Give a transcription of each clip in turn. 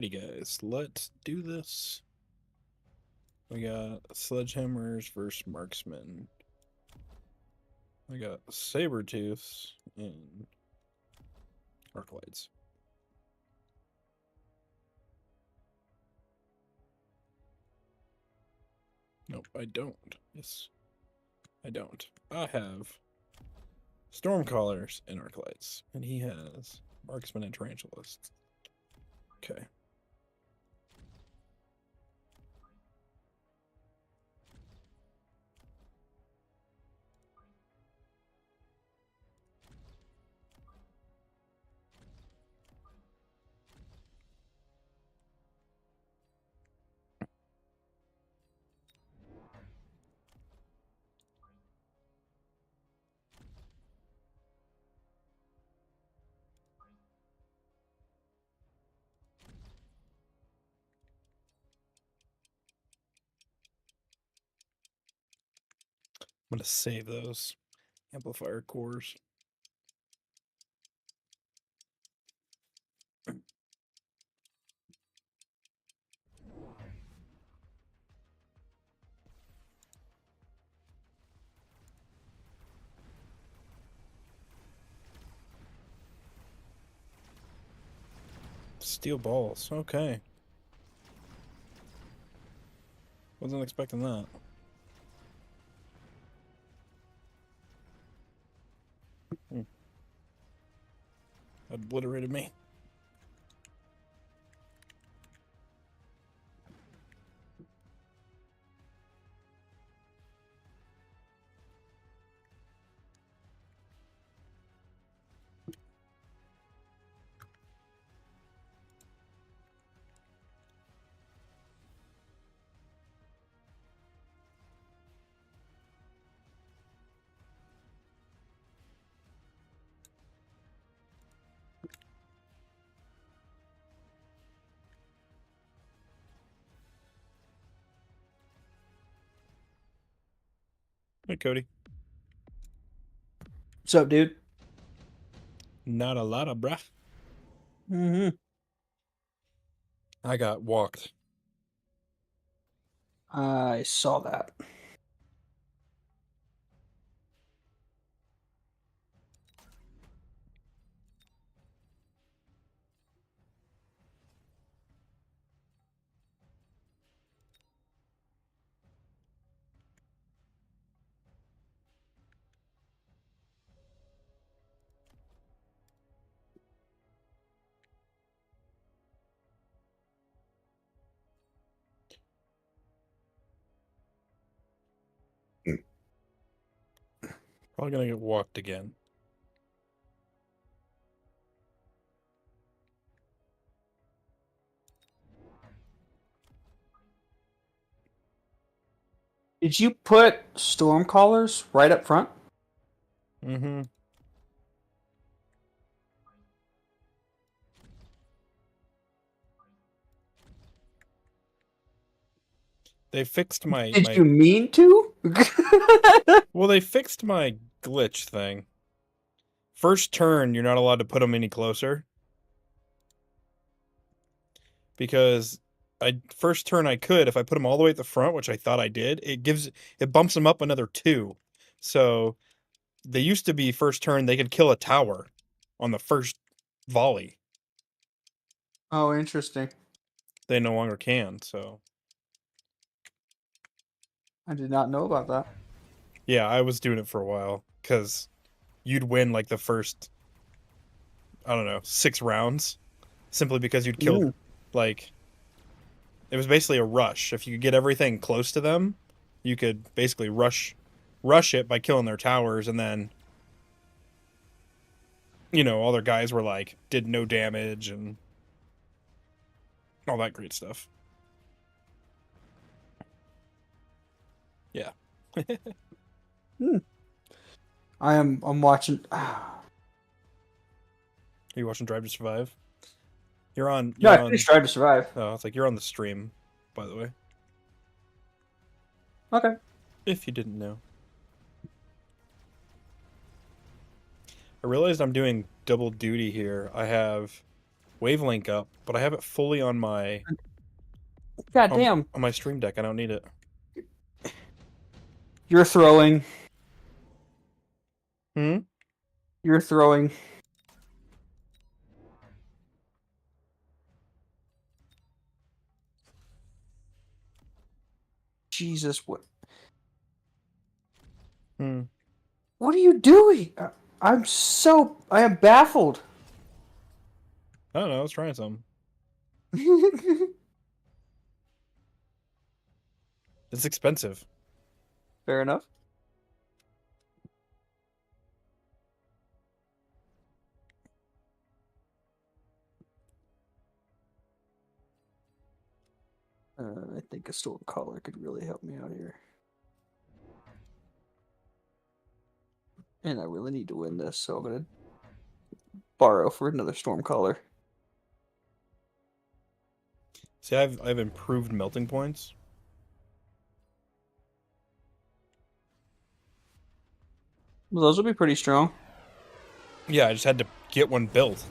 Hey guys, let's do this. We got sledgehammers versus marksmen. I got saber tooths and arc lights. Nope, I don't. Yes, I don't. I have storm collars and arc lights, and he has marksmen and tarantulas. Okay. I'm gonna save those amplifier cores. Steel balls. Okay. Wasn't expecting that. Obliterated me. Hey, Cody. What's up, dude? Not a lot of bruh. Mm-hmm. I got walked. I saw that. Probably gonna get walked again. Did you put storm collars right up front? Mm-hmm. They fixed my Did you mean to? well, they fixed my glitch thing. First turn, you're not allowed to put them any closer. Because first turn I could, if I put them all the way at the front, which I thought I did, it bumps them up another 2. So they used to be first turn they could kill a tower on the first volley. Oh, interesting. They no longer can, so I did not know about that. yeah, I was doing it for a while because you'd win like the first, I don't know, 6 rounds simply because you'd killed Mm. like it was basically a rush. If you could get everything close to them, you could basically rush it by killing their towers, and then all their guys were like did no damage and all that great stuff. Yeah. Mm. I'm watching. Are you watching Drive to Survive? You're on. No, You're I on. finished Drive to Survive. Oh, it's like you're on the stream, by the way. Okay. If you didn't know, I realized I'm doing double duty here. I have wavelength up, but I have it fully on my God damn. on my stream deck. I don't need it. You're throwing. Hmm? You're throwing. Jesus, what? Hmm. What are you doing? I am baffled. I don't know. I was trying something. It's expensive. Fair enough. I think a storm caller could really help me out here. And I really need to win this, so I'm gonna borrow for another storm caller. See, I've improved melting points. Well, those will be pretty strong. Yeah, I just had to get one built.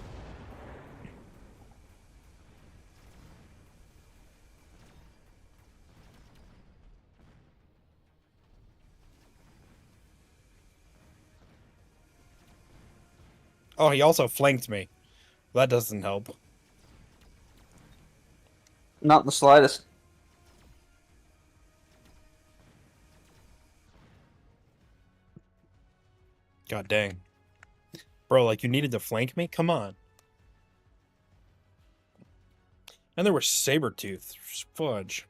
Oh, he also flanked me. That doesn't help. Not in the slightest. God dang. Bro, like you needed to flank me? Come on. And there was Sabertooth. Fudge.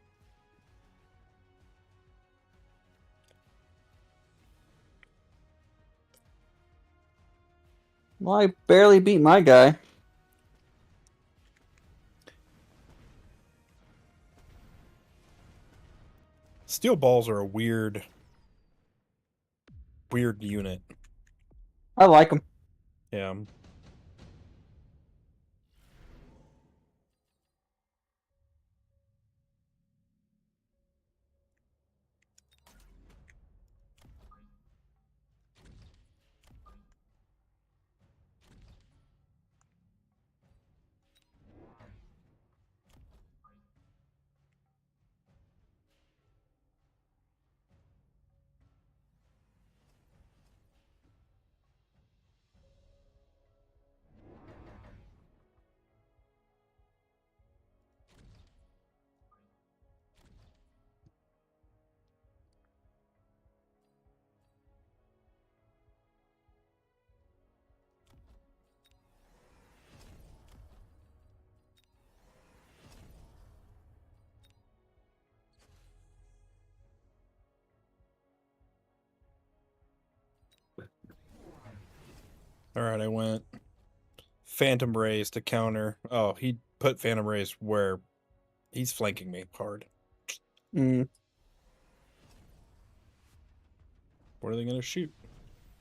Well, I barely beat my guy. Steel balls are a weird unit. I like him. Yeah. Alright, I went Phantom Rays to counter. Oh, he put Phantom Rays where he's flanking me hard. Mm. What are they gonna shoot?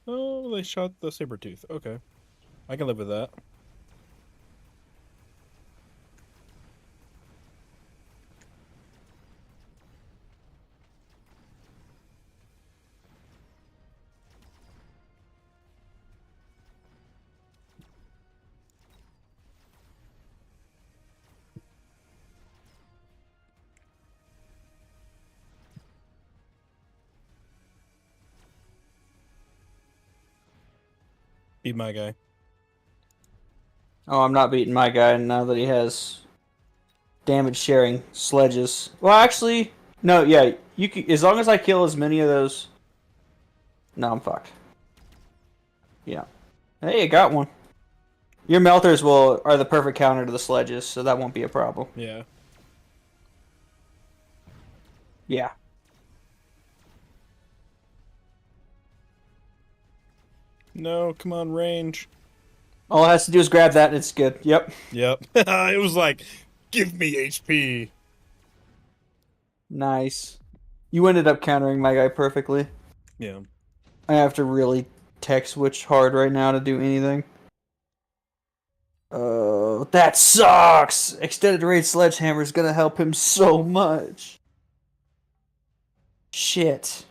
Oh, they shot the Sabertooth. Okay. I can live with that. Beat my guy. Oh, I'm not beating my guy now that he has damage sharing sledges. Well, actually, no. Yeah, you can, as long as I kill as many of those. No, I'm fucked. Yeah. Hey, you got one. Your melters are the perfect counter to the sledges, so that won't be a problem. Yeah. Yeah. No, come on, range. All it has to do is grab that and it's good. Yep. Yep. It was like, give me HP. Nice. You ended up countering my guy perfectly. Yeah. I have to really tech switch hard right now to do anything. Oh, that sucks! Extended range sledgehammer is gonna help him so much. Shit.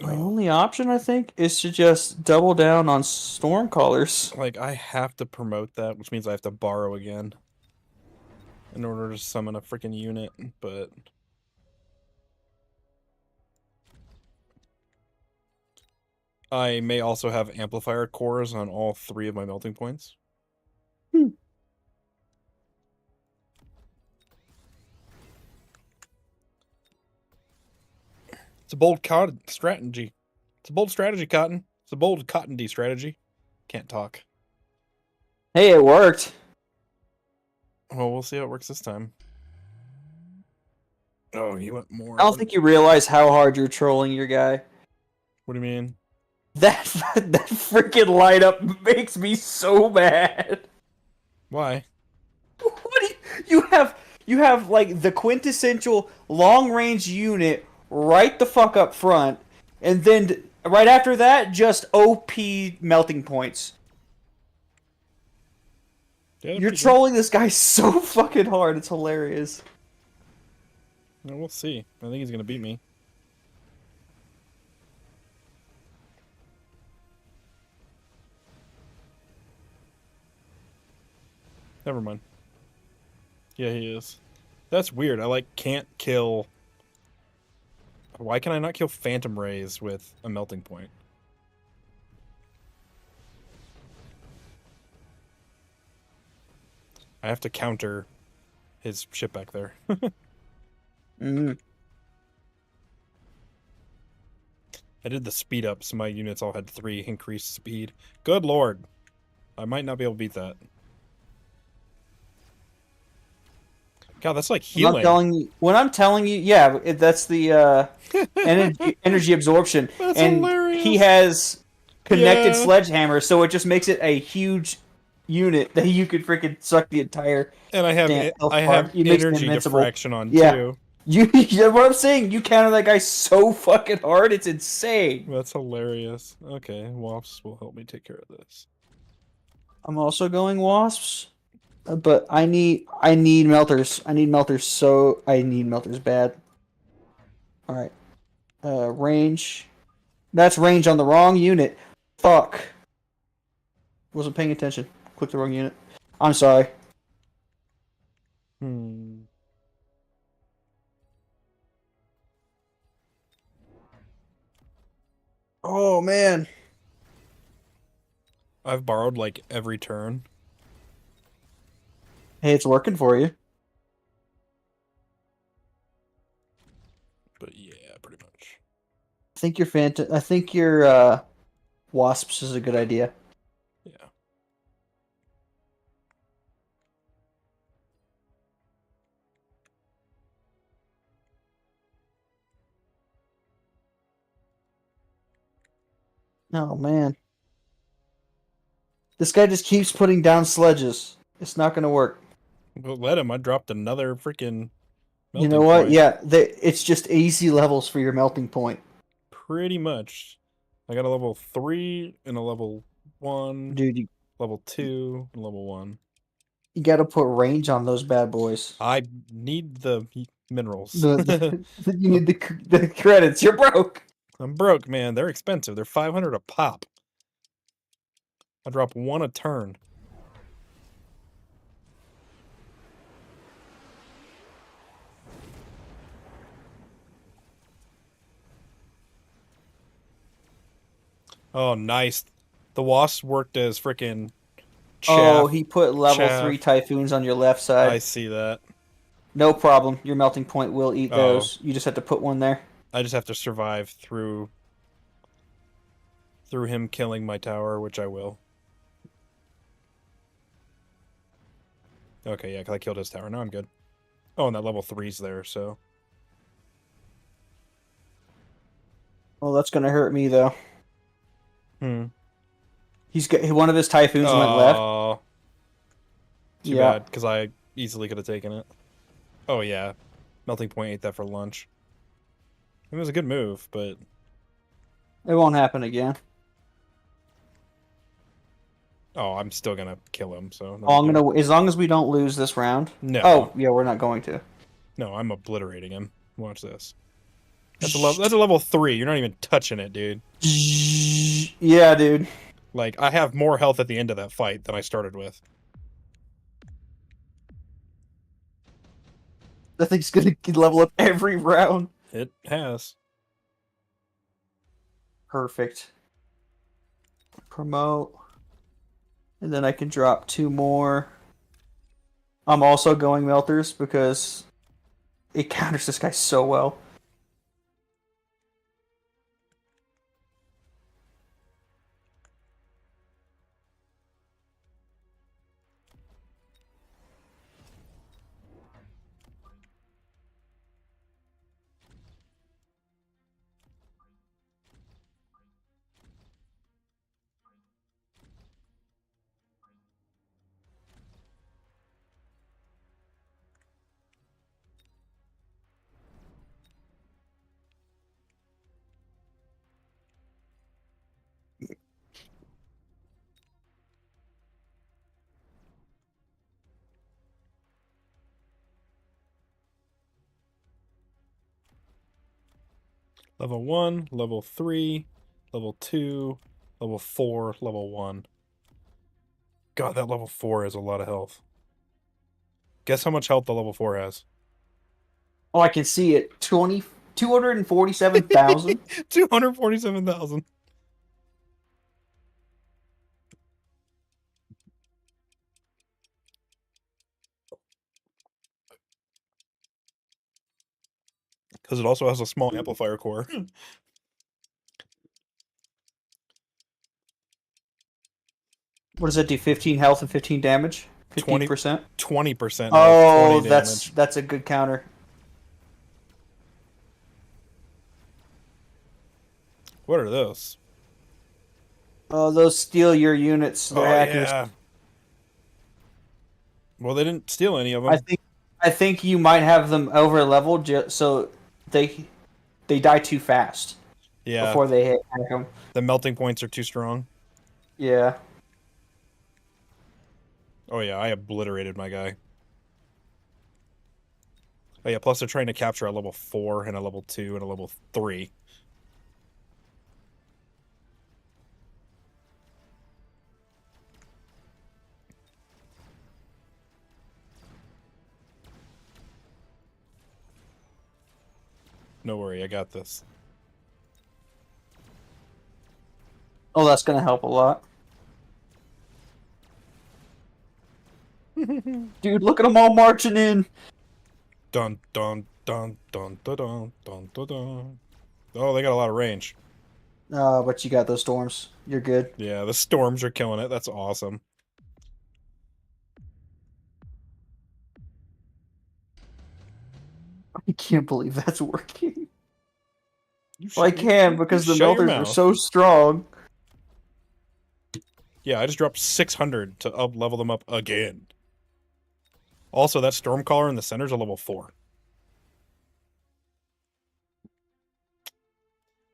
My only option, I think, is to just double down on Stormcallers. Like, I have to promote that, which means I have to borrow again in order to summon a freaking unit, but I may also have amplifier cores on all 3 of my melting points. Hmm. It's a bold strategy. It's a bold strategy, Cotton. It's a bold Cotton D strategy. Can't talk. Hey, it worked. Well, we'll see how it works this time. Oh, he went more. I don't think you realize how hard you're trolling your guy. What do you mean? That freaking light up makes me so mad. Why? What do you have like the quintessential long range unit right the fuck up front, and then right after that, just OP melting points. Yeah, You're trolling this guy so fucking hard. It's hilarious. Well, we'll see. I think he's gonna beat me. Never mind. Yeah, he is. That's weird. I like can't kill. Why can I not kill Phantom Rays with a melting point? I have to counter his ship back there. Mm. I did the speed up, so my units all had 3 increased speed. Good lord. I might not be able to beat that. God, that's like healing. When I'm telling you, yeah, that's the energy absorption. That's and hilarious. He has connected Yeah. sledgehammer, so it just makes it a huge unit that you could freaking suck the entire. And I have energy diffraction on too. Yeah, what I'm saying, you counter that guy so fucking hard, it's insane. That's hilarious. Okay, Wasps will help me take care of this. I'm also going Wasps, but I need melters. I need melters bad. All right, range. That's range on the wrong unit. Fuck. Wasn't paying attention. Clicked the wrong unit. I'm sorry. Oh man. I've borrowed like every turn. Hey, it's working for you. But yeah, pretty much. I think your Wasps is a good idea. Yeah. Oh man. This guy just keeps putting down sledges. It's not gonna work. But let him. I dropped another freaking You know what? Yeah, it's just easy levels for your melting point. Pretty much. I got a level 3 and a level 1. Dude, level 2 and level 1. You gotta put range on those bad boys. I need the minerals. You need the credits. You're broke. I'm broke, man. They're expensive. They're 500 a pop. I drop 1 a turn. Oh, nice. The Wasp worked as freaking chaff. Oh, he put level 3 Typhoons on your left side. I see that. No problem. Your melting point will eat those. You just have to put one there. I just have to survive through him killing my tower, which I will. Okay, yeah, because I killed his tower. Now I'm good. Oh, and that level 3's there, so. Well, that's gonna hurt me though. He's got one of his Typhoons went left. Too bad, because I easily could have taken it. Oh yeah, melting point ate that for lunch. It was a good move, but it won't happen again. Oh, I'm still gonna kill him. So as long as we don't lose this round. No. Oh yeah, we're not going to. No, I'm obliterating him. Watch this. That's a level 3. You're not even touching it, dude. Yeah, dude. Like, I have more health at the end of that fight than I started with. That thing's gonna level up every round. It has. Perfect. Promote. And then I can drop 2 more. I'm also going Melters because it counters this guy so well. Level 1, level 3, level 2, level 4, level 1. God, that level 4 has a lot of health. Guess how much health the level 4 has? Oh, I can see it. 247,000. 247,000. Because it also has a small amplifier core. What does that do? 15 health and 15 damage? 20, 15%? 20% health, 20 Oh, damage. that's a good counter. What are those? Oh, those steal your units. They're Oh, hackers. yeah. Well, they didn't steal any of I them. think I think you might have them over leveled so they they die too fast Yeah, before they hack them. the melting points are too strong. Yeah. Oh, yeah, I obliterated my guy. Oh, yeah, plus they're trying to capture a level 4 and a level 2 and a level 3. No worry, I got this. Oh, that's gonna help a lot. Dude, look at them all marching in. Dun dun dun dun dun dun dun dun dun. Oh, they got a lot of range. But you got those storms. You're good. Yeah, the storms are killing it. That's awesome. I can't believe that's working. You Well, I can you because the shut your melters are mouth. so strong. Yeah, I just dropped 600 to up level them up again. Also, that Stormcaller in the center is a level 4.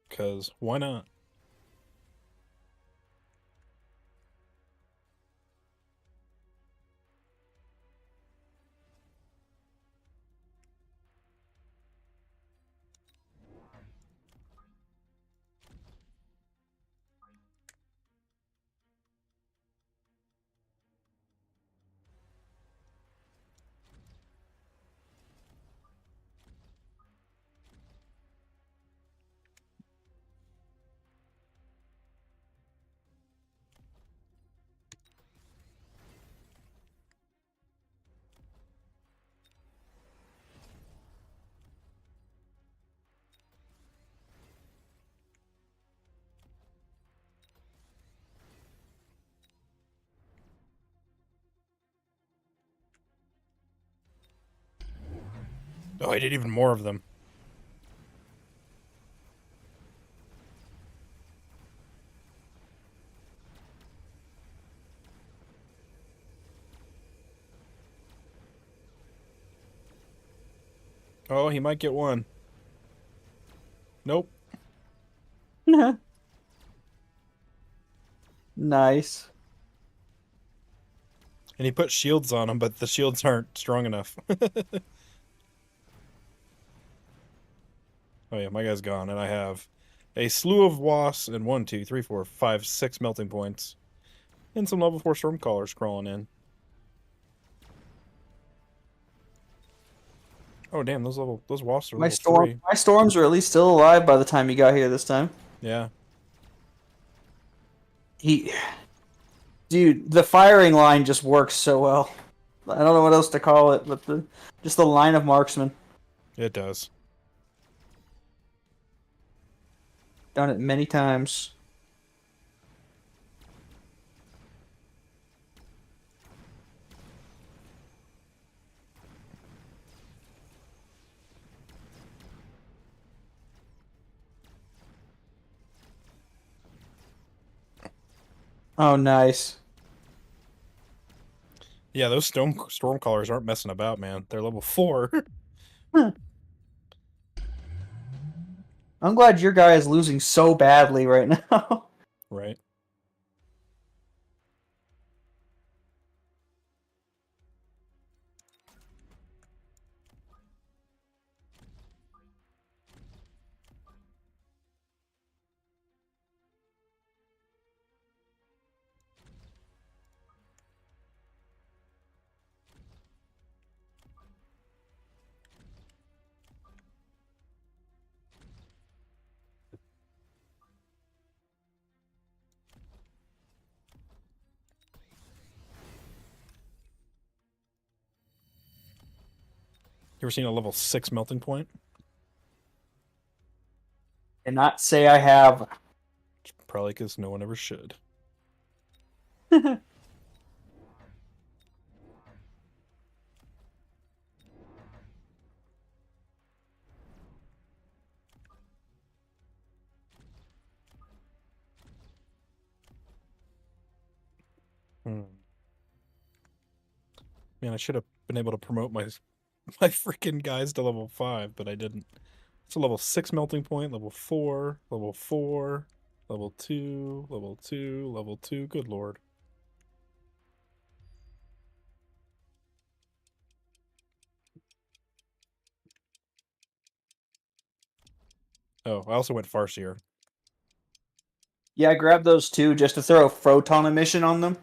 Because why not? Oh, I did even more of them. Oh, he might get one. Nope. Nice. And he put shields on him, but the shields aren't strong enough. Oh yeah, my guy's gone, and I have a slew of wasps and 6 melting points, and some level 4 stormcallers crawling in. Oh damn, those wasps are level 3. My storms are at least still alive by the time you got here this time. Yeah. He, dude, the firing line just works so well. I don't know what else to call it, but just the line of marksmen. It does. Done it many times. Oh, nice. Yeah, those stormcallers aren't messing about, man. They're level 4. Huh. I'm glad your guy is losing so badly right now. Right. You ever seen a level 6 melting point? And not say I have. Probably because no one ever should. Hmm. Man, I should have been able to promote my my freaking guys to level 5, but I didn't. It's a level 6 melting point, level 4, level 4, level 2, level 2, level 2. Good lord. Oh, I also went Farseer. Yeah, I grabbed those two just to throw a photon emission on them.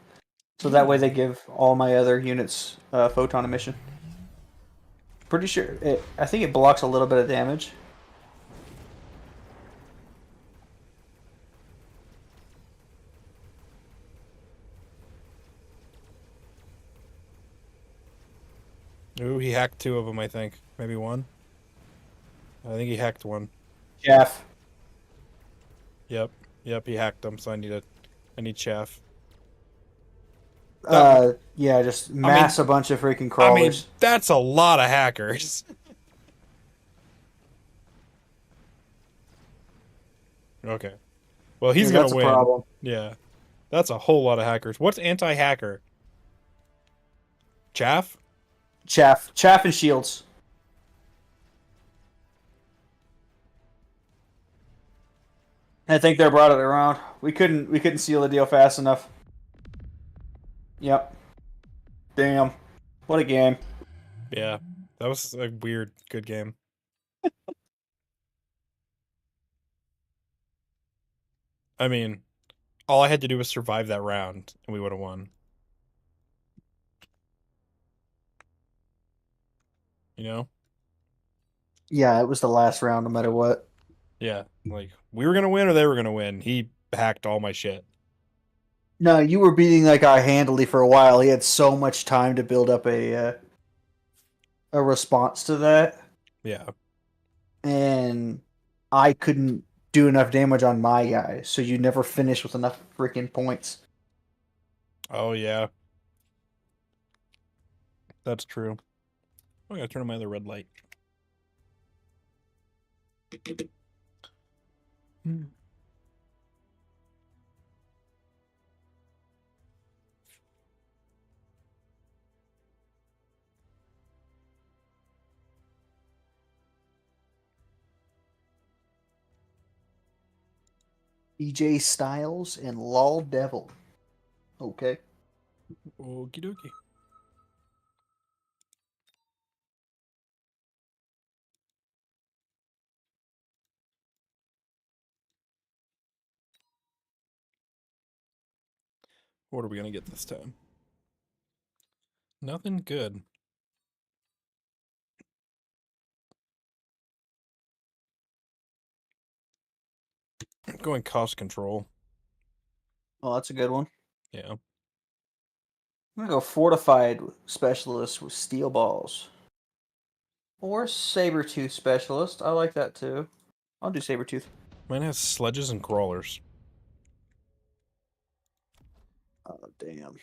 So that way they give all my other units photon emission. Pretty sure I think it blocks a little bit of damage. Ooh, he hacked 2 of them, I think. Maybe 1. I think he hacked 1. Jeff. Yep. Yep, he hacked them, so I need chaff. That Yeah, just I mean mass a bunch of freaking crawlers. that's a lot of hackers. Okay. Well, Yeah, he's gonna that's a win. problem. Yeah. That's a whole lot of hackers. What's anti-hacker? Chaff? Chaff and shields. I think they brought it around. We couldn't seal the deal fast enough. Yep. Damn. What a game. Yeah. That was a weird good game. I mean, all I had to do was survive that round and we would have won. You know? Yeah, it was the last round no matter what. Yeah. Like we were gonna win or they were gonna win. He hacked all my shit. No, you were beating that guy handily for a while. He had so much time to build up a response to that, Yeah. and I couldn't do enough damage on my guy, so you never finished with enough freaking points. Oh yeah. That's true. I gotta turn on my other red light. Hmm. EJ Styles and Lol Devil. Okay. Okie dokie. What are we gonna get this time? Nothing good. I'm going cost control. Well, that's a good one. Yeah. I'm gonna go fortified specialist with steel balls. Or saber-tooth specialist. I like that too. I'll do saber-tooth. Mine has sledges and crawlers. Oh, damn.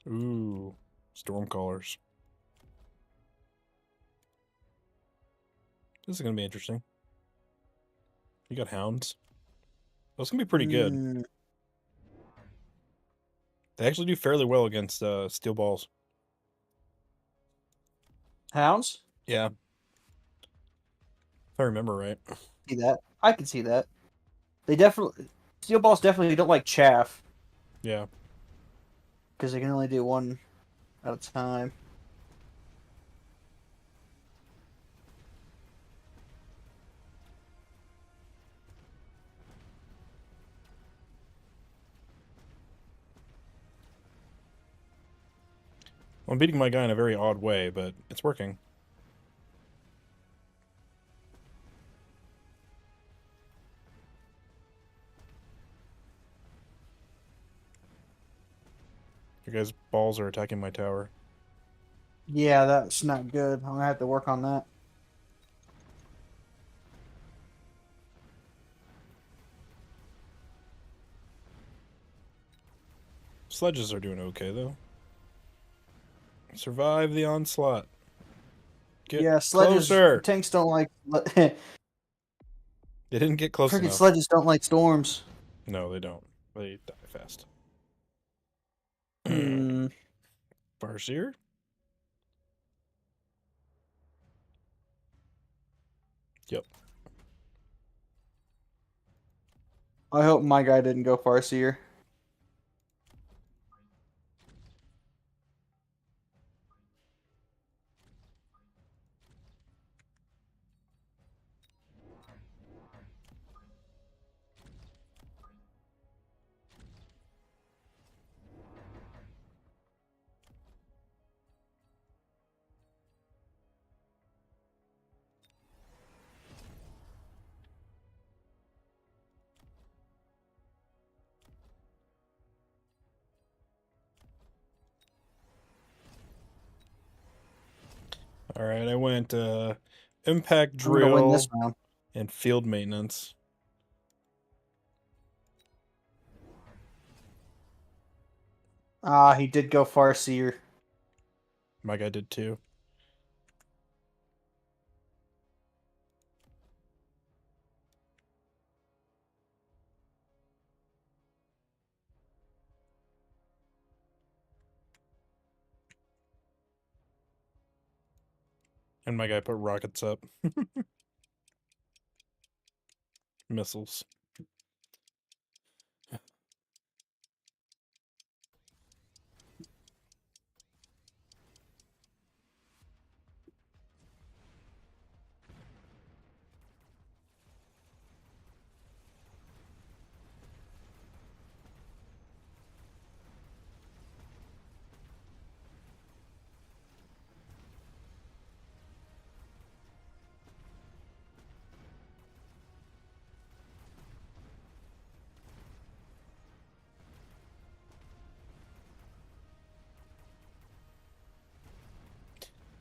Ooh, storm callers. This is gonna be interesting. You got hounds. Those can be pretty good. They actually do fairly well against steel balls. Hounds? Yeah, if I remember right. See that? I can see that. They definitely steel balls definitely don't like chaff Yeah. because they can only do one at a time. I'm beating my guy in a very odd way, but it's working. Your guys' balls are attacking my tower. Yeah, that's not good. I'm gonna have to work on that. Sledges are doing okay, though. Survive the onslaught. Get Yeah, sledges. closer! Tanks don't like. They didn't get close Freaking enough. sledges don't like storms. No, they don't. They die fast. Hmm. Farseer? Yep. I hope my guy didn't go Farseer. Alright, I went impact I'm gonna win this drill round. and field maintenance. Ah, he did go Farseer. My guy did too. And my guy put rockets up. Missiles.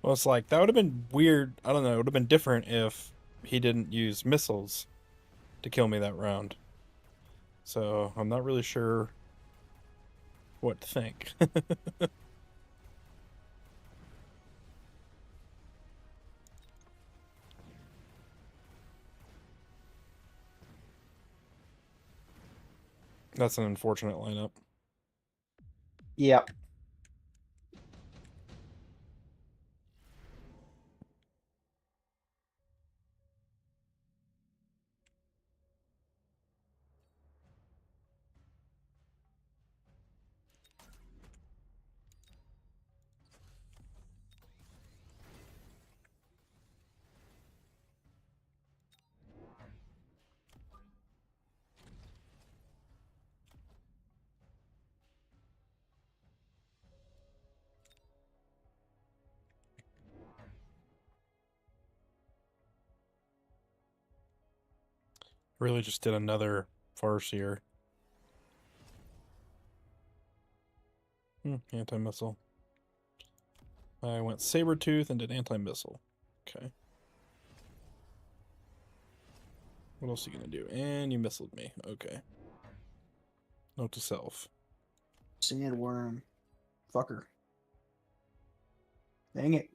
Well, it's like, that would have been weird. I don't know. It would have been different if he didn't use missiles to kill me that round. So I'm not really sure what to think. That's an unfortunate lineup. Yep. Really just did another Farseer. Anti-missile. I went Sabertooth and did anti-missile. Okay. What else are you gonna do? And you missiled me. Okay. Note to self. Sandworm. Fucker. Dang it.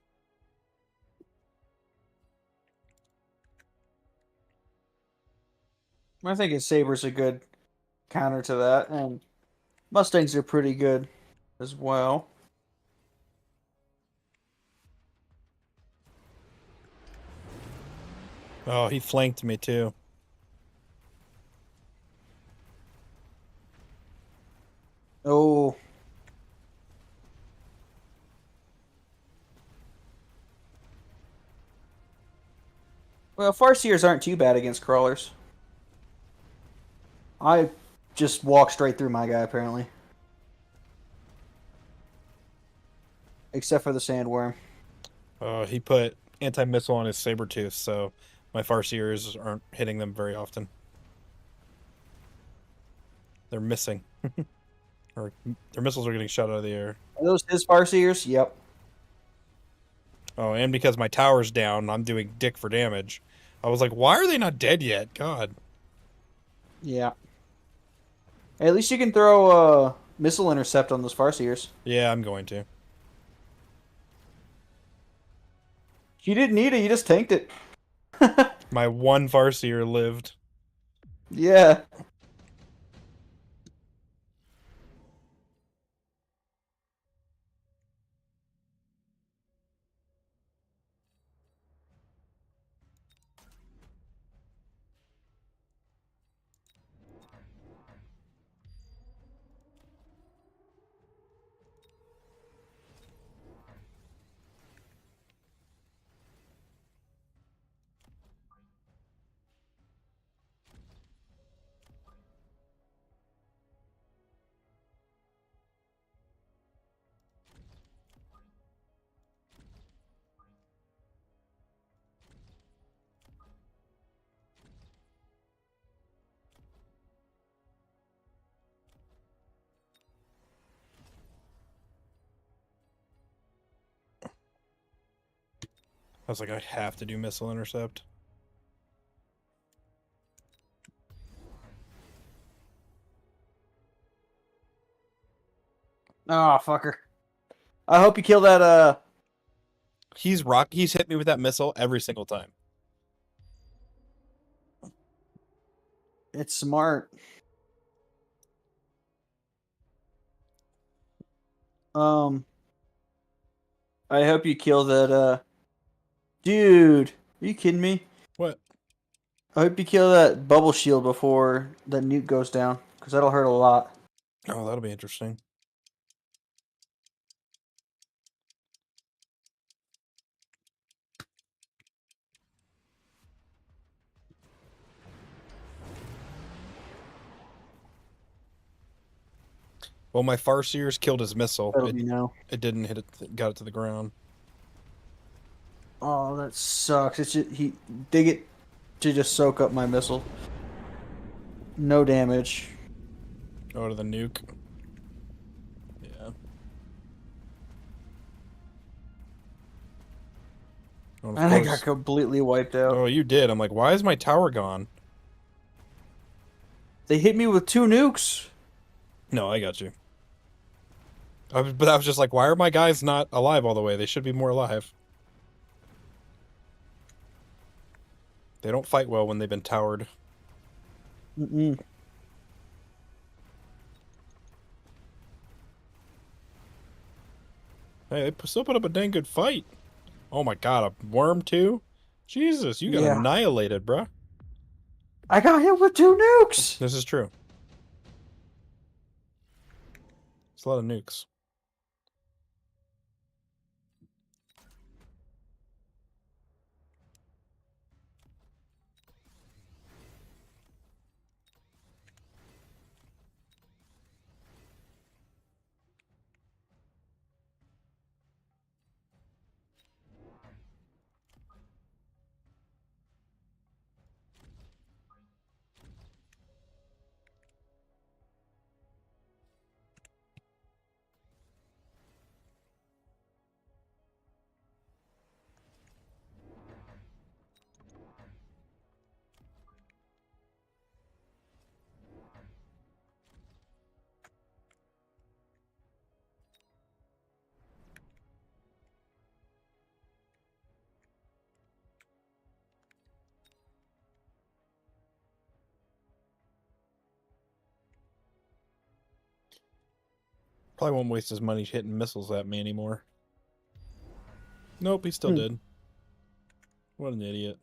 I think a Saber's a good counter to that, and Mustangs are pretty good as well. Oh, he flanked me too. Oh. Well, Farseers aren't too bad against crawlers. I just walked straight through my guy, apparently. Except for the Sandworm. He put anti-missile on his Sabertooth, so my Farseers aren't hitting them very often. They're missing. Or their missiles are getting shot out of the air. Are those his Farseers? Yep. Oh, and because my tower's down, I'm doing dick for damage. I was like, why are they not dead yet? God. Yeah. Hey, at least you can throw missile intercept on those Farseers. Yeah, I'm going to. You didn't need it, you just tanked it. My one Farseer lived. Yeah. I was like, I have to do missile intercept. Oh, fucker. I hope you kill that, He's hit me with that missile every single time. It's smart. I hope you kill that, Dude, are you kidding me? What? I hope you kill that bubble shield before that nuke goes down, because that'll hurt a lot. Oh, that'll be interesting. Well, my Farseers killed his missile. That'll be no. It didn't hit it, got it to the ground. Oh, that sucks. It's just, they get to just soak up my missile. No damage. Oh, to the nuke. Yeah. And of And I got course, completely wiped out. oh, you did. I'm like, why is my tower gone? They hit me with 2 nukes. No, I got you. But I was just like, why are my guys not alive all the way? They should be more alive. They don't fight well when they've been towered. Mm-mm. Hey, they still put up a dang good fight. Oh my god, a worm too? Jesus, you got Yeah. annihilated, bruh. I got hit with 2 nukes. This is true. It's a lot of nukes. Probably won't waste his money hitting missiles at me anymore. Nope, he still did. What an idiot.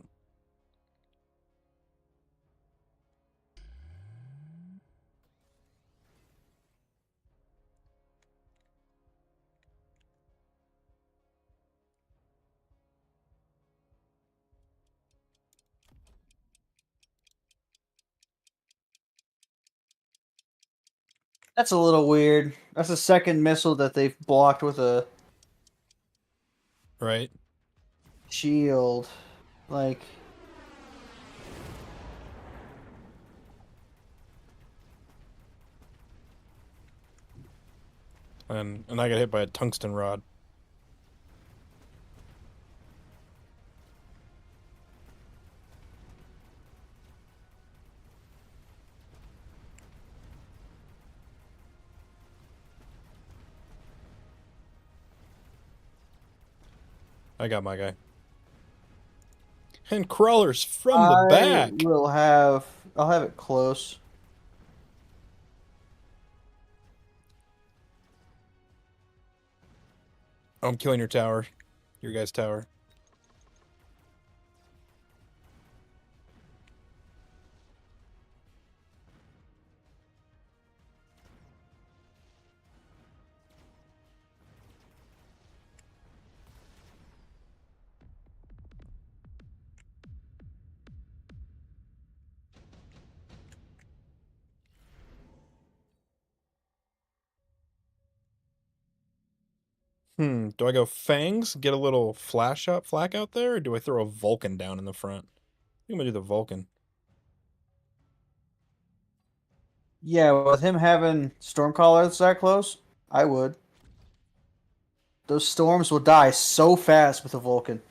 That's a little weird. That's the second missile that they've blocked with a Right? shield. Like, And I got hit by a tungsten rod. I got my guy. And crawlers from the I back. will have. I'll have it close. Oh, I'm killing your tower. Your guy's tower. Do I go fangs, get a little flak out there, or do I throw a Vulcan down in the front? I think I'm gonna do the Vulcan. Yeah, with him having Stormcallers that close, I would. Those storms will die so fast with a Vulcan.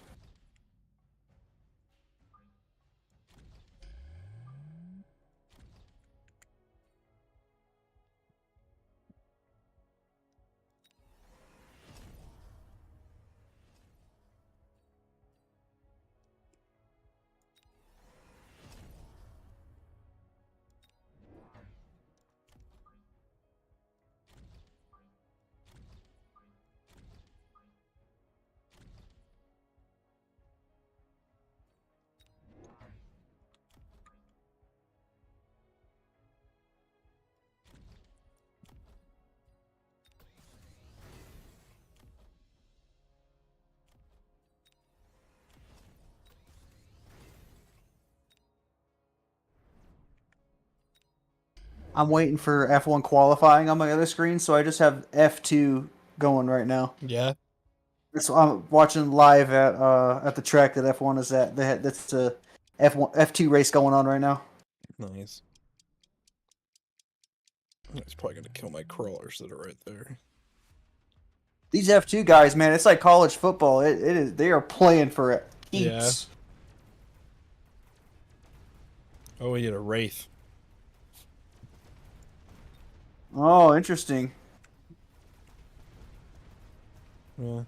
I'm waiting for F1 qualifying on my other screen, so I just have F2 going right now. Yeah, I'm watching live at the track that F1 is at. That's the F2 race going on right now. nice. It's probably gonna kill my crawlers that are right there. These F2 guys, man, it's like college football. It is. They are playing for it. Yeah. Heaps. Oh, we get a wraith. Oh, interesting. Yeah.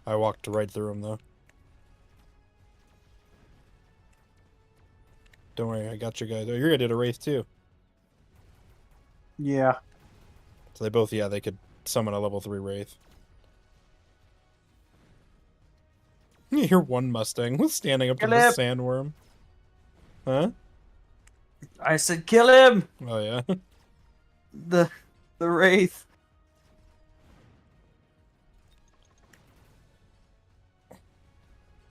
I walked right through him though. Don't worry, I got you guys. Oh, your guy did a wraith too. Yeah. So they both, yeah, they could summon a level 3 wraith. You're one Mustang standing up to Kill the him! sandworm. Huh? I said kill him! Oh yeah. The Wraith.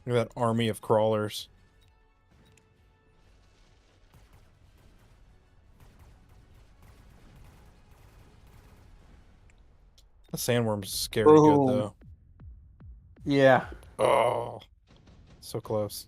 Look at that army of crawlers. The sandworm's scary good Boom. though. Yeah. Oh, so close.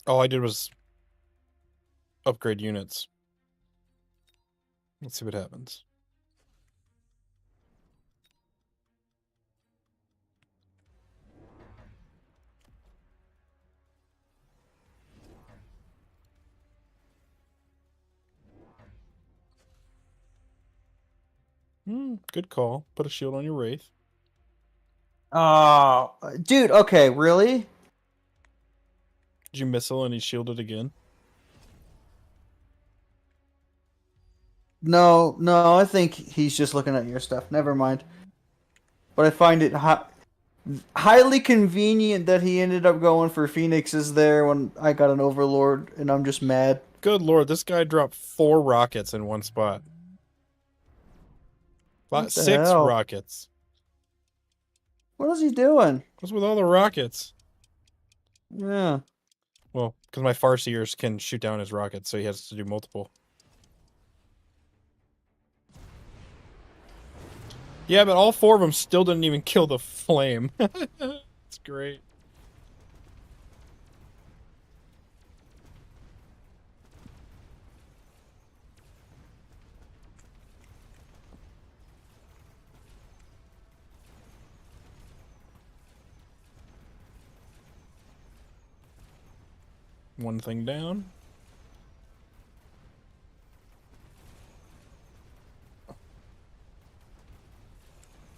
All I did was upgrade units. Let's see what happens. Good call. Put a shield on your wraith. Oh, dude. Okay, really? Did you missile and he shielded again? No, no. I think he's just looking at your stuff. Never mind. But I find it highly convenient that he ended up going for Phoenixes there when I got an Overlord, and I'm just mad. Good lord, this guy dropped 4 rockets in one spot. What the 6 hell? rockets. What is he doing? What's with all the rockets? Yeah. Well, because my Farseers can shoot down his rockets, so he has to do multiple. Yeah, but all 4 of them still didn't even kill the flame. It's great. One thing down.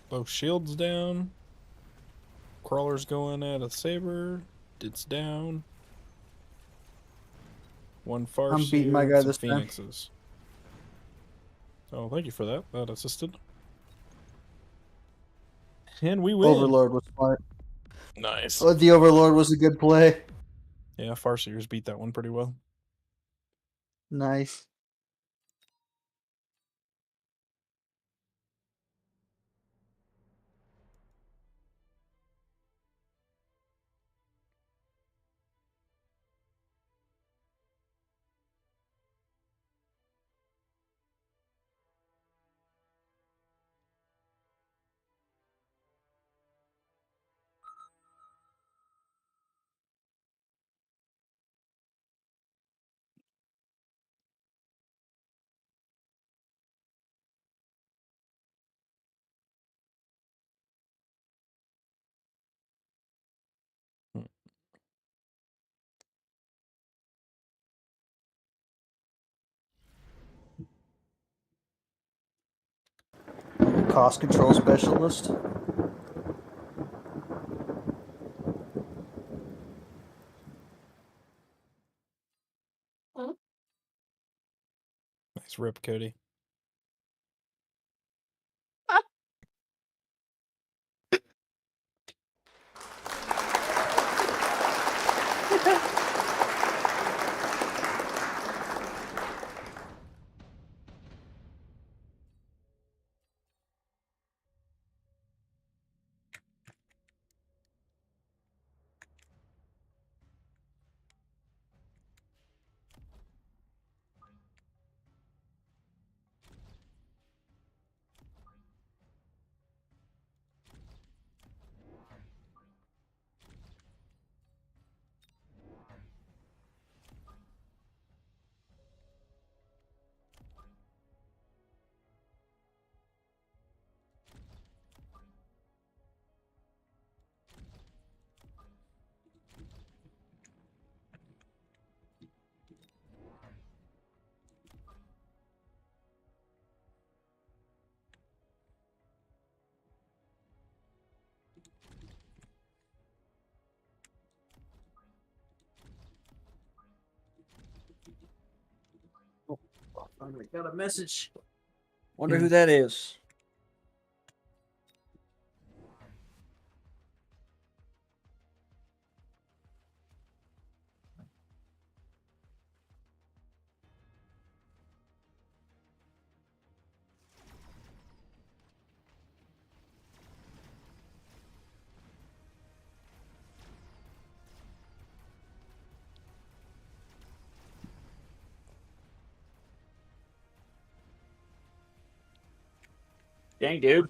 Both shields down. Crawler's going at a saber. It's down. One I'm beating my Farseer guy and some this time. Phoenixes. Oh, thank you for that. That assisted. And we win. Overlord was smart. Nice. Oh, the Overlord was a good play. Yeah, Farseers beat that one pretty well. Nice. Cost control specialist. Nice rip, Cody. Finally got a message. Wonder who that is. Dang, dude.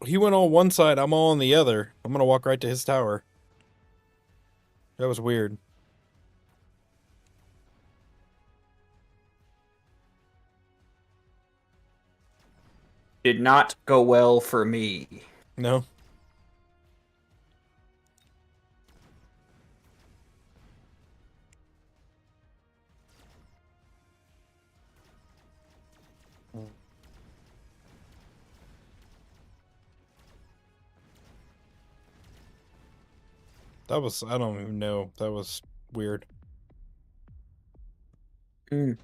He went on one side, I'm all on the other. I'm gonna walk right to his tower. That was weird. Did not go well for me. No. That was, I don't even know. That was weird. Mm.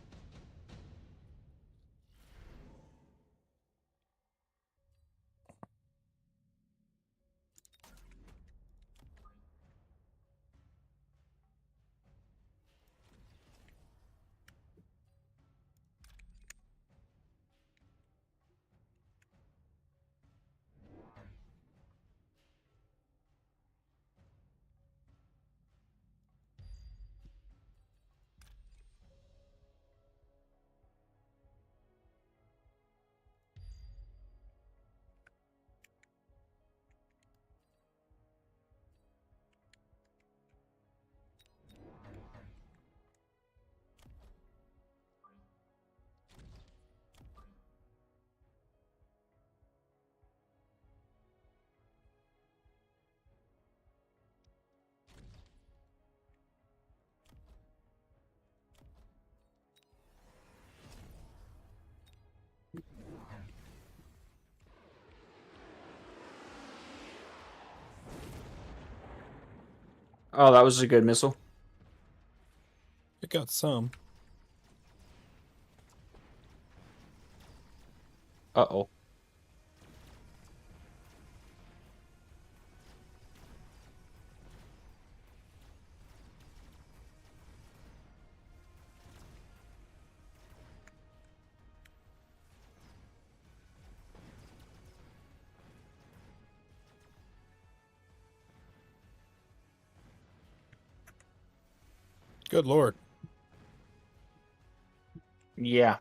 Oh, that was a good missile. It got some. Uh-oh. Good lord. Yeah.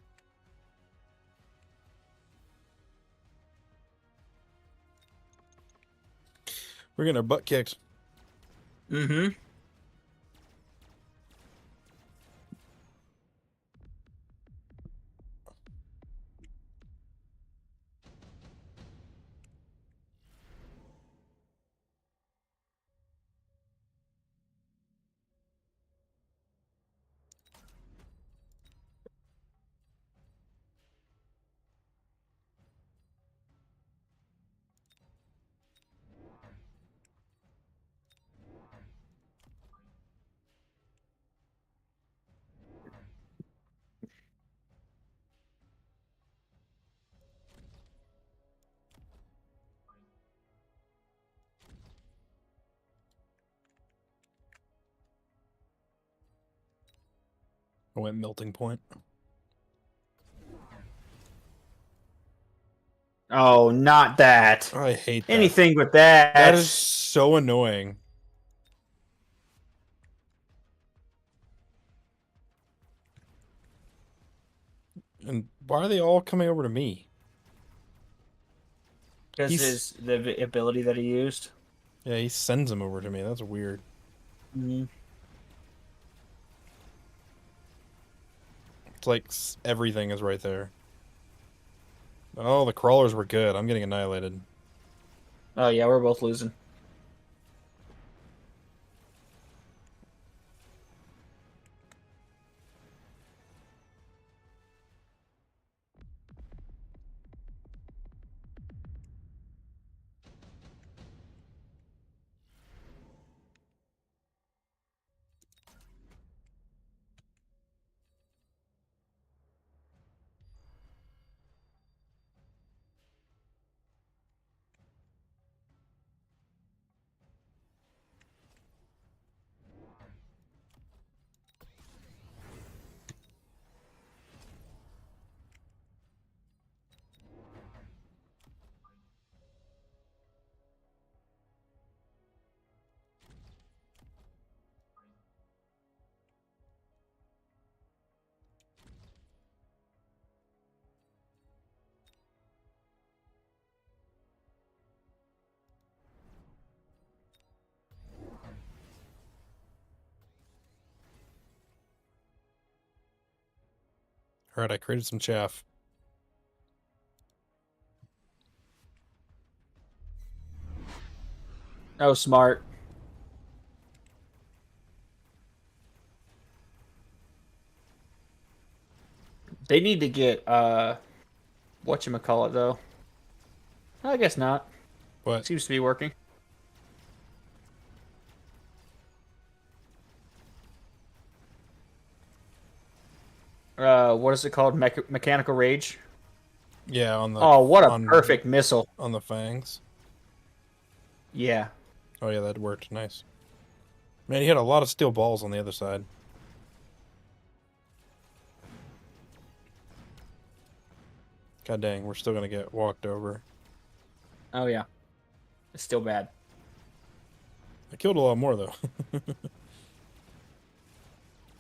We're getting our butt kicked. Mm-hmm. I went melting point. Oh, not that. I hate that. Anything but that. That is so annoying. And why are they all coming over to me? Because the ability that he used. Yeah, he sends them over to me. That's weird. Mm-hmm. It's like everything is right there. Oh, the crawlers were good. I'm getting annihilated. Oh, yeah, we're both losing. All right, I created some chaff. Oh, smart. They need to get whatchamacallit though. I guess not. What? Seems to be working. What is it called? Mechanical rage. Yeah, on the Oh, what a perfect missile. on the fangs. Yeah. Oh yeah, that worked. Nice. Man, he had a lot of steel balls on the other side. God dang, we're still gonna get walked over. Oh yeah. It's still bad. I killed a lot more though.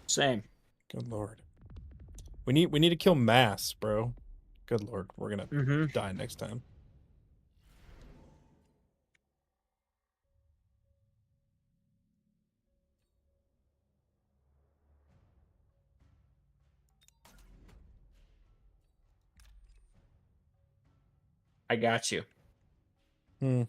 Same. Good lord. We need to kill mass, bro. Good lord, we're gonna Mm-hmm. die next time. I got you. Hmm.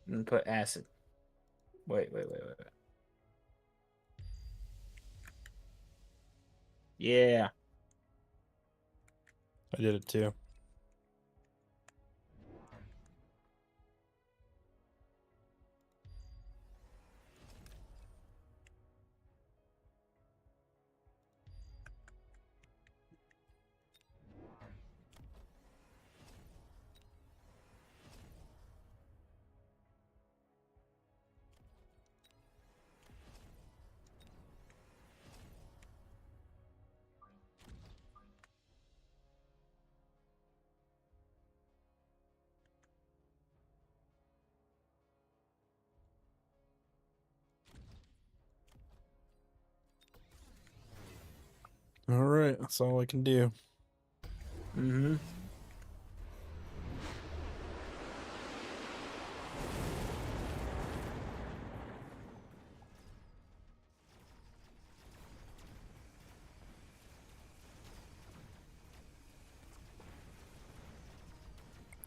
And put acid. Wait. Yeah. I did it too. All right, that's all I can do. Mm-hmm.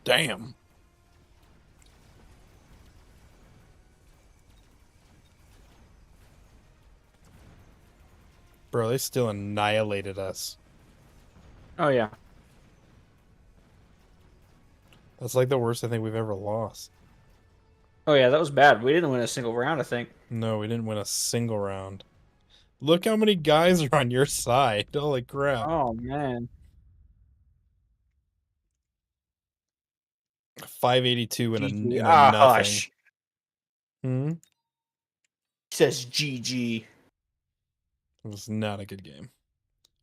Damn. Bro, they still annihilated us. Oh yeah. That's like the worst I think we've ever lost. Oh yeah, that was bad. We didn't win a single round, I think. No, we didn't win a single round. Look how many guys are on your side. Holy crap. Oh man. 582 GG. in a Ah, nothing. hush. Hmm? He says GG. It was not a good game.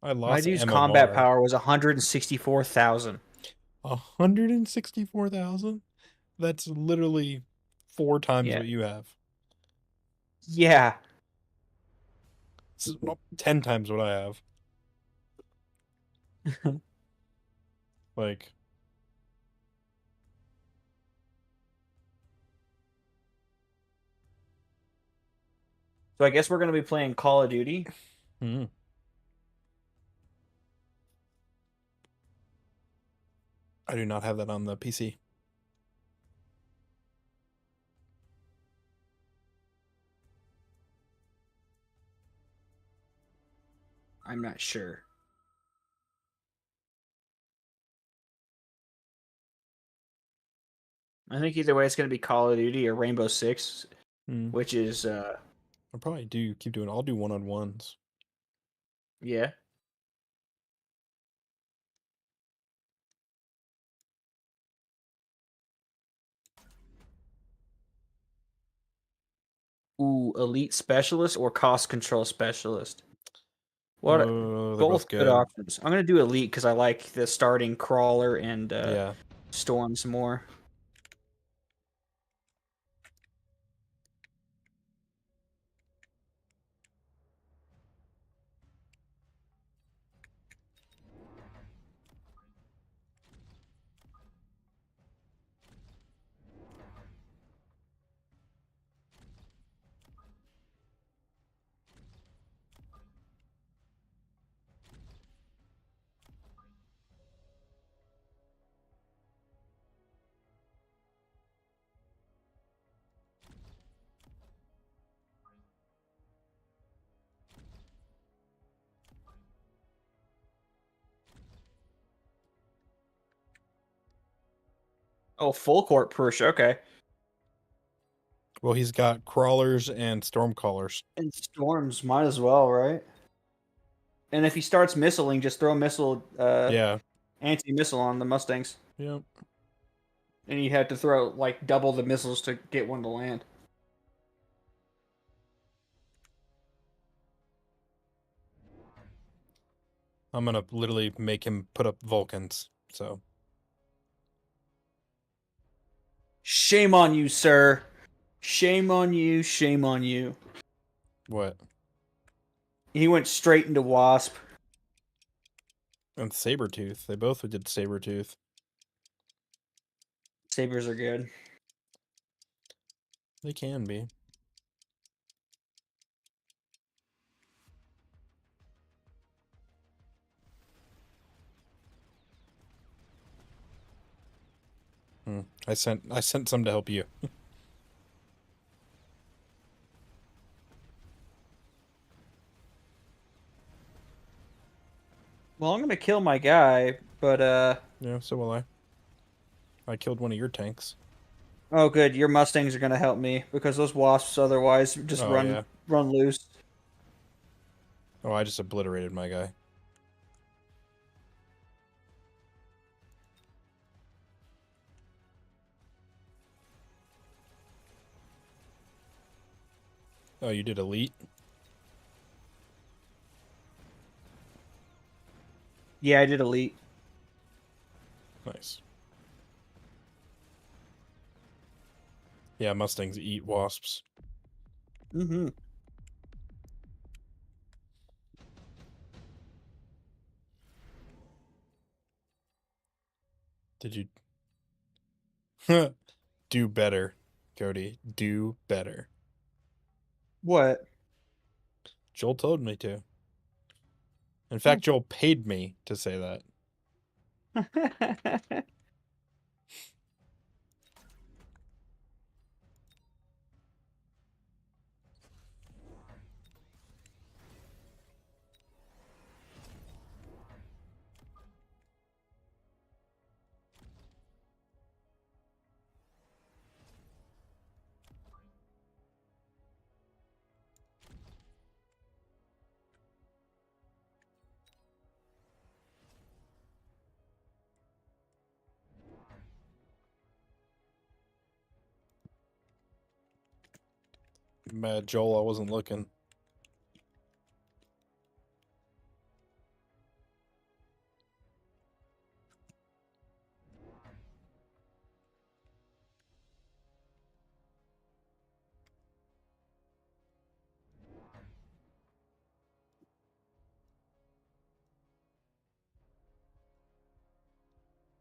I My lost dude's combat MMR. power was 164,000. 164,000? That's literally 4 times Yeah. what you have. Yeah. It's 10 times what I have. Like, So I guess we're gonna be playing Call of Duty. hmm. I do not have that on the PC. I'm not sure. I think either way it's gonna be Call of Duty or Rainbow Six, Hmm. which is I'll probably do keep doing. I'll do one-on-ones. yeah. Ooh, elite specialist or cost control specialist. What? Oh, they're both Both good good. options. I'm gonna do elite because I like the starting crawler and Yeah. storms more. Oh, full court push. Okay. Well, he's got crawlers and storm callers. And storms might as well, right? And if he starts missiling, just throw missile, Yeah. anti-missile on the Mustangs, Yep. and you have to throw like double the missiles to get one to land. I'm gonna literally make him put up Vulcans. So Shame on you, sir. Shame on you. Shame on you. what? He went straight into Wasp. And Sabretooth. They both did Sabretooth. Sabers are good. They can be. I sent some to help you. Well, I'm gonna kill my guy, but Yeah, so will I. I killed one of your tanks. oh good, your Mustangs are gonna help me because those Wasps otherwise just Oh yeah. run loose. Oh, I just obliterated my guy. Oh, you did elite? Yeah, I did elite. Nice. Yeah, Mustangs eat wasps. Mm-hmm. Did you do better, Cody? Do better. What? Joel told me to. In Oh. fact, Joel paid me to say that. Mad Joel, I wasn't looking.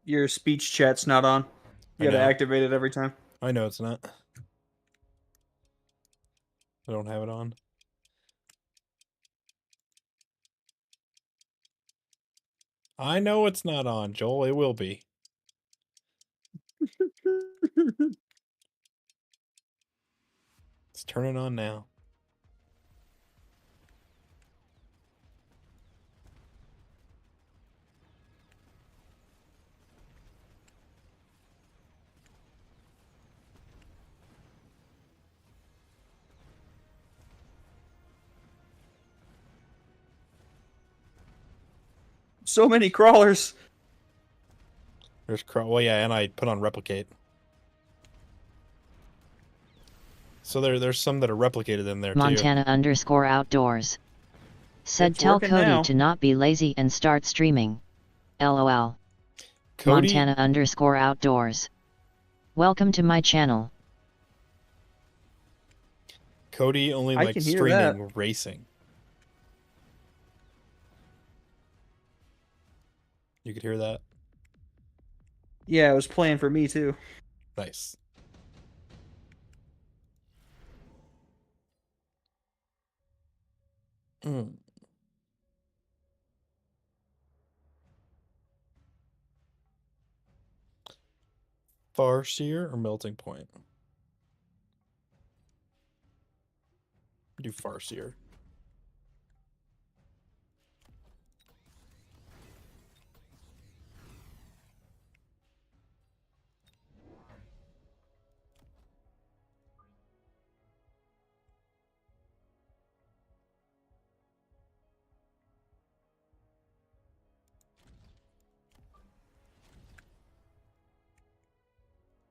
Your speech chat's not on. I You gotta know. activate it every time. I know it's not. I don't have it on. I know it's not on, Joel. It will be. Let's turn it on now. So many crawlers. Well, yeah, and I put on replicate. So there's some that are replicated in there too. Montana_outdoors. Said It's tell working Cody now. to not be lazy and start streaming. LOL. Cody, Montana_outdoors. Welcome to my channel. Cody only I likes can hear streaming racing. You could hear that? Yeah, it was playing for me too. Nice. Mm. Farseer or melting point? Do Farseer.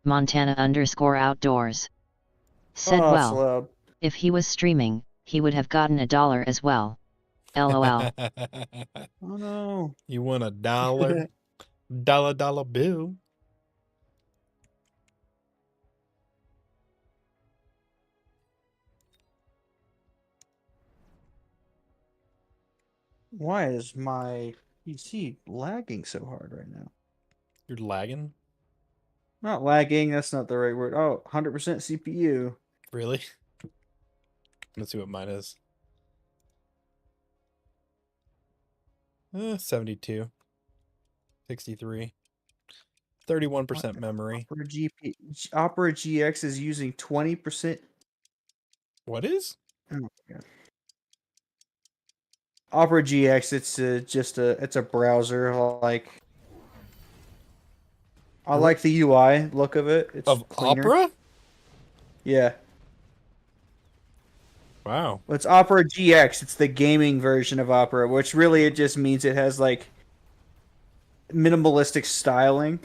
Montana _outdoors. Said, Oh, that's well, loud. if he was streaming, he would have gotten $1 as well. LOL. Oh no. You want $1? Dollar bill. Why is my PC lagging so hard right now? You're lagging? Not lagging, that's not the right word. Oh, 100% CPU. Really? Let's see what mine is. 72. 63. 31% memory. Opera GX is using 20%. What is? Oh my god. Opera GX, it's a browser. Like, I like the UI look of it. It's Of cleaner. Opera? Yeah. Wow. Well, it's Opera GX. It's the gaming version of Opera, which really it just means it has like minimalistic styling.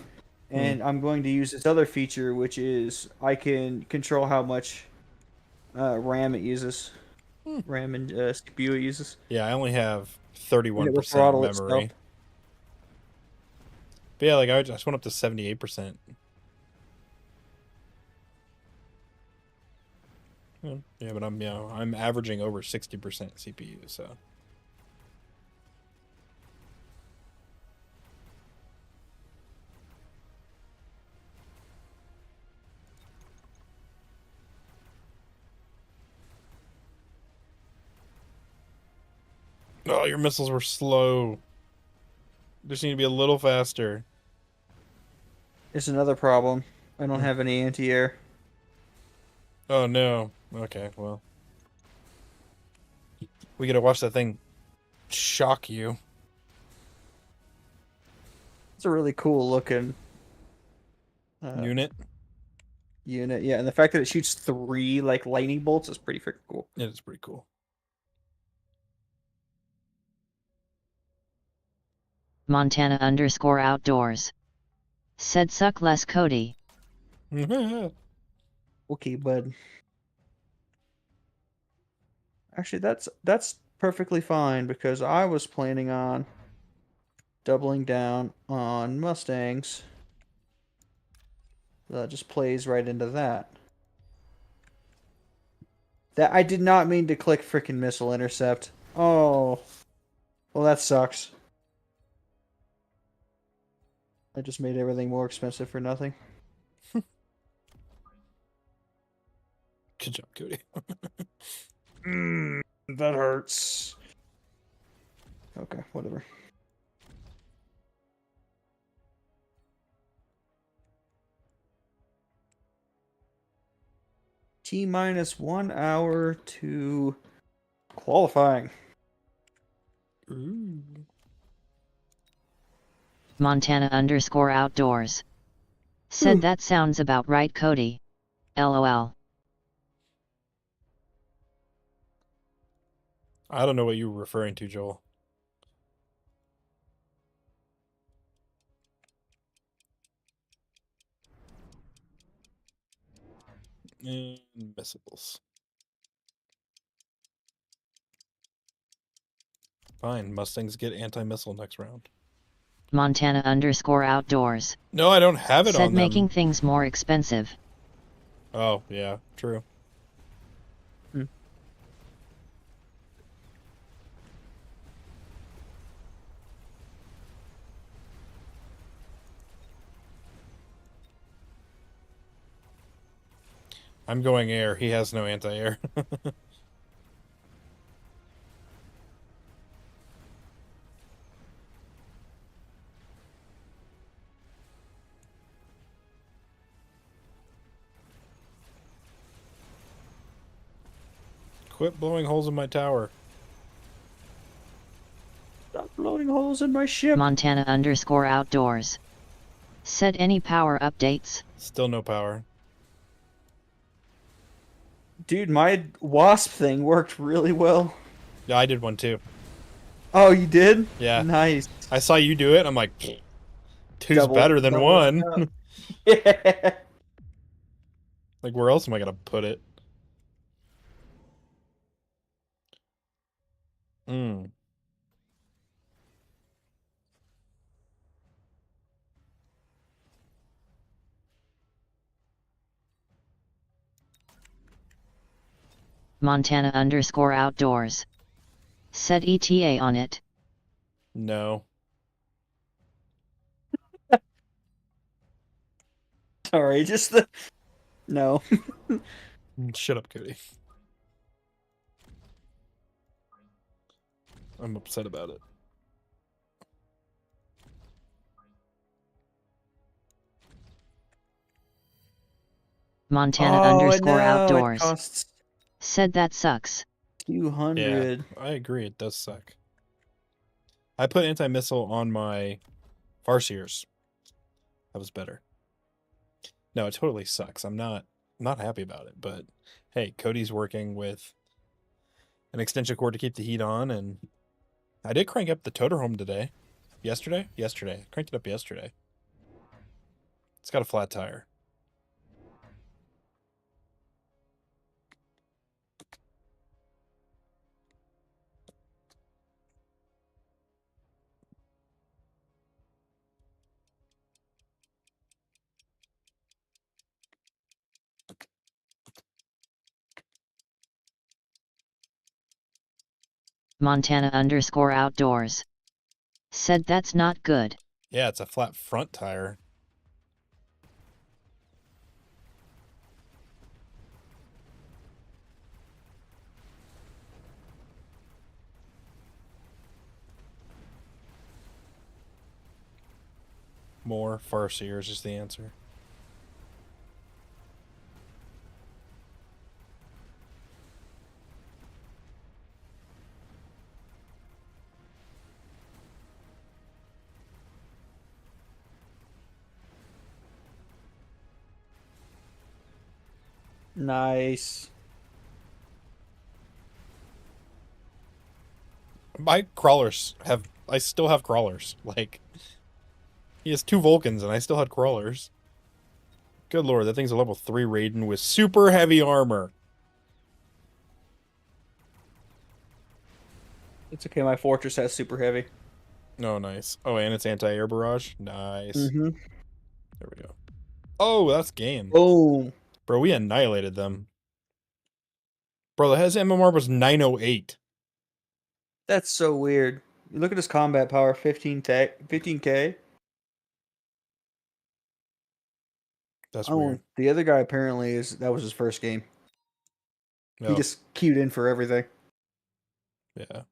And I'm going to use this other feature, which is I can control how much RAM it uses. RAM and CPU it uses. Yeah, I only have And it will 31% throttle memory. itself. But yeah, like I just went up to 78%. Yeah, but I'm averaging over 60% CPU, so. Oh, your missiles were slow. Just need to be a little faster. It's another problem. I don't have any anti-air. Oh no. Okay, well. We gotta watch that thing shock you. It's a really cool looking Unit. unit. Yeah, and the fact that it shoots 3 like lightning bolts is pretty freaking cool. It is pretty cool. Montana _outdoors. Said, suck less, Cody. Okay, bud. Actually, that's perfectly fine because I was planning on doubling down on Mustangs. That just plays right into that. That I did not mean to click freaking missile intercept. Oh, well that sucks. I just made everything more expensive for nothing. Good job, Cody. That hurts. Okay, whatever. T-1 hour to qualifying. Ooh. Montana _outdoors. Said, that sounds about right, Cody. LOL. I don't know what you were referring to, Joel. And missiles. Fine, Mustangs get anti-missile next round. Montana _outdoors. No, I don't have it Said, on them. making things more expensive. Oh, yeah, true. I'm going air. He has no anti-air. Quit blowing holes in my tower. Stop blowing holes in my ship. Montana _outdoors. Said, any power updates? Still no power. Dude, my wasp thing worked really well. Yeah, I did one too. Oh, you did? Yeah. Nice. I saw you do it. I'm like, two's Double- better than double one. up. Yeah. Like, where else am I gonna put it? Hmm. Montana_outdoors. Said ETA on it. No. Sorry, just the no. Shut up, Cody. I'm upset about it. Montana_outdoors. It costs Said that sucks. 200. Yeah, I agree. It does suck. I put anti-missile on my Farseers. That was better. No, it totally sucks. I'm not happy about it, but hey, Cody's working with an extension cord to keep the heat on, and I did crank up the toter home today. Yesterday? Yesterday. Cranked it up yesterday. It's got a flat tire. Montana_outdoors. Said that's not good. Yeah, it's a flat front tire. More Farseers is the answer. Nice. My crawlers have... I still have crawlers. Like, he has 2 Vulcans, and I still had crawlers. Good lord, that thing's a level 3 Raiden with super heavy armor. It's okay, my fortress has super heavy. Oh, nice. Oh, and it's anti-air barrage? Nice. Mm-hmm. There we go. Oh, that's game. Boom. Bro, we annihilated them. Bro, the his MMR was 908. That's so weird. You look at his combat power, 15K. That's Oh, weird. the other guy apparently that was his first game. He Oh, just queued in for everything. yeah.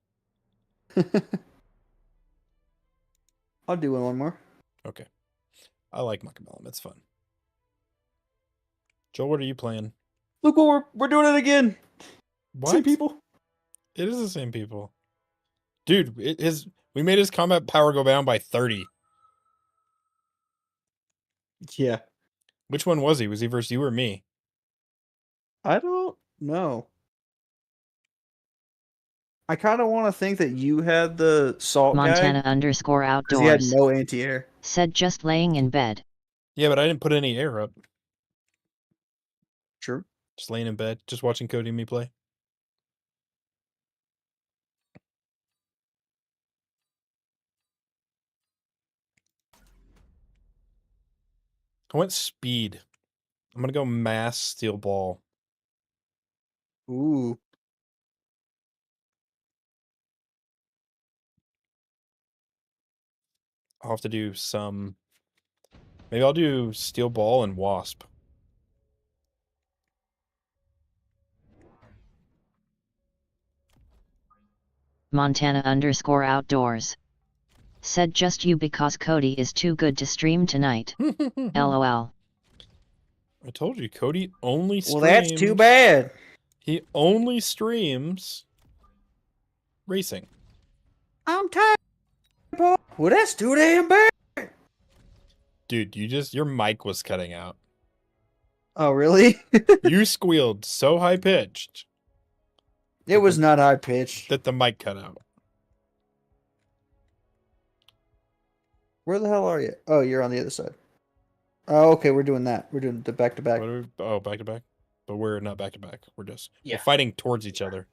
I'll do one more. Okay. I like Mechabellum. It's fun. Joel, what are you playing? Look what we're doing it again. What? Same people. It is the same people. Dude, we made his combat power go down by 30. Yeah. Which one was he? Was he versus you or me? I don't know. I kind of want to think that you had the salt guy because he had Montana_outdoors. no anti-air. Said just laying in bed. Yeah, but I didn't put any air up. True. Just laying in bed, just watching Cody and me play. I went speed. I'm gonna go mass steel ball. Ooh. I'll have to do some. Maybe I'll do steel ball and wasp. Montana_outdoors. Said just you because Cody is too good to stream tonight. LOL. I told you, Cody only streams. Well, that's too bad. He only streams racing. I'm tired, Paul. Well, that's too damn bad. Dude, your mic was cutting out. Oh, really? You squealed so high pitched It was not high pitched. that the mic cut out. Where the hell are you? Oh, you're on the other side. Oh, okay, we're doing that. We're doing the back to back. What are we, oh, back to back? But we're not back to back. We're Yeah. fighting towards each other.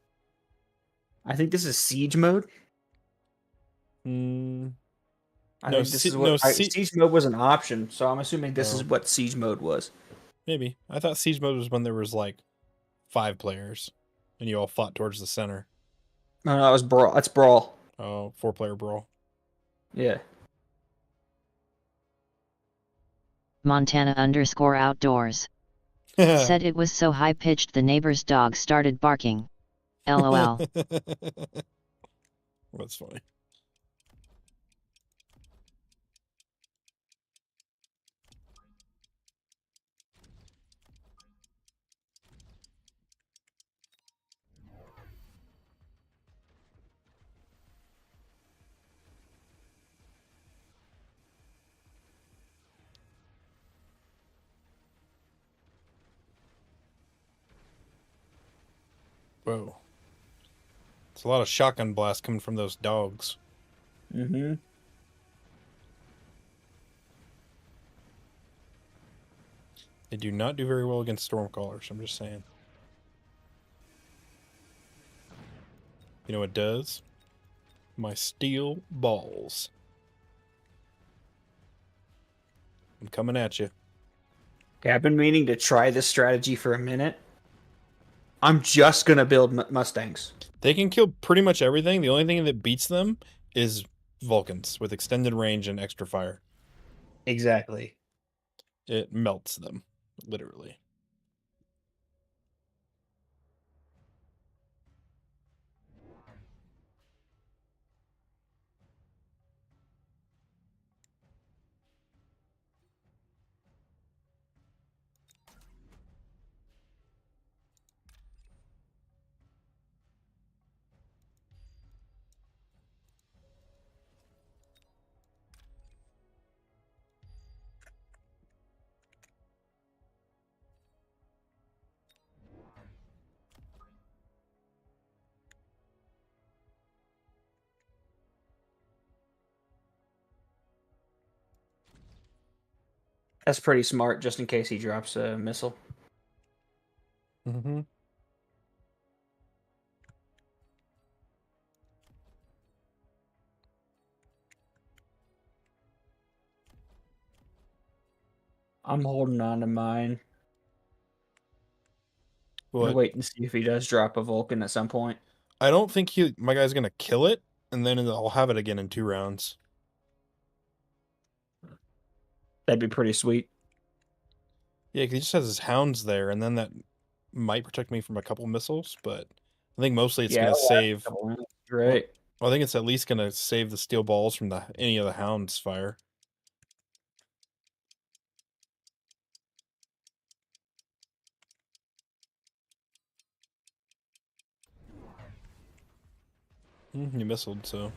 I think this is siege mode. Mm, I no, think this is no, siege mode was an option, so I'm assuming this is Oh. what siege mode was. Maybe. I thought siege mode was when there was like 5 players and you all fought towards the center. No, that was brawl. That's brawl. Oh, 4-player brawl. Yeah. Montana_outdoors. Said it was so high pitched the neighbor's dog started barking. LOL. That's funny. Whoa. It's a lot of shotgun blasts coming from those dogs. Mm-hmm. They do not do very well against Stormcallers, I'm just saying. You know what does? My steel balls. I'm coming at you. Okay, I've been meaning to try this strategy for a minute. I'm just gonna build Mustangs. They can kill pretty much everything. The only thing that beats them is Vulcans with extended range and extra fire. Exactly. It melts them, literally. That's pretty smart, just in case he drops a missile. Mm-hmm. I'm holding on to mine. I'm gonna But wait and see if he does drop a Vulcan at some point. I don't think my guy's gonna kill it, and then I'll have it again in 2 rounds. That'd be pretty sweet. Yeah, 'cause he just has his hounds there, and then that might protect me from a couple missiles, but I think mostly it's Yeah, gonna it'll last a save. couple rounds. Right. Well, I think it's at least gonna save the steel balls from any of the hounds' fire. You missiled, so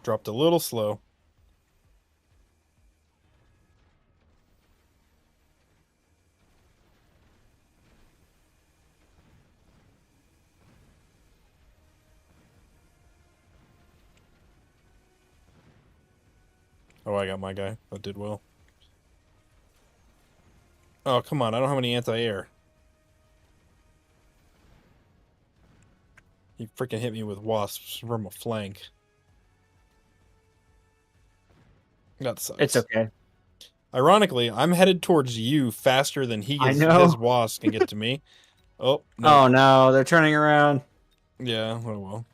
dropped a little slow. Oh, I got my guy. That did well. Oh, come on. I don't have any anti-air. He freaking hit me with wasps from a flank. That sucks. It's okay. Ironically, I'm headed towards you faster than I his know. wasps can get to me. Oh, no. Oh no, they're turning around. Yeah, oh well.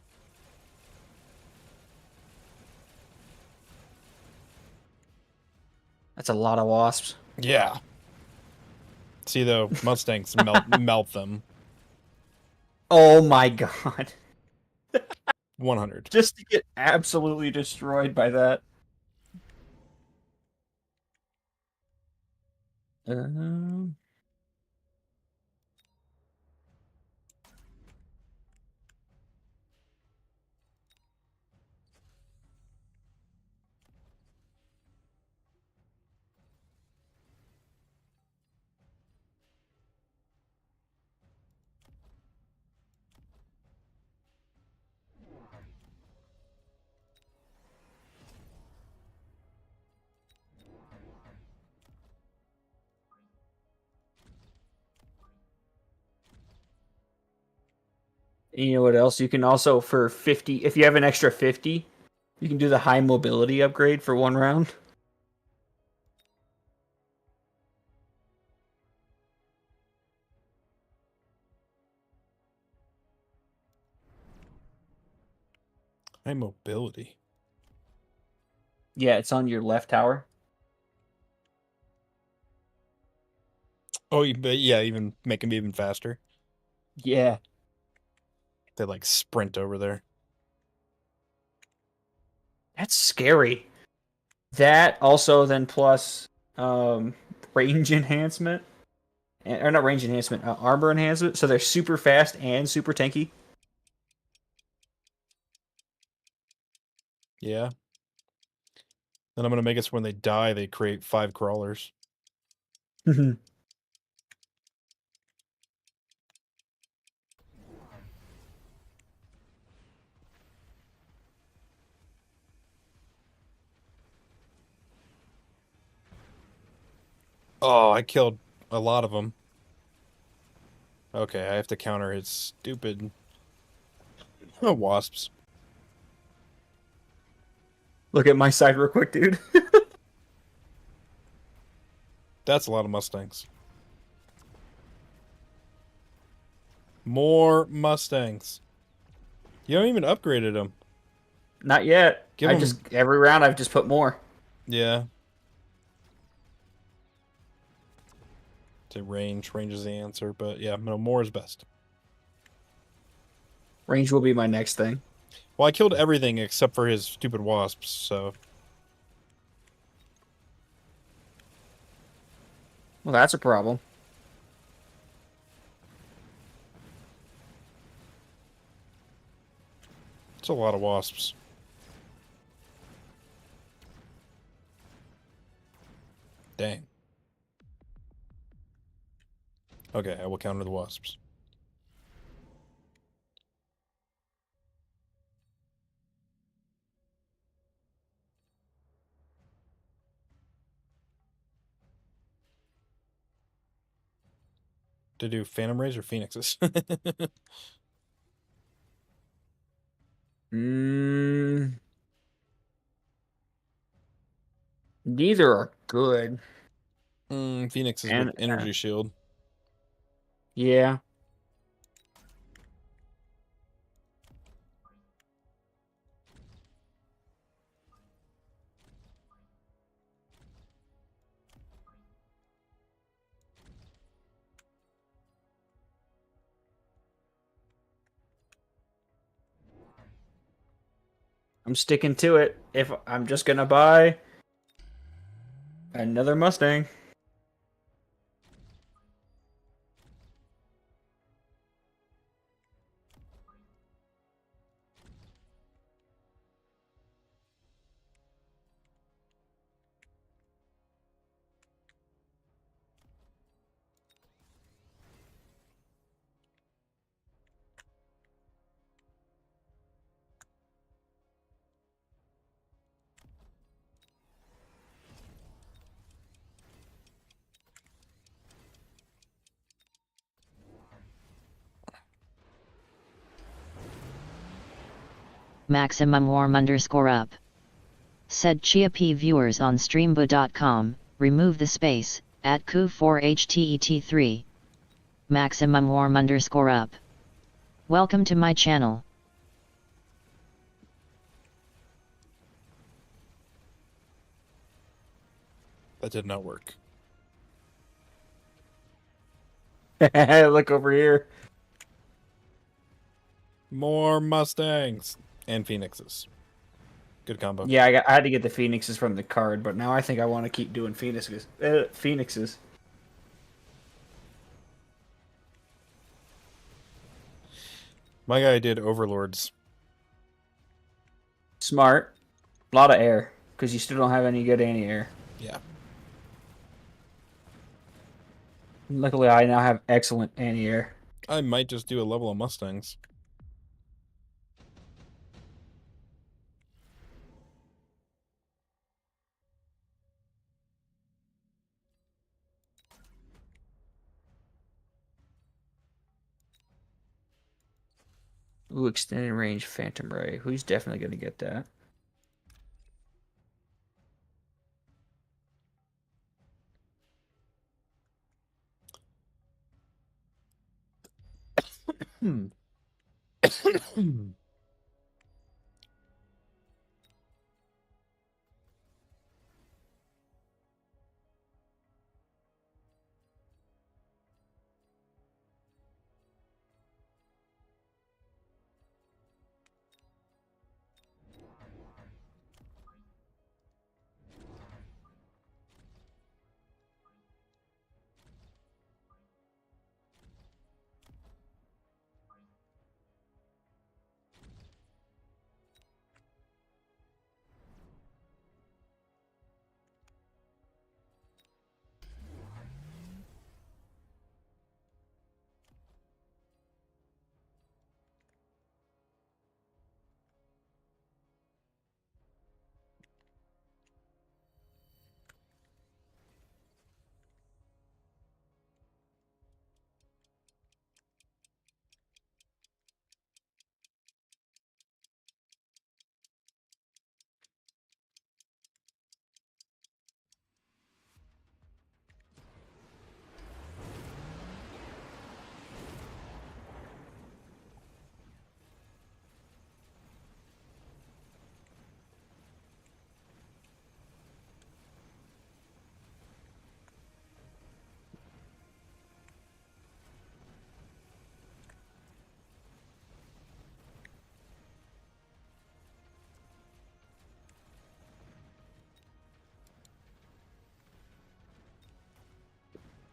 That's a lot of wasps. Yeah. See, though, Mustangs melt them. Oh my god. 100. Just to get absolutely destroyed by that. Um, You know what else? You can also, for 50, if you have an extra 50, you can do the high mobility upgrade for 1 round. High mobility. Yeah, it's on your left tower. Oh, but yeah, even make them even faster. Yeah. They like sprint over there. That's scary. That also then plus range enhancement. Or not range enhancement, armor enhancement. So they're super fast and super tanky. Yeah. Then I'm gonna make it so when they die, they create 5 crawlers. Oh, I killed a lot of them. Okay, I have to counter his stupid wasps. Look at my side real quick, dude. That's a lot of Mustangs. More Mustangs. You haven't even upgraded them. Not yet. Give I them... just every round I've just put more. Yeah. To range. Range is the answer, but yeah, no, more is best. Range will be my next thing. Well, I killed everything except for his stupid wasps, so... Well, that's a problem. It's a lot of wasps. Dang. Okay, I will counter the wasps. To do Phantom Rays or Phoenixes? Neither are good. Phoenixes with And energy shield. yeah. I'm sticking to it. If I'm just gonna buy another Mustang. Maximum warm _up. Said Chia P viewers on streambo.com, remove the space, at Ku4HTET3. Maximum warm _up. Welcome to my channel. That did not work. Look over here. More Mustangs and Phoenixes. Good combo. Yeah, I had to get the Phoenixes from the card, but now I think I want to keep doing Phoenixes. Phoenixes. My guy did Overlords. Smart. A lot of air, because you still don't have any good anti-air. Yeah. Luckily, I now have excellent anti-air. I might just do a level of Mustangs. Ooh, extended range Phantom Ray. Who's definitely going to get that? Hmm.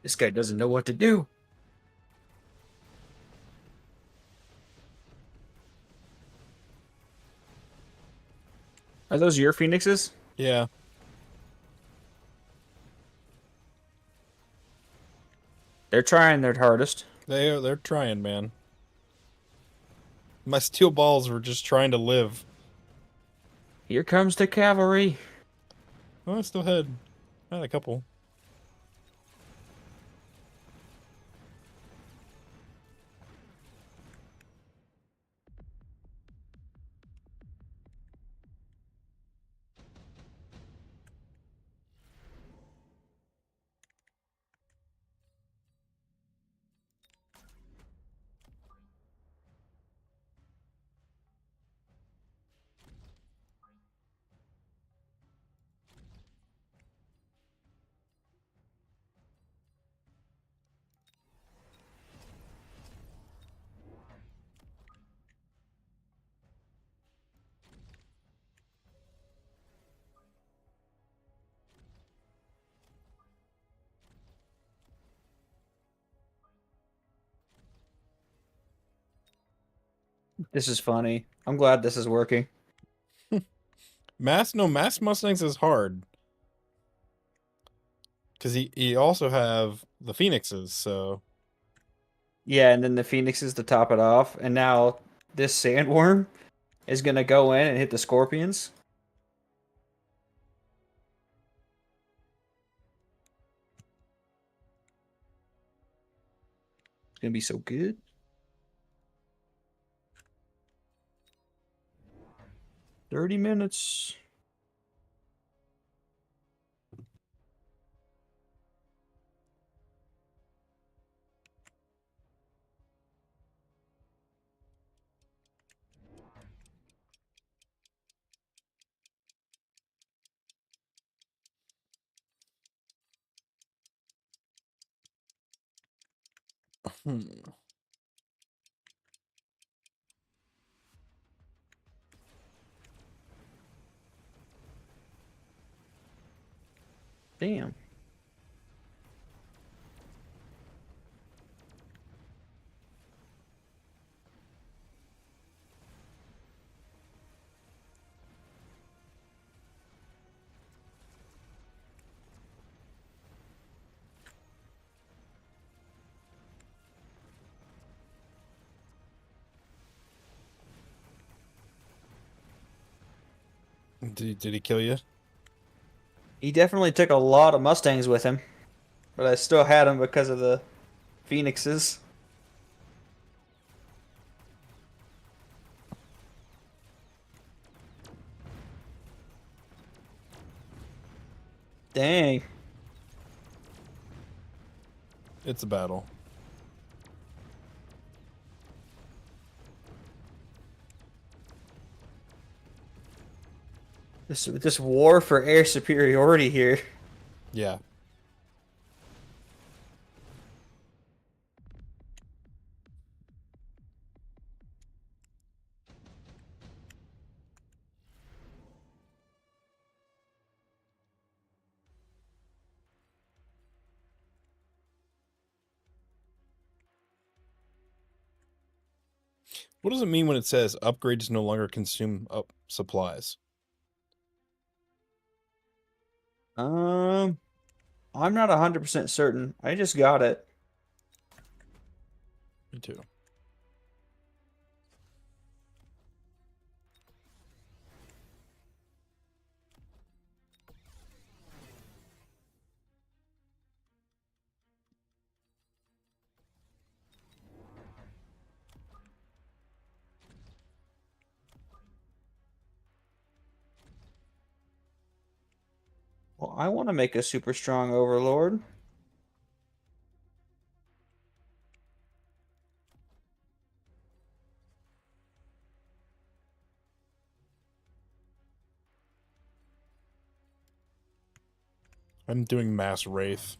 This guy doesn't know what to do. Are those your phoenixes? Yeah, They're trying their hardest. they're trying, man. My steel balls were just trying to live. Here comes the cavalry. Oh, I still had a couple. This is funny. I'm glad this is working. Mass Mustangs is hard. Because he also have the Phoenixes, so Yeah, and then the phoenixes to top it off. And now this sandworm is going to go in and hit the scorpions. It's going to be so good. $30 minutes. hmm. Damn. Did he kill you? He definitely took a lot of Mustangs with him. But I still had him because of the phoenixes. Dang. It's a battle. This war for air superiority here. Yeah. What does it mean when it says upgrades no longer consume up supplies? I'm not 100% certain. I just got it. Me too. Well, I want to make a super strong overlord. I'm doing mass wraith.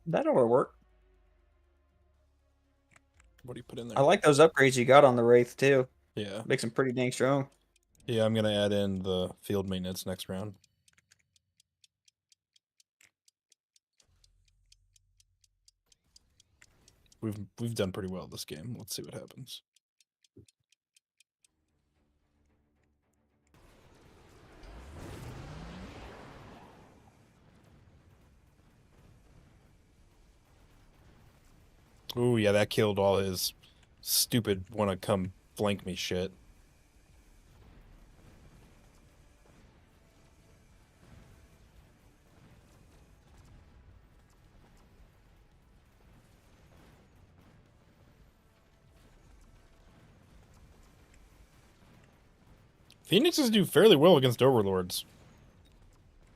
That'll work. What do you put in I there? like those upgrades you got on the Wraith too. Yeah. Makes them pretty dang strong. Yeah, I'm gonna add in the field maintenance next round. We've done pretty well this game. Let's see what happens. Ooh, yeah, that killed all his stupid wanna come flank me shit. Phoenixes do fairly well against overlords.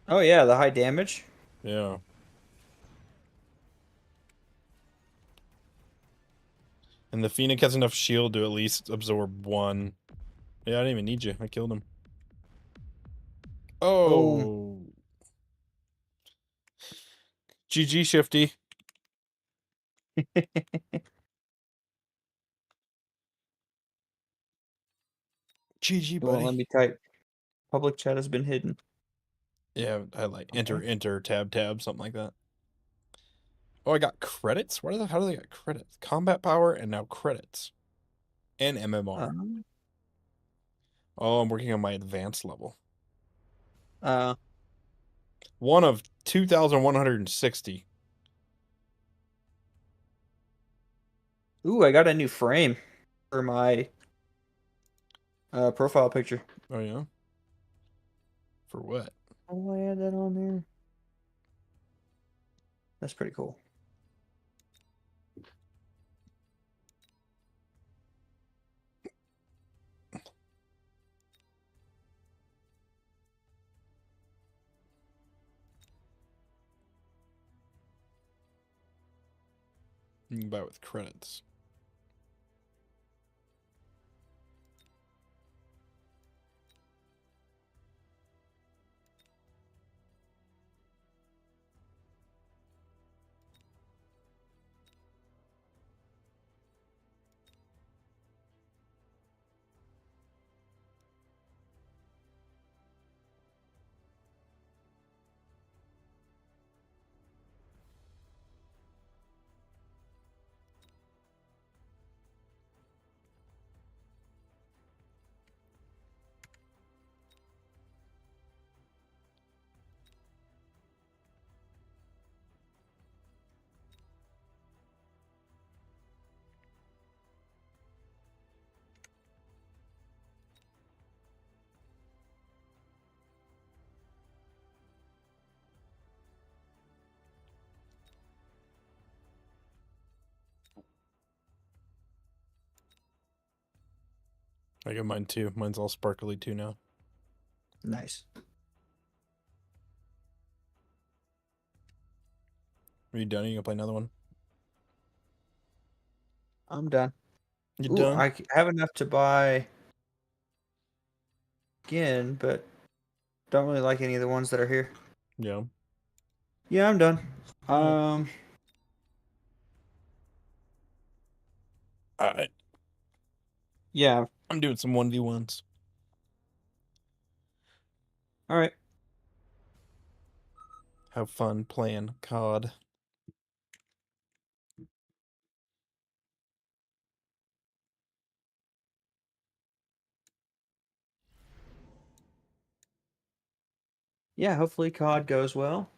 Oh yeah, the high damage. Yeah. And the Phoenix has enough shield to at least absorb one. Yeah, I didn't even need you. I killed him. Boom. Oh. GG, Shifty. GG, It won't let buddy. me type. Public chat has been hidden. Yeah, I like Okay. enter, tab, something like that. Oh, I got credits? How do they get credits? Combat power and now credits. And MMR. Um, Oh, I'm working on my advanced level. uh, One of 2,160. ooh, I got a new frame for my profile picture. Oh, yeah? For what? How do I add that on there? That's pretty cool. You can buy it with credits. I got mine too. Mine's all sparkly too now. Nice. Are you done? Are you gonna play another one? I'm done. You Ooh, done? I have enough to buy again, but don't really like any of the ones that are here. Yeah. Yeah, I'm done. Alright. Yeah. I'm doing some 1v1s. All right. Have fun playing COD. Yeah, hopefully COD goes well,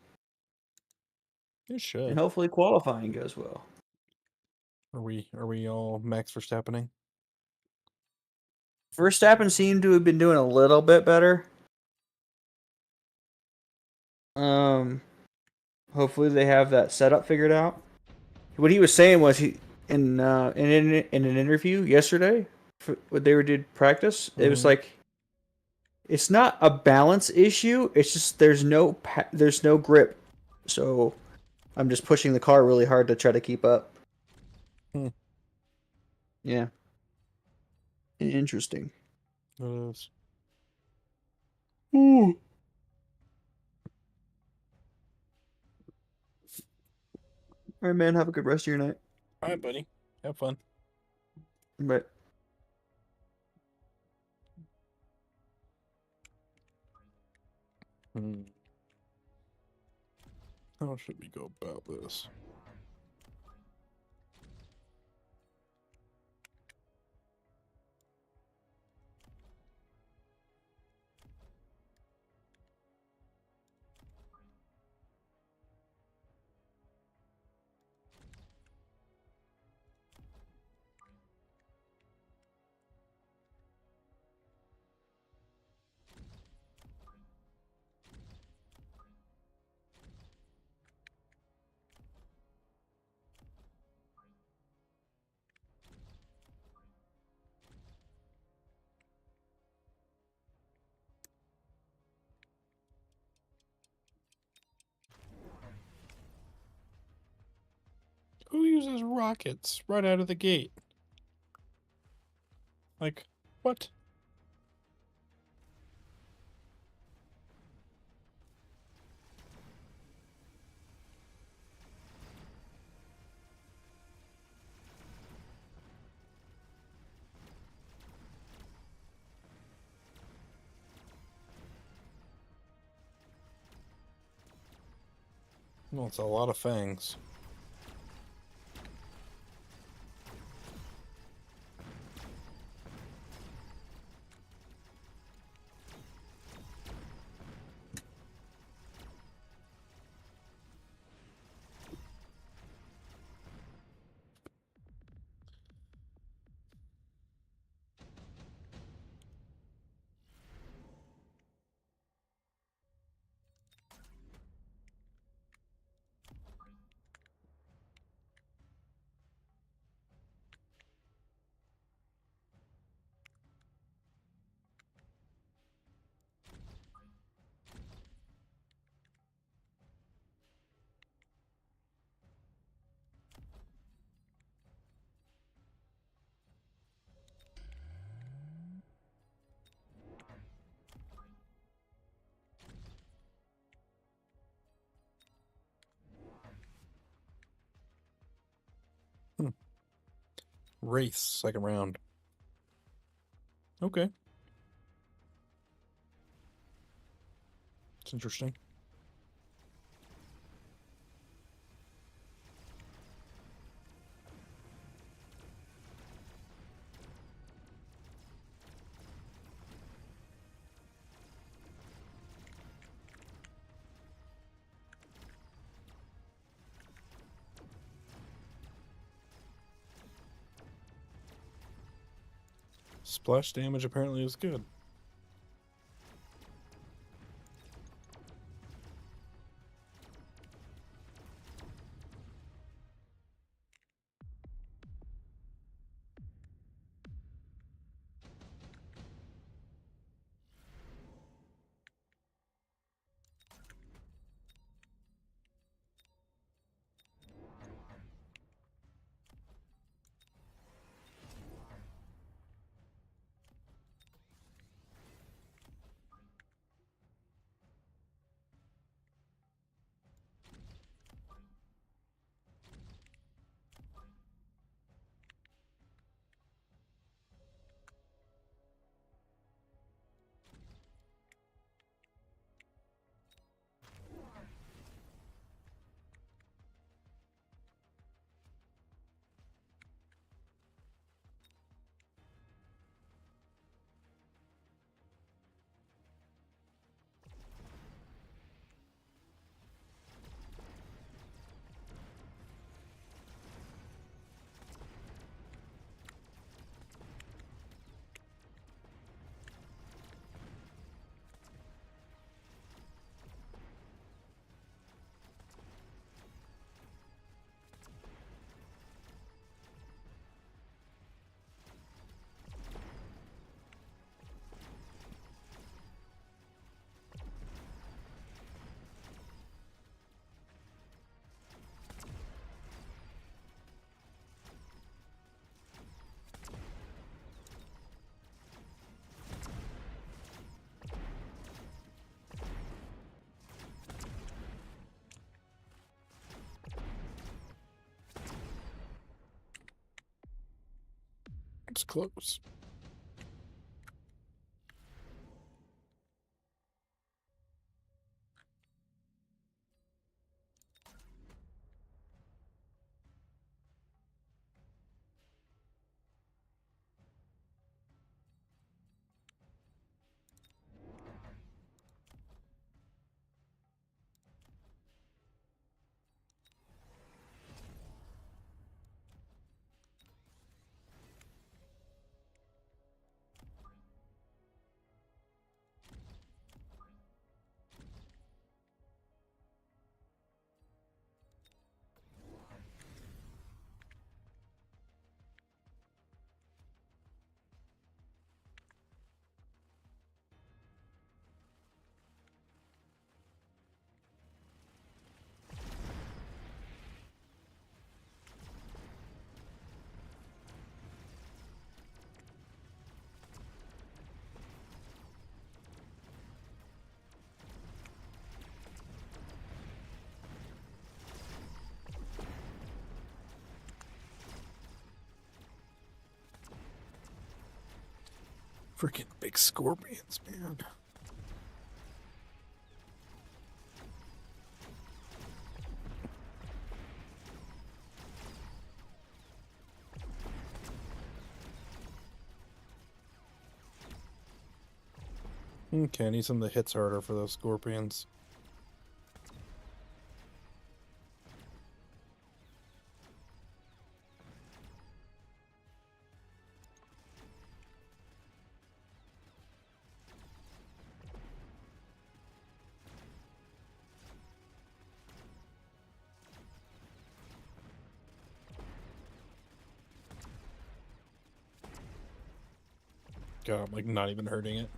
It and should. hopefully qualifying goes well. Are we all Max Verstappening? Verstappen seemed to have been doing a little bit better. Hopefully they have that setup figured out. What he was saying was he in an interview yesterday, when they did practice, it was like it's not a balance issue. It's just there's no grip, so I'm just pushing the car really hard to try to keep up. Hmm. Yeah. Interesting. It is. Ooh. All right, man. Have a good rest of your night. Alright, buddy. Have fun. Bye. How should we go about this? Who uses rockets right out of the gate? Like, what? Well, it's a lot of fangs. Race, second round. Okay. It's interesting. Splash damage apparently is good. was close. Freaking big scorpions, man. Okay, I need some that hits harder for those scorpions. God, I'm like not even hurting it.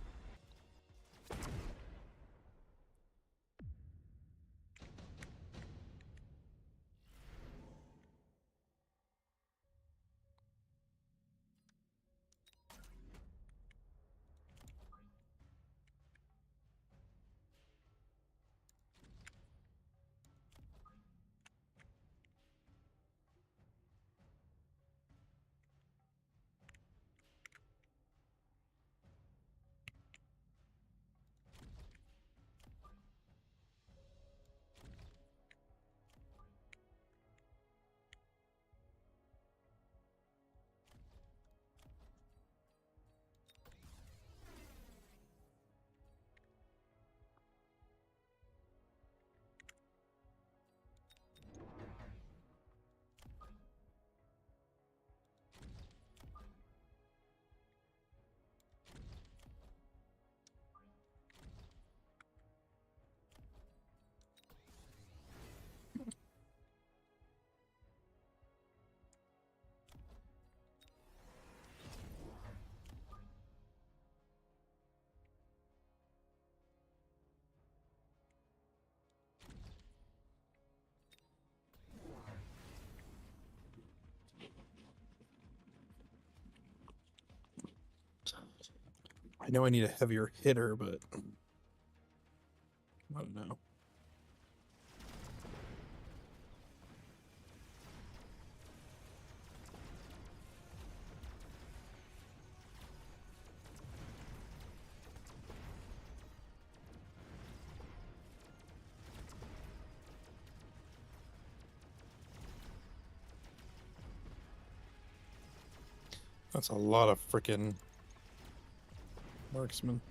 I know I need a heavier hitter, but I don't know. That's a lot of freaking marksman.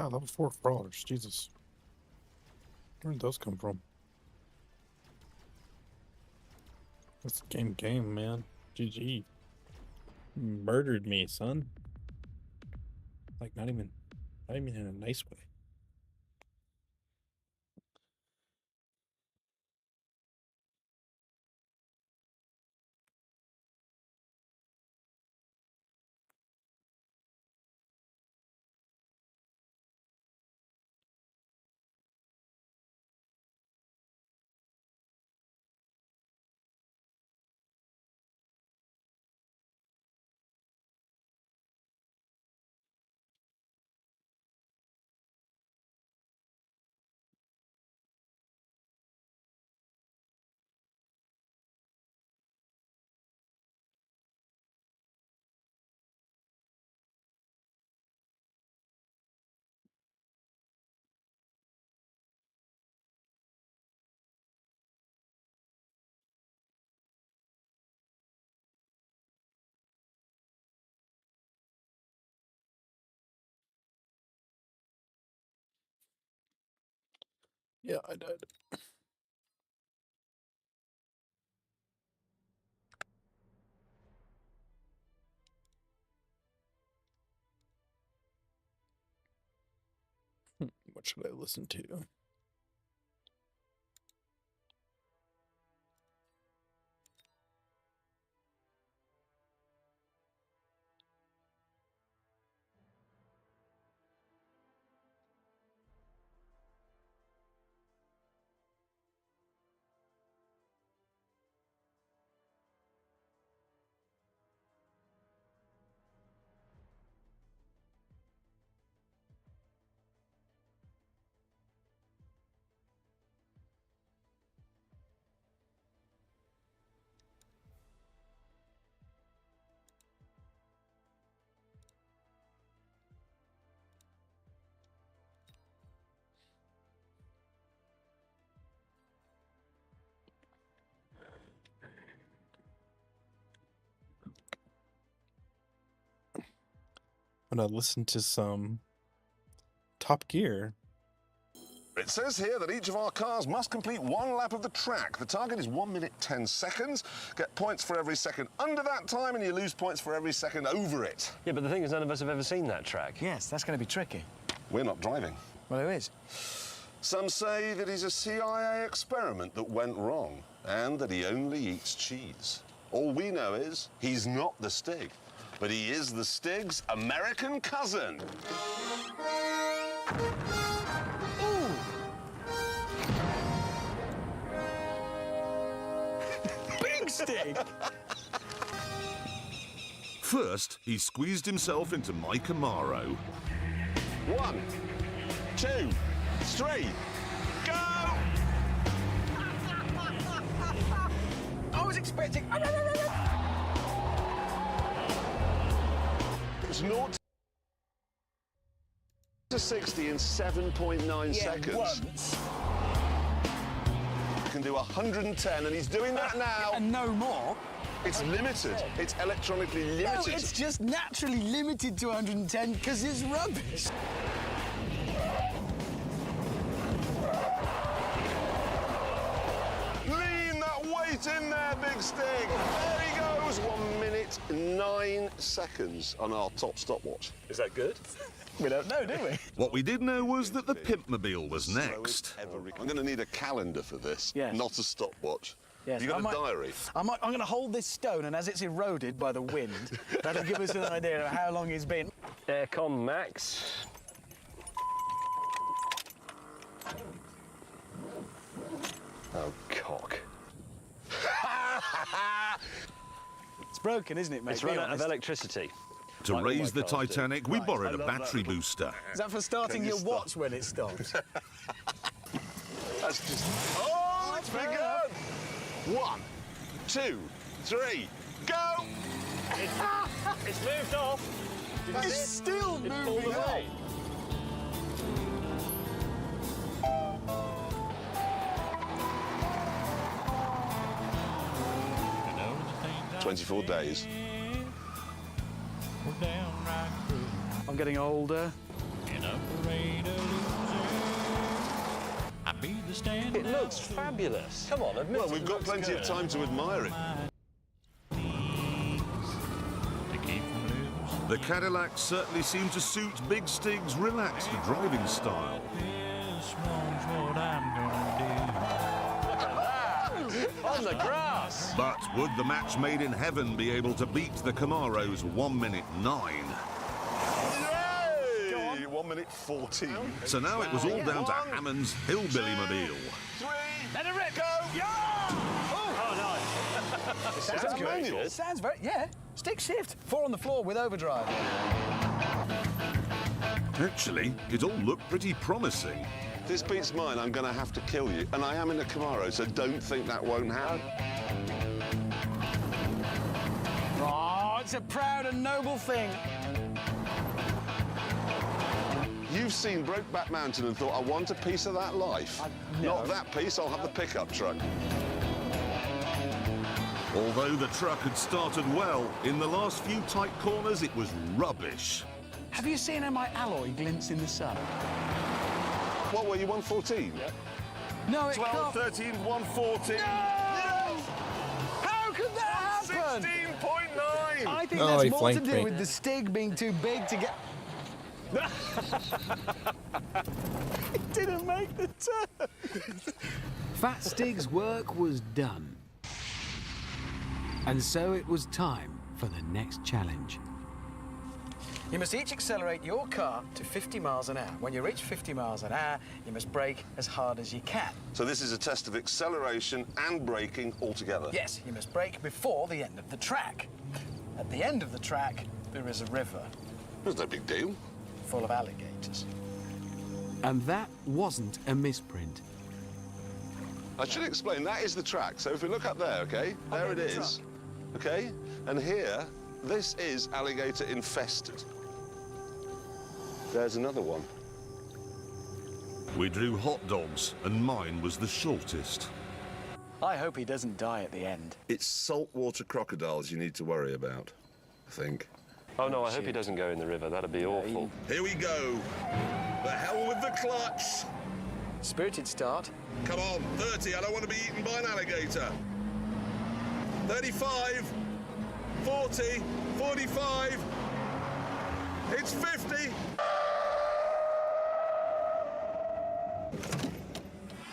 Yeah, level 4 crawlers. Jesus. Where did those come from? That's game, man. GG. Murdered me, son. Like, not even in a nice way. Yeah, I died. What should I listen to? I'm gonna listen to some Top Gear. It says here that each of our cars must complete 1 lap of the track. The target is 1 minute 10 seconds. Get points for every second under that time, and you lose points for every second over it. Yeah, but the thing is, none of us have ever seen that track. Yes, that's going to be tricky. We're not driving. Well, who is? Some say that he's a CIA experiment that went wrong, and that he only eats cheese. All we know is he's not the Stig, but he is the Stig's American cousin. Big Stig! First, he squeezed himself into my Camaro. 1, 2, 3, go! I was expecting... It's 0 to 60 in 7.9 seconds. Once. You can do 110, and he's doing that now. And no more. It's limited. It's electronically No, limited. it's just naturally limited to 110 because it's rubbish. Lean that weight in there, Big Stig. There he goes. 1 minute, 9 seconds on our top stopwatch. Is that good? We don't know, do we? What we did know was that the Pimpmobile was next. I'm going to need a calendar for this, Yes. not a stopwatch. Yes, You got I a might- diary? I'm going to hold this stone, and as it's eroded by the wind, that'll give us an idea of how long it's been. Aircon max. Oh, cock. It's broken, isn't it, mate? It's Be run out of honest. electricity. To Like all raise my the cars do. Titanic, we Right, borrowed I a love battery that. booster. Is that for starting Can you your stop? watch when it stops? That's just... Oh, it's fair begun! 1, 2, 3, go! It's moved off. Did you It's see it? still It pulled moving away. You know the things I 24 days. were downright cruel. I'm getting older. In a parade to stand It looks fabulous. Come on, admit Well, it we've got looks plenty of good. time to admire it. to keep from losing. The Cadillac certainly seemed to suit Big Stig's relaxed driving style. This one's what I'm gonna On the grass. But would the match made in heaven be able to beat the Camaro's 1 minute 9? Yay! 1 minute 14. So now it was all down to Hammond's hillbilly mobile. 3, Let it rip. go! Oh, nice. Is that very manual? good. Sounds very, yeah. Stick shift. 4 on the floor with overdrive. Actually, it all looked pretty promising. If this beats mine, I'm going to have to kill you. And I am in a Camaro, so don't think that won't happen. Oh, it's a proud and noble thing. You've seen Brokeback Mountain and thought, I want a piece of that life. no. Not that piece, I'll have the pickup truck. Although the truck had started well, in the last few tight corners it was rubbish. Have you seen how my alloy glints in the sun? What were you, 114? No, it 12, can't. 13, 114. No! How could that happen? 16.9! I think Oh, that's he more to flanked do me. with the Stig being too big to get... It didn't make the turn. Fat Stig's work was done. And so it was time for the next challenge. You must each accelerate your car to 50 miles an hour. When you reach 50 miles an hour, you must brake as hard as you can. So this is a test of acceleration and braking all together. Yes, you must brake before the end of the track. At the end of the track, there is a river There's no big deal. full of alligators. And that wasn't a misprint. I should explain, that is the track. So if we look up there, okay? There it the is. Okay? And here, this is alligator infested. There's another one. We drew hot dogs, and mine was the shortest. I hope he doesn't die at the end. It's saltwater crocodiles you need to worry about, I think. Oh, no, I hope he doesn't go in the river. That'd be awful. Here we go. The hell with the clutch. Spirited start. Come on, 30, I don't want to be eaten by an alligator. 35, 40, 45, it's 50.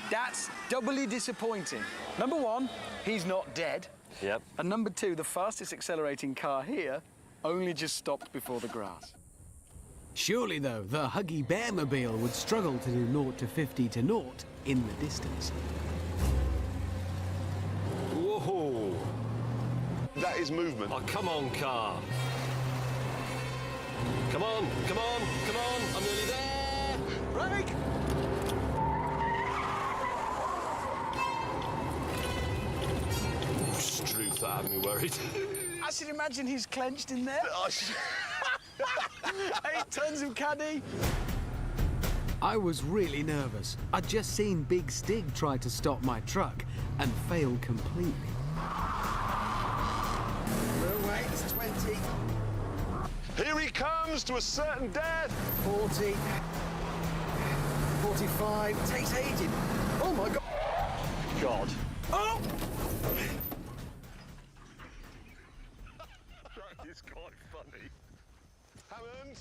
That's doubly disappointing. Number one, he's not dead. Yep. And number two, the fastest accelerating car here only just stopped before the grass. Surely, though, the Huggy Bear Mobile would struggle to do 0 to 50 to 0 in the distance. Whoa. That is movement. Oh, come on, car. Come on, come on, come on. I'm nearly there. Brake! Truth, that had me worried. I should imagine he's clenched in there. 8 tons of caddy. I was really nervous. I'd just seen Big Stig try to stop my truck and fail completely. Away, it's 20, Here he comes to a certain death. 40, 45. Takes ages. Oh my God. God. Oh! That is quite funny. Hammond,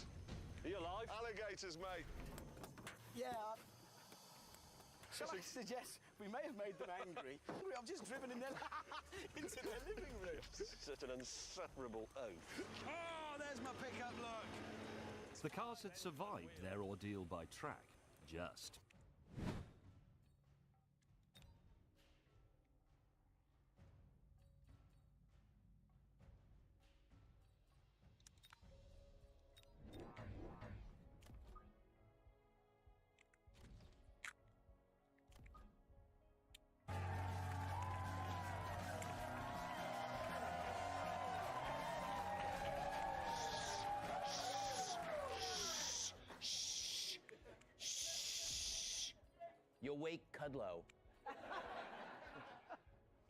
Are you alive? alligators, mate. Yeah. Shall I suggest we may have made them angry? I've just driven in their into their living room. Such an insufferable oath. Oh, there's my pickup look. The cars had survived their ordeal by track. Just. You wake Cudlow.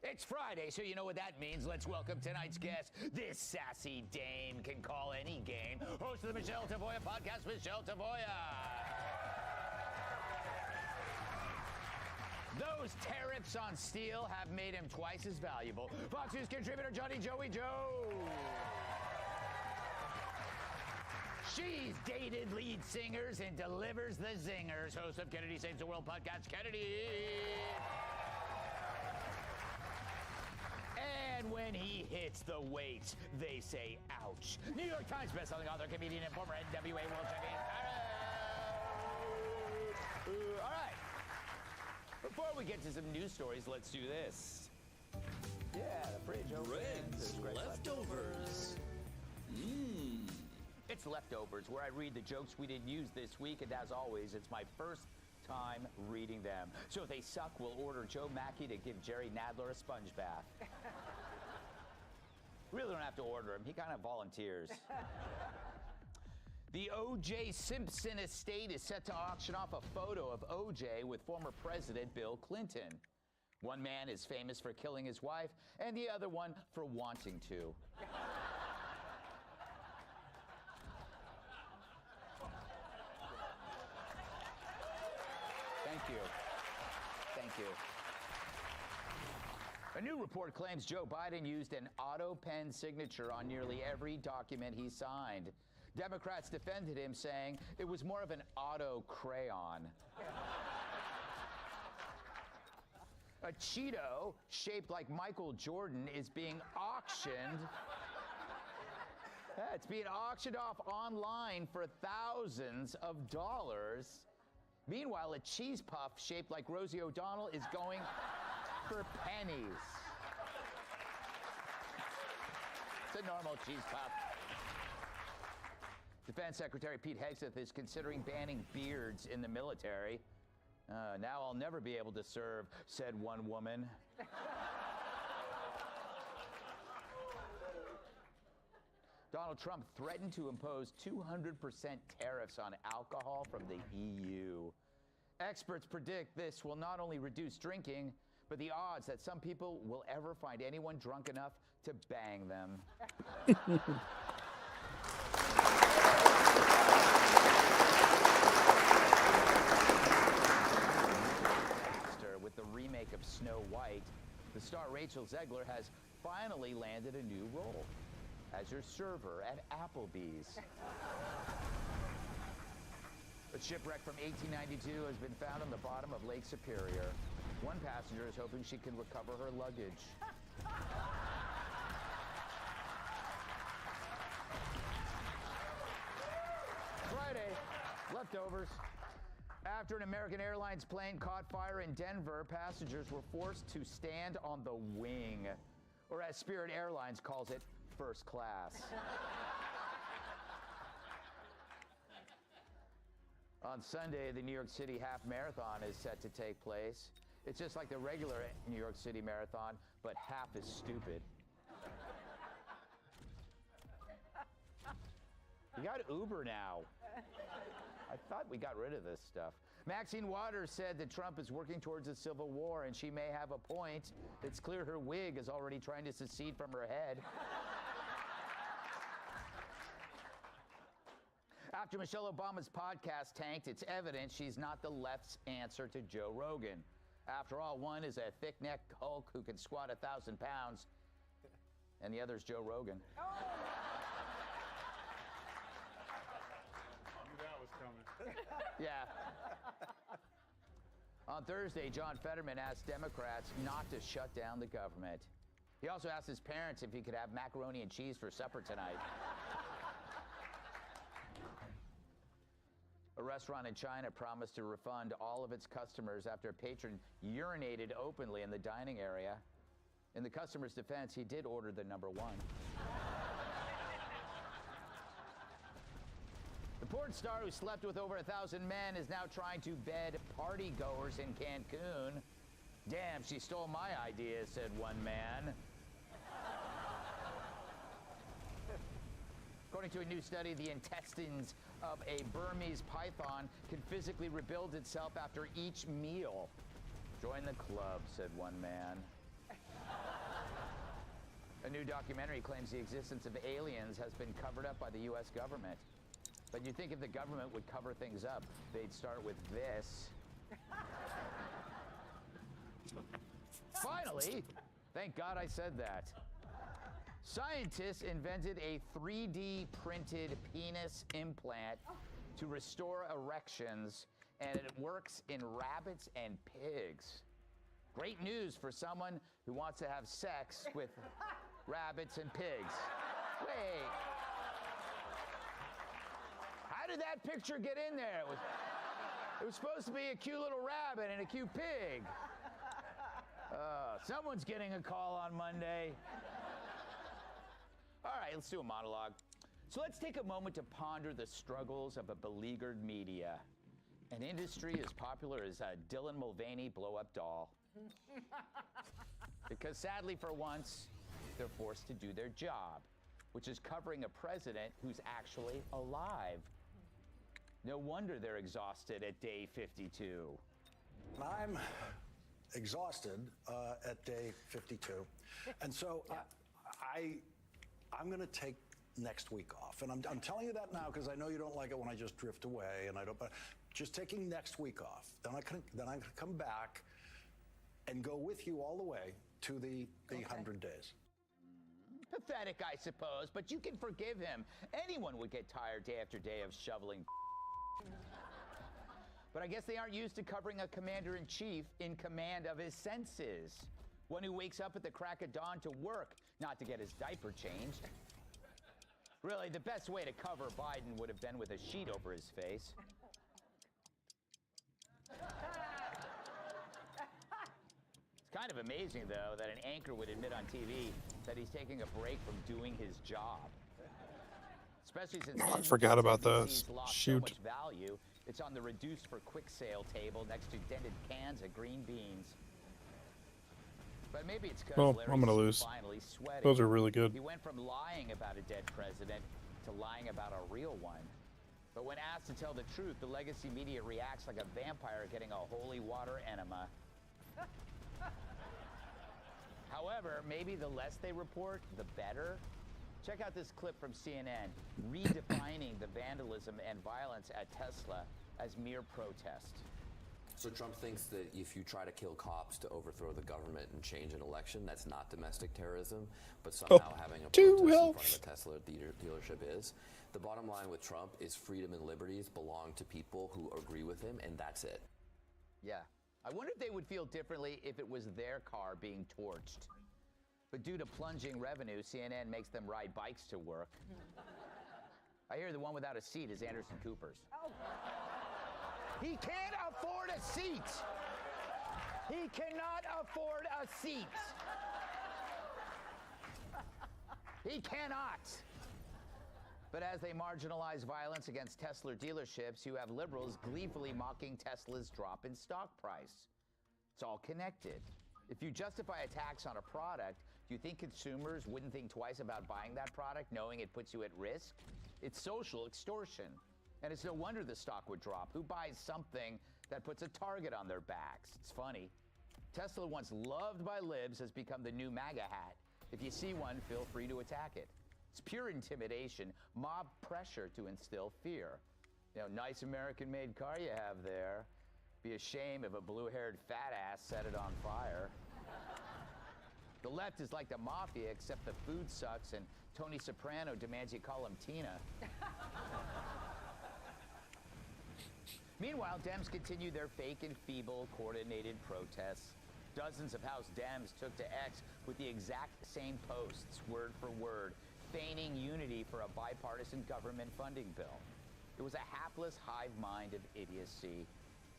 It's Friday, so you know what that means. Let's welcome tonight's guest. This sassy dame can call any game. Host of the Michelle Tavoya podcast, Michelle Tavoya. Those tariffs on steel have made him twice as valuable. Fox News contributor Johnny Joey Joe. She's dated lead singers and delivers the zingers. Host of Kennedy Saves the World podcast, Kennedy. And when he hits the weights, they say, ouch. New York Times bestselling author, comedian, and former NWA world champion. All right. Before we get to some news stories, let's do this. Yeah, the fridge opens. There's leftovers. It's Leftovers, where I read the jokes we didn't use this week, and as always, it's my first time reading them. So if they suck, we'll order Joe Mackey to give Jerry Nadler a sponge bath. Really don't have to order him. He kind of volunteers. The O.J. Simpson estate is set to auction off a photo of O.J. with former President Bill Clinton. One man is famous for killing his wife, and the other one for wanting to. Thank you. Thank you. A new report claims Joe Biden used an auto pen signature on nearly every document he signed. Democrats defended him, saying it was more of an auto crayon. A Cheeto shaped like Michael Jordan is being auctioned. Yeah, it's being auctioned off online for thousands of dollars. Meanwhile, a cheese puff shaped like Rosie O'Donnell is going for pennies. It's a normal cheese puff. Defense Secretary Pete Hegseth is considering banning beards in the military. Now I'll never be able to serve, said one woman. Donald Trump threatened to impose 200% tariffs on alcohol from the EU. Experts predict this will not only reduce drinking, but the odds that some people will ever find anyone drunk enough to bang them. With the remake of Snow White, the star Rachel Zegler has finally landed a new role as your server at Applebee's. A shipwreck from 1892 has been found on the bottom of Lake Superior. One passenger is hoping she can recover her luggage. Friday, leftovers. After an American Airlines plane caught fire in Denver, passengers were forced to stand on the wing, or as Spirit Airlines calls it, first class. On Sunday, the New York City Half Marathon is set to take place. It's just like the regular New York City Marathon, but half as stupid. You got Uber now. I thought we got rid of this stuff. Maxine Waters said that Trump is working towards a civil war, and she may have a point. It's clear her wig is already trying to secede from her head. After Michelle Obama's podcast tanked, it's evident she's not the left's answer to Joe Rogan. After all, one is a thick-necked Hulk who can squat 1,000 pounds, and the other is Joe Rogan. That was coming. Yeah. On Thursday, John Fetterman asked Democrats not to shut down the government. He also asked his parents if he could have macaroni and cheese for supper tonight. A restaurant in China promised to refund all of its customers after a patron urinated openly in the dining area. In the customer's defense, he did order the number one. The porn star who slept with over 1,000 men is now trying to bed party goers in Cancun. Damn, she stole my idea, said one man. According to a new study, the intestines of a Burmese python can physically rebuild itself after each meal. Join the club, said one man. A new documentary claims the existence of aliens has been covered up by the U.S. government. But you'd think if the government would cover things up, they'd start with this. Finally, thank God I said that. Scientists invented a 3D printed penis implant to restore erections, and it works in rabbits and pigs. Great news for someone who wants to have sex with rabbits and pigs. Wait. How did that picture get in there? It was supposed to be a cute little rabbit and a cute pig. Someone's getting a call on Monday. All right, let's do a monologue. So let's take a moment to ponder the struggles of a beleaguered media, an industry as popular as a Dylan Mulvaney blow-up doll. Because sadly, for once, they're forced to do their job, which is covering a president who's actually alive. No wonder they're exhausted at day 52. I'm exhausted at day 52. And so I'm going to take next week off. And I'm telling you that now because I know you don't like it when I just drift away, and I don't, but just taking next week off. Then I can come back and go with you all the way to the 100 days. Pathetic, I suppose, but you can forgive him. Anyone would get tired day after day of shoveling. But I guess they aren't used to covering a commander-in-chief in command of his senses. One who wakes up at the crack of dawn to work, not to get his diaper changed. Really, the best way to cover Biden would have been with a sheet over his face. It's kind of amazing, though, that an anchor would admit on TV that he's taking a break from doing his job. Especially since I forgot about those. lost so Shoot. much value. It's on the reduced for quick sale table next to dented cans of green beans. But maybe it's because Well, I'm gonna lose. finally sweating. Those are really good. He went from lying about a dead president to lying about a real one. But when asked to tell the truth, the legacy media reacts like a vampire getting a holy water enema. However, maybe the less they report, the better. Check out this clip from CNN, redefining the vandalism and violence at Tesla as mere protest. So Trump thinks that if you try to kill cops to overthrow the government and change an election, that's not domestic terrorism, but somehow having a protest in front of a Tesla dealership is. The bottom line with Trump is freedom and liberties belong to people who agree with him, and that's it. Yeah. I wonder if they would feel differently if it was their car being torched. But due to plunging revenue, CNN makes them ride bikes to work. I hear the one without a seat is Anderson Cooper's. He can't afford a seat. He cannot afford a seat. He cannot. But as they marginalize violence against Tesla dealerships, you have liberals gleefully mocking Tesla's drop in stock price. It's all connected. If you justify a tax on a product, do you think consumers wouldn't think twice about buying that product knowing it puts you at risk? It's social extortion. And it's no wonder the stock would drop. Who buys something that puts a target on their backs? It's funny. Tesla, once loved by libs, has become the new MAGA hat. If you see one, feel free to attack it. It's pure intimidation, mob pressure to instill fear. You know, nice American-made car you have there. Be a shame if a blue-haired fat ass set it on fire. The left is like the mafia, except the food sucks and Tony Soprano demands you call him Tina. Meanwhile, Dems continue their fake and feeble coordinated protests. Dozens of House Dems took to X with the exact same posts, word for word, feigning unity for a bipartisan government funding bill. It was a hapless hive mind of idiocy.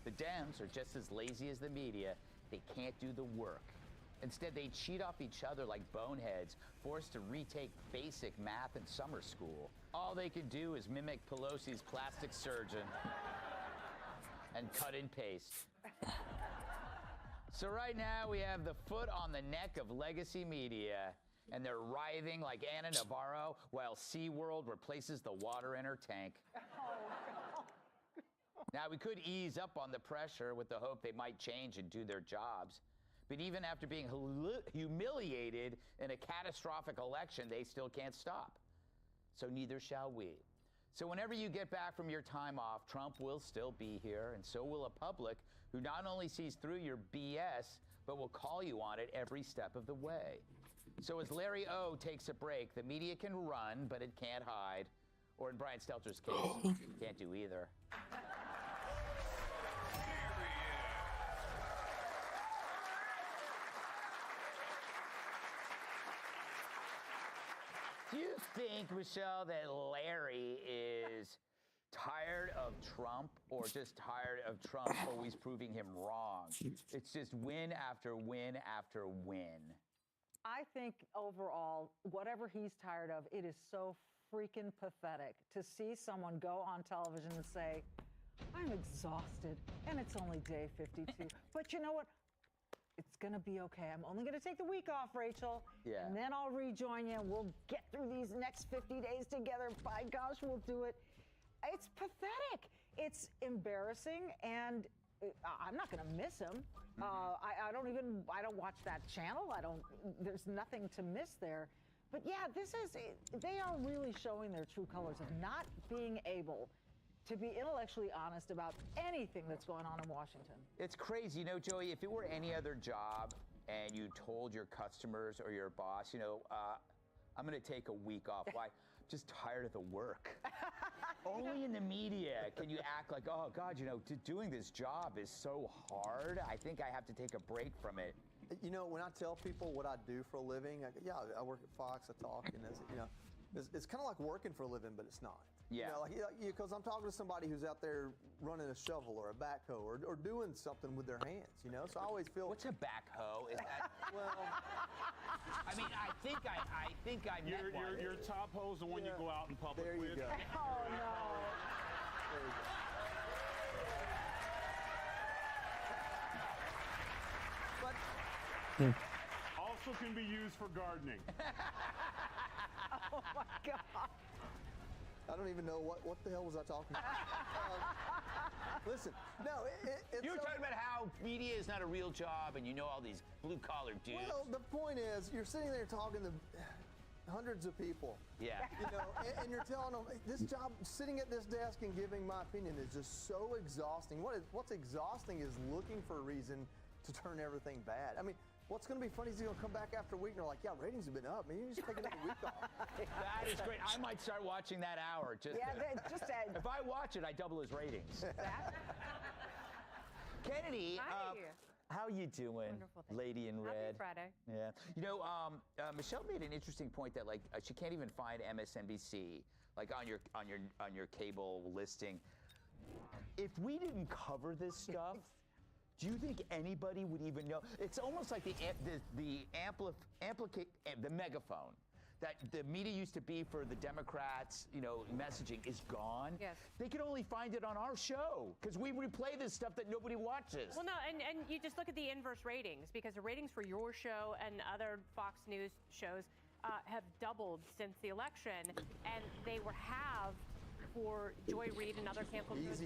The Dems are just as lazy as the media. They can't do the work. Instead, they cheat off each other like boneheads, forced to retake basic math in summer school. All they can do is mimic Pelosi's plastic surgeon and cut and paste. So right now, we have the foot on the neck of legacy media, and they're writhing like Anna Navarro while SeaWorld replaces the water in her tank. Now, we could ease up on the pressure with the hope they might change and do their jobs. But even after being humiliated in a catastrophic election, they still can't stop. So neither shall we. So whenever you get back from your time off, Trump will still be here, and so will a public who not only sees through your BS, but will call you on it every step of the way. So as Larry O takes a break, the media can run, but it can't hide. Or in Brian Stelter's case, can't do either. Do you think, Michelle, that Larry is tired of Trump or just tired of Trump always proving him wrong? It's just win after win after win. I think overall, whatever he's tired of, it is so freaking pathetic to see someone go on television and say, I'm exhausted and it's only day 52. But you know what? It's going to be okay. I'm only going to take the week off, Rachel. Yeah. And then I'll rejoin you. We'll get through these next 50 days together. By gosh, we'll do it. It's pathetic. It's embarrassing. And I'm not going to miss him. I don't watch that channel. There's nothing to miss there. But yeah, they are really showing their true colors of not being able to be intellectually honest about anything that's going on in Washington. It's crazy. You know, Joey, if it were any other job and you told your customers or your boss, you know, I'm going to take a week off. Why? Just tired of the work. Only in the media can you act like, oh, God, you know, doing this job is so hard. I think I have to take a break from it. You know, when I tell people what I do for a living, I work at Fox, I talk, and you know, it's kind of like working for a living, but it's not. Yeah. You know, because I'm talking to somebody who's out there running a shovel or a backhoe or doing something with their hands, you know? So I always feel... What's a backhoe? Is that... Well... I mean, I think I met one. Your top hoe's the one you go out in public there with. You go. Oh, no. There you go. But... Also can be used for gardening. Oh, my God. I don't even know what the hell was I talking about. Listen, no, it's you were talking about how media is not a real job, and you know all these blue-collar dudes. Well, the point is, you're sitting there talking to hundreds of people. Yeah. You know, and you're telling them this job, sitting at this desk and giving my opinion is just so exhausting. What's exhausting is looking for a reason to turn everything bad. I mean, what's going to be funny is he's going to come back after a week and they're like, yeah, ratings have been up. Man, you just take another week off. That is great. I might start watching that hour. If I watch it, I double his ratings. Kennedy, Hi. how you doing, Wonderful, thank lady you. in Happy red? Friday. Yeah. You know, Michelle made an interesting point that like she can't even find MSNBC like on your cable listing. If we didn't cover this stuff. Do you think anybody would even know? It's almost like the megaphone that the media used to be for the Democrats, you know, messaging is gone. Yes. They could only find it on our show because we replay this stuff that nobody watches. Well, no, and you just look at the inverse ratings because the ratings for your show and other Fox News shows have doubled since the election, and they were halved for Joy Reid and other canceled shows,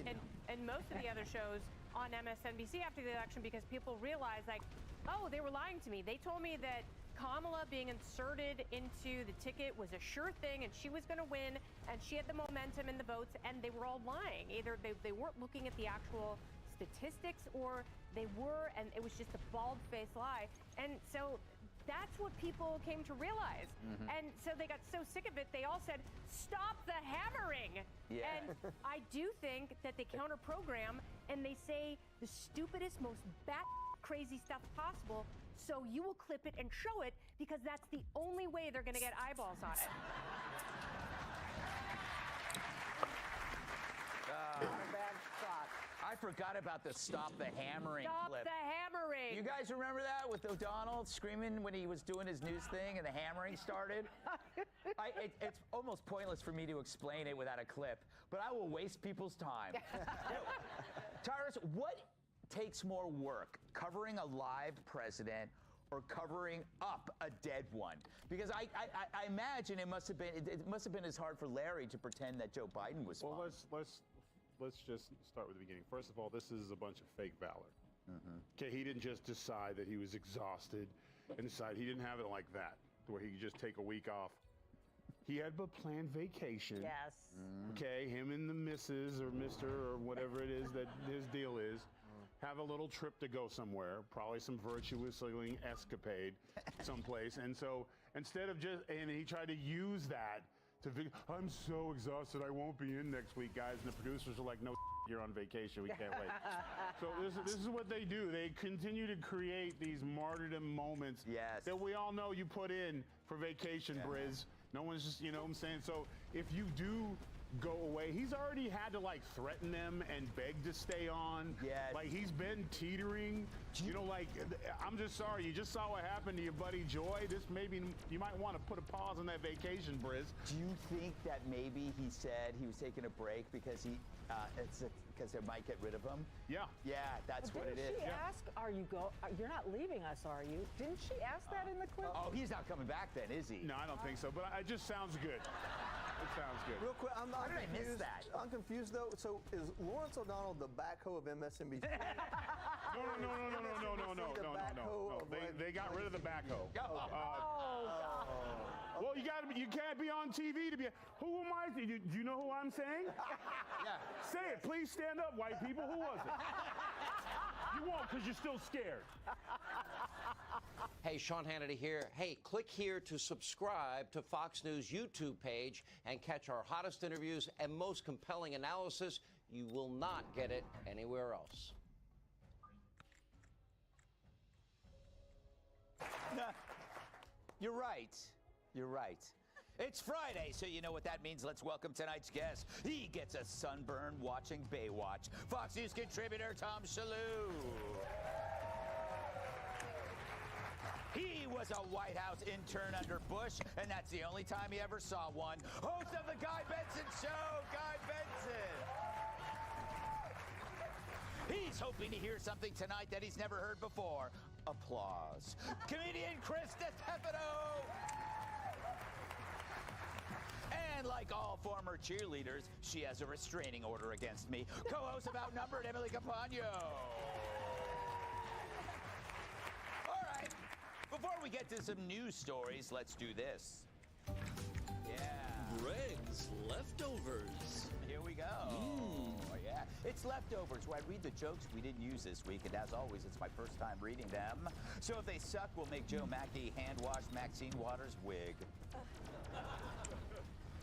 and most of the other shows on MSNBC after the election because people realized, like, oh, they were lying to me. They told me that Kamala being inserted into the ticket was a sure thing and she was going to win and she had the momentum in the votes, and they were all lying. Either they weren't looking at the actual statistics or they were, and it was just a bald-faced lie. And so that's what people came to realize. Mm-hmm. And so they got so sick of it, they all said, stop the hammering. Yeah. And I do think that they counter-program and they say the stupidest, most crazy stuff possible, so you will clip it and show it because that's the only way they're going to get eyeballs on it. Not a bad shot. I forgot about the stop the hammering Stop clip. the hammering. You guys remember that with O'Donnell screaming when he was doing his news thing and the hammering started? It's almost pointless for me to explain it without a clip, but I will waste people's time. Tyrus, what takes more work, covering a live president or covering up a dead one? Because I imagine it must have been as hard for Larry to pretend that Joe Biden was fine. Well, let's just start with the beginning. First of all, this is a bunch of fake valor. Mm-hmm. Okay, he didn't just decide that he was exhausted and decide he didn't have it like that, where he could just take a week off. He had a planned vacation. Yes. Okay, him and the missus or Mr. or whatever it is that his deal is. have a little trip to go somewhere, probably some virtuously escapade someplace. And so instead of and he tried to use that I'm so exhausted, I won't be in next week, guys. And the producers are like, no, you're on vacation, we can't wait. So this is what they do. They continue to create these martyrdom moments that we all know you put in for vacation, Briz. No one's just, you know what I'm saying? So if you do go away, he's already had to like threaten them and beg to stay on. Like he's been teetering. You know, like, I'm just sorry, you just saw what happened to your buddy Joy. This maybe, you might want to put a pause on that vacation, Briz. Do you think that maybe he said he was taking a break because because they might get rid of him? Yeah. Yeah, that's what it is. Didn't she ask, you're not leaving us, are you? Didn't she ask that in the clip? Oh, he's not coming back then, is he? No, I don't think so, but it just sounds good. It sounds good. Real quick, How did I miss that? I'm confused though. So is Lawrence O'Donnell the backhoe of MSNBC? No. They got rid of the backhoe. Well, you can't be on TV to be. Who am I? Do you know who I'm saying? Yeah. Say it. Please stand up, white people. Who was it? You won't because you're still scared. Hey, Sean Hannity here. Hey, click here to subscribe to Fox News YouTube page and catch our hottest interviews and most compelling analysis. You will not get it anywhere else. You're right. You're right. It's Friday, so you know what that means. Let's welcome tonight's guest. He gets a sunburn watching Baywatch. Fox News contributor Tom Shalhoub. He was a White House intern under Bush, and that's the only time he ever saw one. Host of the Guy Benson Show, Guy Benson. He's hoping to hear something tonight that he's never heard before. Applause. Comedian Chris Stefano. And like all former cheerleaders, she has a restraining order against me. Co-host of Outnumbered, Emily Capano. All right, before we get to some news stories, let's do this. Yeah. Greg's Leftovers. Here we go. Oh, yeah. It's Leftovers, where I read the jokes we didn't use this week, and as always, it's my first time reading them. So if they suck, we'll make Joe Mackey hand-wash Maxine Waters' wig.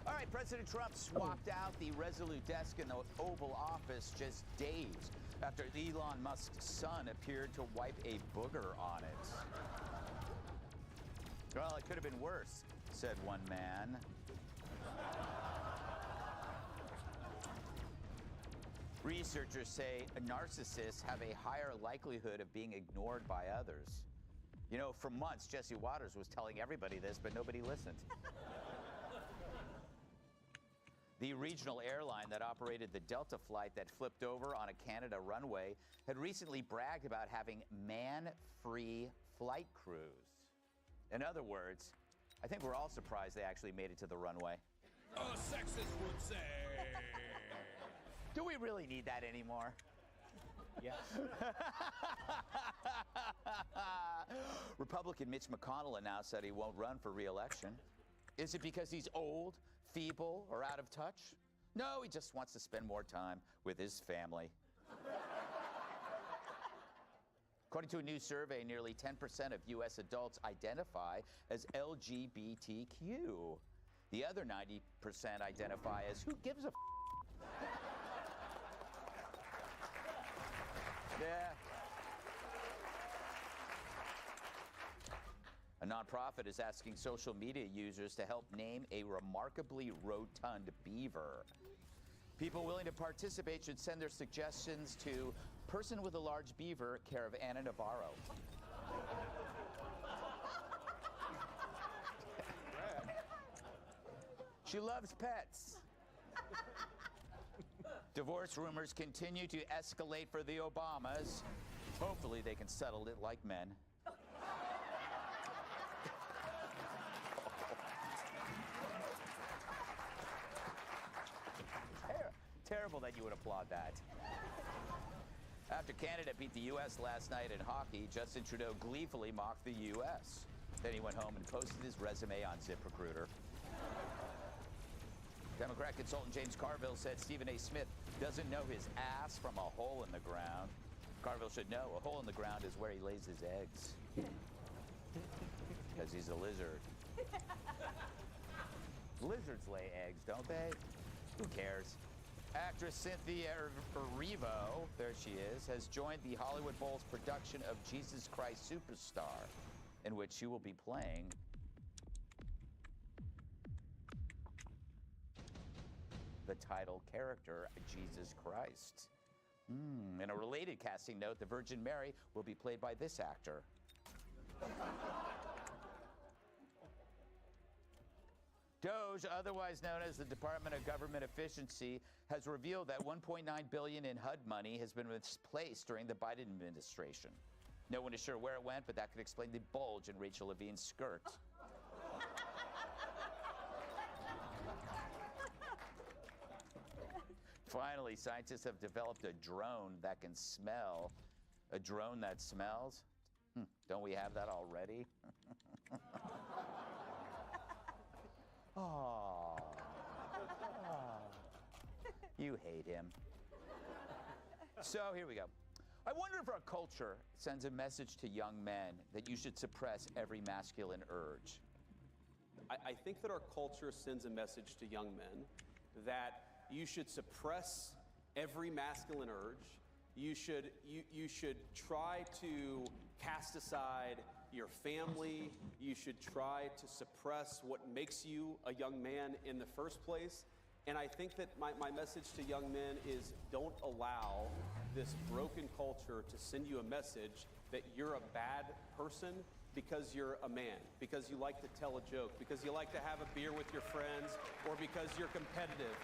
All right, President Trump swapped out the Resolute desk in the Oval Office just days after Elon Musk's son appeared to wipe a booger on it. Well, it could have been worse, said one man. Researchers say narcissists have a higher likelihood of being ignored by others. You know, for months, Jesse Waters was telling everybody this, but nobody listened. The regional airline that operated the Delta flight that flipped over on a Canada runway had recently bragged about having man-free flight crews. In other words, I think we're all surprised they actually made it to the runway. A sexist would say. Do we really need that anymore? Yes. Republican Mitch McConnell announced that he won't run for re-election. Is it because he's old, feeble, or out of touch? No, he just wants to spend more time with his family. According to a new survey, nearly 10% of U.S. adults identify as LGBTQ. The other 90% identify as who gives a Yeah. A nonprofit is asking social media users to help name a remarkably rotund beaver. People willing to participate should send their suggestions to Person with a Large Beaver, care of Anna Navarro. She loves pets. Divorce rumors continue to escalate for the Obamas. Hopefully they can settle it like men. Terrible that you would applaud that. After Canada beat the U.S. last night in hockey, Justin Trudeau gleefully mocked the U.S. Then he went home and posted his resume on ZipRecruiter. Democrat consultant James Carville said Stephen A. Smith doesn't know his ass from a hole in the ground. Carville should know a hole in the ground is where he lays his eggs. Because he's a lizard. Lizards lay eggs, don't they? Who cares? Actress Cynthia Erivo, there she is, has joined the Hollywood Bowl's production of Jesus Christ Superstar, in which she will be playing the title character, Jesus Christ. In a related casting note, the Virgin Mary will be played by this actor. DOGE, otherwise known as the Department of Government Efficiency, has revealed that $1.9 billion in HUD money has been misplaced during the Biden administration. No one is sure where it went, but that could explain the bulge in Rachel Levine's skirt. Finally, scientists have developed a drone that can smell. A drone that smells? Don't we have that already? Oh. You hate him. So here we go. I wonder if our culture sends a message to young men that you should suppress every masculine urge. I think that our culture sends a message to young men that you should suppress every masculine urge. You should try to cast aside your family. You should try to suppress what makes you a young man in the first place. And I think that my message to young men is don't allow this broken culture to send you a message that you're a bad person because you're a man, because you like to tell a joke, because you like to have a beer with your friends, or because you're competitive.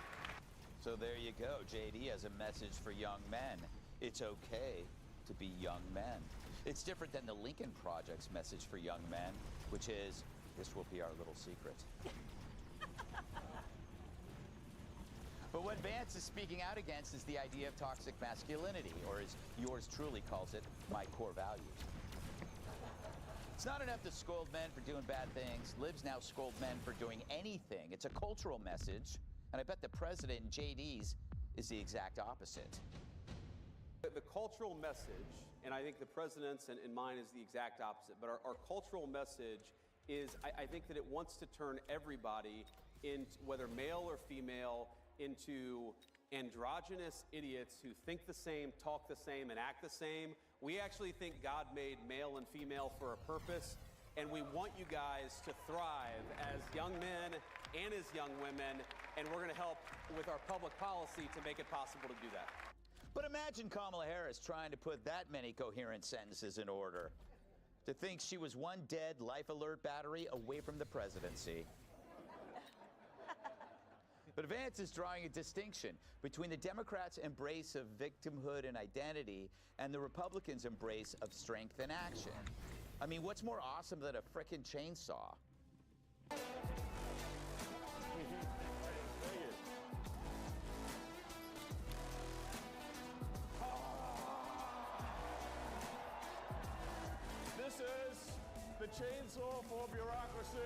So there you go. JD has a message for young men. It's okay to be young men. It's different than the Lincoln Project's message for young men, which is, this will be our little secret. But what Vance is speaking out against is the idea of toxic masculinity, or as yours truly calls it, my core values. It's not enough to scold men for doing bad things. Libs now scold men for doing anything. It's a cultural message, and I bet the president in JD's is the exact opposite. The cultural message, and I think the president's and mine is the exact opposite, but our cultural message is, I think that it wants to turn everybody, whether male or female, into androgynous idiots who think the same, talk the same, and act the same. We actually think God made male and female for a purpose, and we want you guys to thrive as young men and as young women, and we're going to help with our public policy to make it possible to do that. But imagine Kamala Harris trying to put that many coherent sentences in order. To think she was one dead Life Alert battery away from the presidency. But Vance is drawing a distinction between the Democrats' embrace of victimhood and identity and the Republicans' embrace of strength and action. I mean, what's more awesome than a frickin' chainsaw? This is the chainsaw for bureaucracy.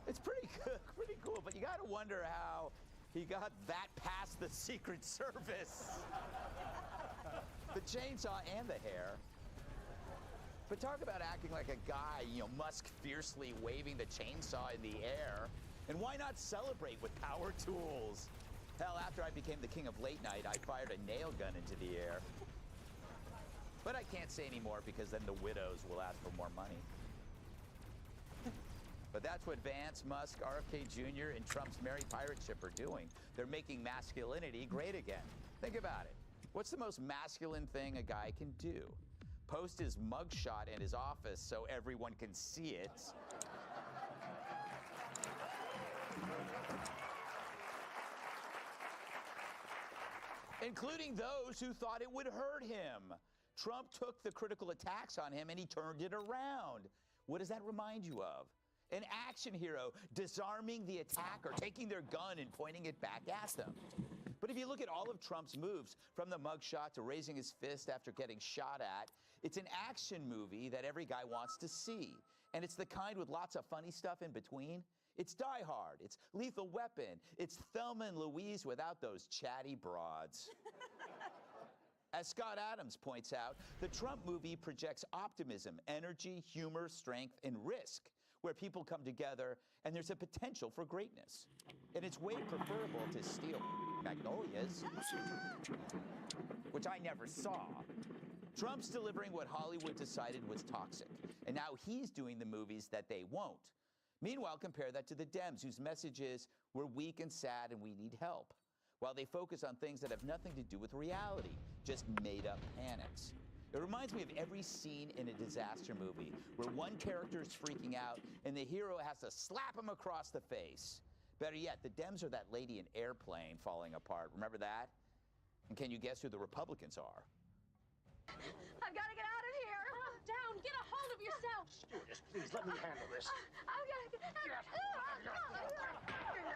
It's pretty good, pretty cool, but you gotta wonder how he got that past the Secret Service. The chainsaw and the hair. But talk about acting like a guy, you know, Musk fiercely waving the chainsaw in the air. And why not celebrate with power tools? Hell, after I became the king of late night, I fired a nail gun into the air. But I can't say anymore because then the widows will ask for more money. But that's what Vance, Musk, RFK Jr., and Trump's Merry Pirate Ship are doing. They're making masculinity great again. Think about it. What's the most masculine thing a guy can do? Post his mugshot in his office so everyone can see it. Including those who thought it would hurt him. Trump took the critical attacks on him and he turned it around. What does that remind you of? An action hero disarming the attacker, taking their gun and pointing it back at them. But if you look at all of Trump's moves, from the mugshot to raising his fist after getting shot at, it's an action movie that every guy wants to see. And it's the kind with lots of funny stuff in between. It's Die Hard, it's Lethal Weapon, it's Thelma and Louise without those chatty broads. As Scott Adams points out, the Trump movie projects optimism, energy, humor, strength, and risk, where people come together and there's a potential for greatness. And it's way preferable to steal magnolias, which I never saw. Trump's delivering what Hollywood decided was toxic, and now he's doing the movies that they won't. Meanwhile, compare that to the Dems, whose message is, we're weak and sad and we need help, while they focus on things that have nothing to do with reality, just made-up panics. It reminds me of every scene in a disaster movie where one character is freaking out and the hero has to slap him across the face. Better yet, the Dems are that lady in Airplane falling apart. Remember that? And can you guess who the Republicans are? I've got to get out of here. Calm down. Get a hold of yourself. Stewardess, please let me handle this. I've got to get out of here.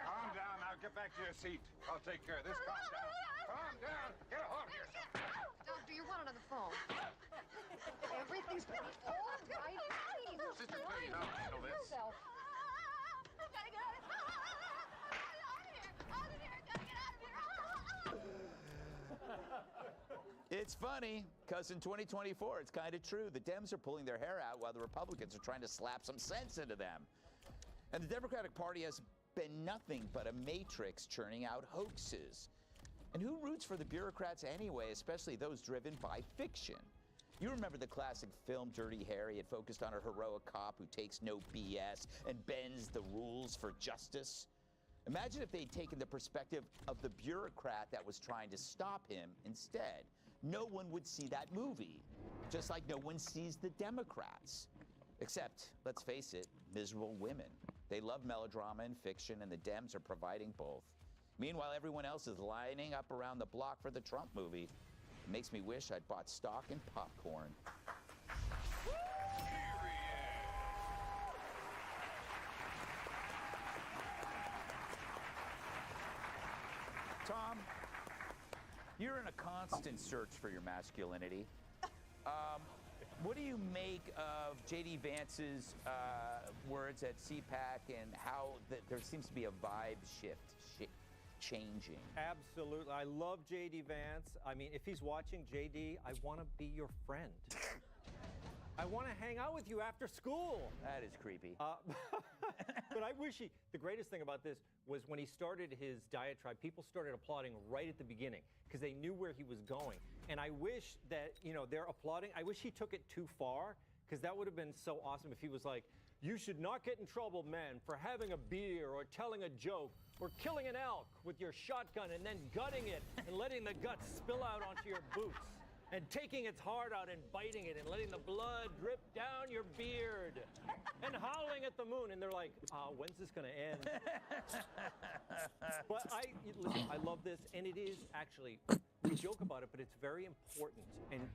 Calm down. Now get back to your seat. I'll take care of this. Calm down. Calm down. Get a hold of yourself. Doctor, you're wanted on the phone. Everything's going to be all right. Please. Sister, please, I'll handle this. Yourself. I've got to get out of here. Out of here. Got to get out of here. It's funny, because in 2024, it's kind of true. The Dems are pulling their hair out while the Republicans are trying to slap some sense into them. And the Democratic Party has been nothing but a matrix churning out hoaxes. And who roots for the bureaucrats anyway, especially those driven by fiction? You remember the classic film Dirty Harry? It focused on a heroic cop who takes no BS and bends the rules for justice. Imagine if they'd taken the perspective of the bureaucrat that was trying to stop him instead. No one would see that movie, just like no one sees the Democrats. Except, let's face it, miserable women. They love melodrama and fiction, and the Dems are providing both. Meanwhile, everyone else is lining up around the block for the Trump movie. It makes me wish I'd bought stock in popcorn. Tom, you're in a constant search for your masculinity. What do you make of J.D. Vance's words at CPAC and how there seems to be a vibe shift changing? Absolutely. I love J.D. Vance. I mean, if he's watching, J.D., I want to be your friend. I want to hang out with you after school. That is creepy. But I wish the greatest thing about this was when he started his diatribe, people started applauding right at the beginning because they knew where he was going. And I wish that, they're applauding. I wish he took it too far because that would have been so awesome if he was like, you should not get in trouble, men, for having a beer or telling a joke or killing an elk with your shotgun and then gutting it and letting the guts spill out onto your boots. And taking its heart out and biting it and letting the blood drip down your beard and howling at the moon. And they're like, when's this going to end? But listen, I love this. And it is actually, we joke about it, but it's very important. And,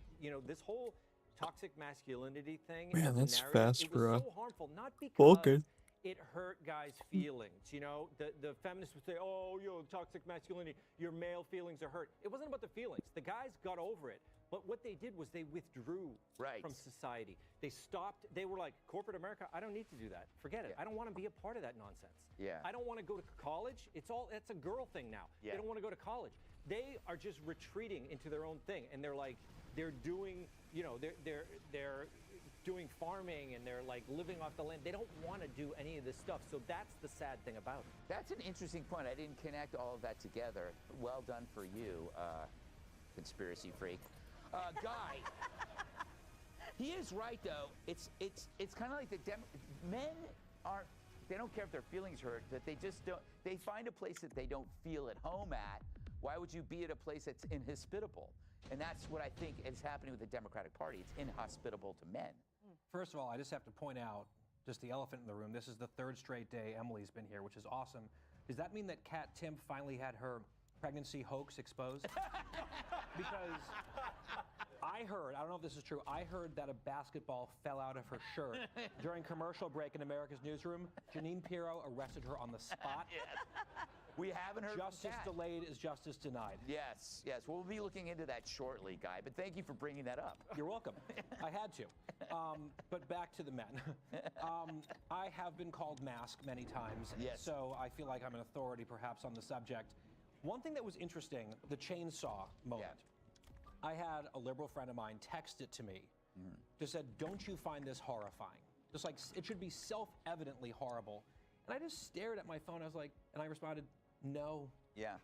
this whole toxic masculinity thing. Man, that's fast it for was a so harmful, not because Vulcan. it hurt guys' feelings. The feminists would say, oh, toxic masculinity, your male feelings are hurt. It wasn't about the feelings. The guys got over it. But what they did was they withdrew from society. They stopped. They were like, corporate America, I don't need to do that. Forget it. I don't want to be a part of that nonsense. Yeah. I don't want to go to college. It's a girl thing now. Yeah. They don't want to go to college. They are just retreating into their own thing. And they're like, they're doing, they're doing farming and they're like living off the land. They don't want to do any of this stuff. So that's the sad thing about it. That's an interesting point. I didn't connect all of that together. Well done for you, conspiracy freak. Guy, he is right though. It's kind of like men aren't. They don't care if their feelings hurt. That they just don't. They find a place that they don't feel at home at. Why would you be at a place that's inhospitable? And that's what I think is happening with the Democratic Party. It's inhospitable to men. First of all, I just have to point out just the elephant in the room. This is the third straight day Emily's been here, which is awesome. Does that mean that Kat Tim finally had her pregnancy hoax exposed? Because I don't know if this is true, I heard that a basketball fell out of her shirt. During commercial break in America's Newsroom, Janine Pirro arrested her on the spot. Yes. We haven't heard Justice from Kat. delayed is justice denied. Yes. We'll be looking into that shortly, Guy, but thank you for bringing that up. You're welcome. I had to. But back to the men. I have been called mask many times, so I feel like I'm an authority perhaps on the subject. One thing that was interesting, the chainsaw moment. I had a liberal friend of mine text it to me. Just said, don't you find this horrifying? Just like, it should be self-evidently horrible. And I just stared at my phone. I was like, and I responded, no. Yeah.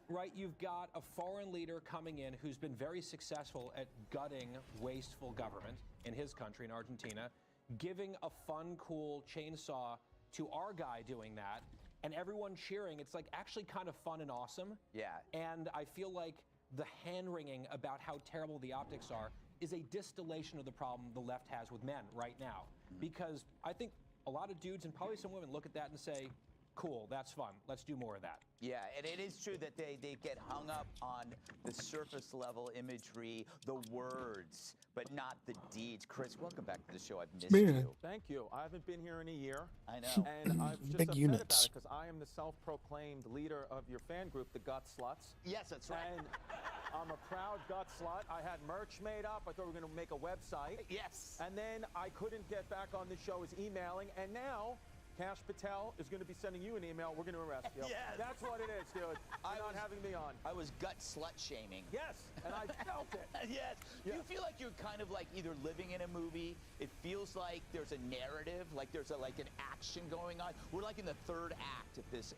Right, you've got a foreign leader coming in who's been very successful at gutting wasteful government in his country, in Argentina, giving a fun, cool chainsaw to our guy doing that, and everyone cheering. It's like actually kind of fun and awesome. Yeah. And I feel like the hand-wringing about how terrible the optics are is a distillation of the problem the left has with men right now. Because I think a lot of dudes and probably some women look at that and say, cool, that's fun. Let's do more of that. Yeah, and it is true that they get hung up on the surface level imagery, the words, but not the deeds. Chris, welcome back to the show. I've missed you. Thank you. I haven't been here in a year. I know. And I'm just Big upset units. about it because I am the self-proclaimed leader of your fan group, the Gut Sluts. Yes, that's right. And I'm a proud Gut Slut. I had merch made up. I thought we were going to make a website. Yes. And then I couldn't get back on the show. I was emailing. And now Kash Patel is going to be sending you an email. We're going to arrest you. Yes. That's what it is, dude. You're not having me on. I was gut slut shaming. Yes, and I felt it. Yes. Yeah. You feel like you're kind of like either living in a movie. It feels like there's a narrative, like there's like an action going on. We're like in the third act of this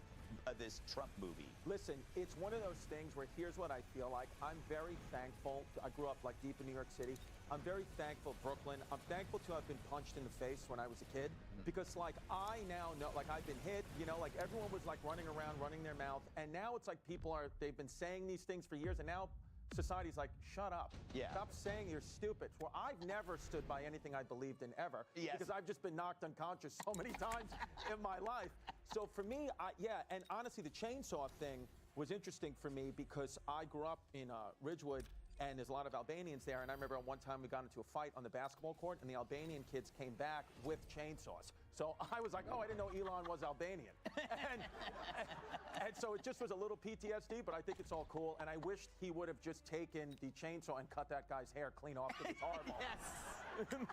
Trump movie. Listen, it's one of those things where here's what I feel like. I'm very thankful. I grew up like deep in New York City. I'm very thankful, Brooklyn. I'm thankful to have been punched in the face when I was a kid because like I now know, like I've been hit, you know, like everyone was like running around, running their mouth. And now it's like they've been saying these things for years and now society's like, shut up. Yeah. Stop saying you're stupid. Well, I've never stood by anything I believed in ever. Yes. Because I've just been knocked unconscious so many times in my life. So for me, and honestly, the chainsaw thing was interesting for me because I grew up in Ridgewood and there's a lot of Albanians there. And I remember one time we got into a fight on the basketball court and the Albanian kids came back with chainsaws. So I was like, oh, I didn't know Elon was Albanian. and so it just was a little PTSD, but I think it's all cool. And I wished he would have just taken the chainsaw and cut that guy's hair clean off because it's horrible. Yes.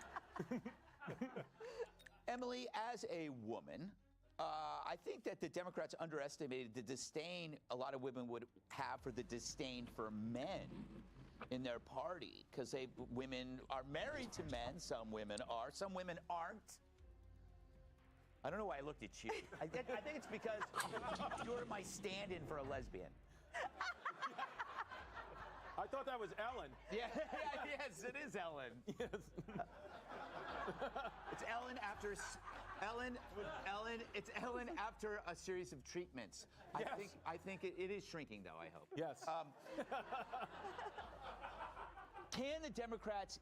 Emily, as a woman, I think that the Democrats underestimated the disdain a lot of women would have for the disdain for men in their party because women are married to men. Some women are. Some women aren't. I don't know why I looked at you. I think it's because you're my stand-in for a lesbian. I thought that was Ellen. Yeah, yes, it is Ellen. Yes. It's Ellen after it's Ellen after a series of treatments. Yes. I think it is shrinking, though. I hope. Yes. Can the Democrats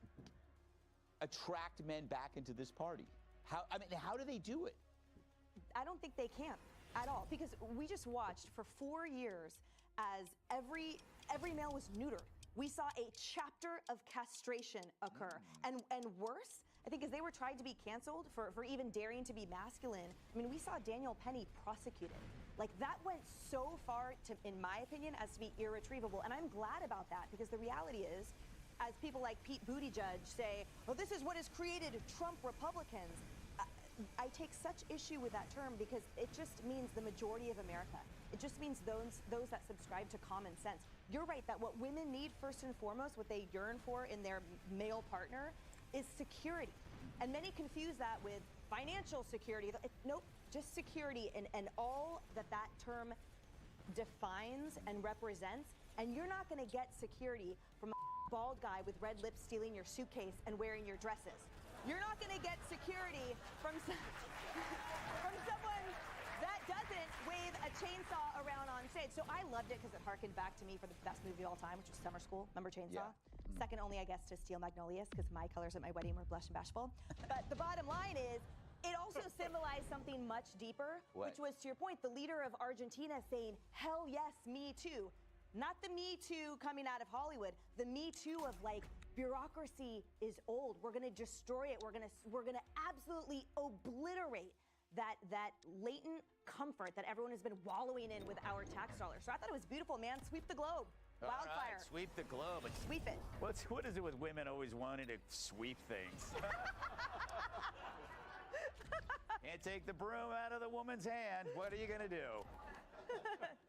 attract men back into this party? How do they do it? I don't think they can at all because we just watched for 4 years as every male was neutered. We saw a chapter of castration occur, and worse, I think, is they were tried to be canceled for even daring to be masculine. I mean, we saw Daniel Penny prosecuted. Like, that went so far, in my opinion, as to be irretrievable. And I'm glad about that because the reality is, as people like Pete Buttigieg say, well, this is what has created Trump Republicans. I take such issue with that term because it just means the majority of America. It just means those that subscribe to common sense. You're right that what women need first and foremost, what they yearn for in their male partner, is security. And many confuse that with financial security. Nope, just security and all that term defines and represents. And you're not going to get security from a bald guy with red lips stealing your suitcase and wearing your dresses. You're not going to get security from someone that doesn't wave a chainsaw around on stage. So I loved it because it harkened back to me for the best movie of all time, which was Summer School. Remember Chainsaw? Yeah. Second only, I guess, to Steel Magnolias because my colors at my wedding were blush and bashful. But the bottom line is, it also symbolized something much deeper, which was, to your point, the leader of Argentina saying, hell yes, me too. Not the Me Too coming out of Hollywood, the Me Too of like, bureaucracy is old. We're going to destroy it. We're going to absolutely obliterate that latent comfort that everyone has been wallowing in with our tax dollars. So I thought it was beautiful, man. Sweep the globe. Wildfire. Right, sweep the globe. Sweep it. What is it with women always wanting to sweep things? Can't take the broom out of the woman's hand. What are you going to do?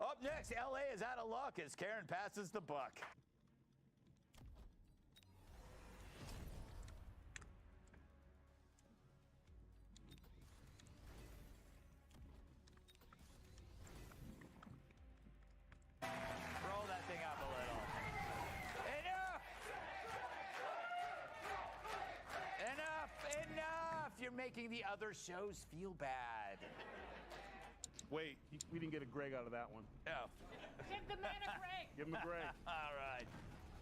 Up next, LA is out of luck as Karen passes the buck. making the other shows feel bad. Wait, we didn't get a Greg out of that one. Oh. Give the man a break. Give him a Greg. All right.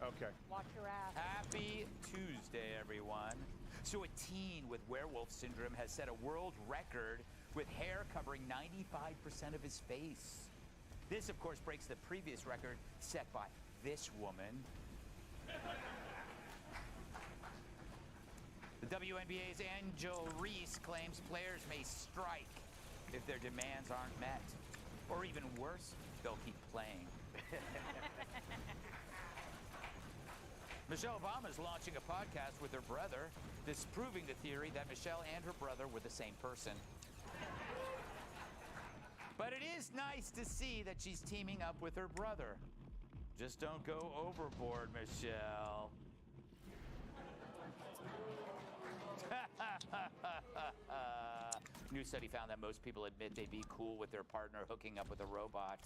Okay. Watch your ass. Happy Tuesday, everyone. So a teen with werewolf syndrome has set a world record with hair covering 95% of his face. This, of course, breaks the previous record set by this woman. The WNBA's Angel Reese claims players may strike if their demands aren't met. Or even worse, they'll keep playing. Michelle Obama is launching a podcast with her brother, disproving the theory that Michelle and her brother were the same person. But it is nice to see that she's teaming up with her brother. Just don't go overboard, Michelle. New study found that most people admit they'd be cool with their partner hooking up with a robot.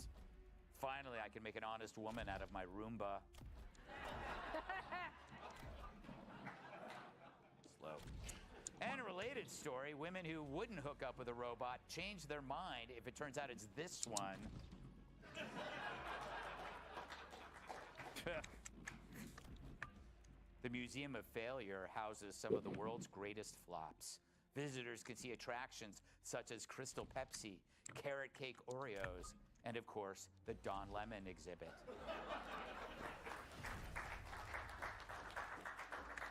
Finally, I can make an honest woman out of my Roomba. Slow. And a related story, women who wouldn't hook up with a robot change their mind if it turns out it's this one. The Museum of Failure houses some of the world's greatest flops. Visitors can see attractions such as Crystal Pepsi, Carrot Cake Oreos, and of course, the Don Lemon exhibit.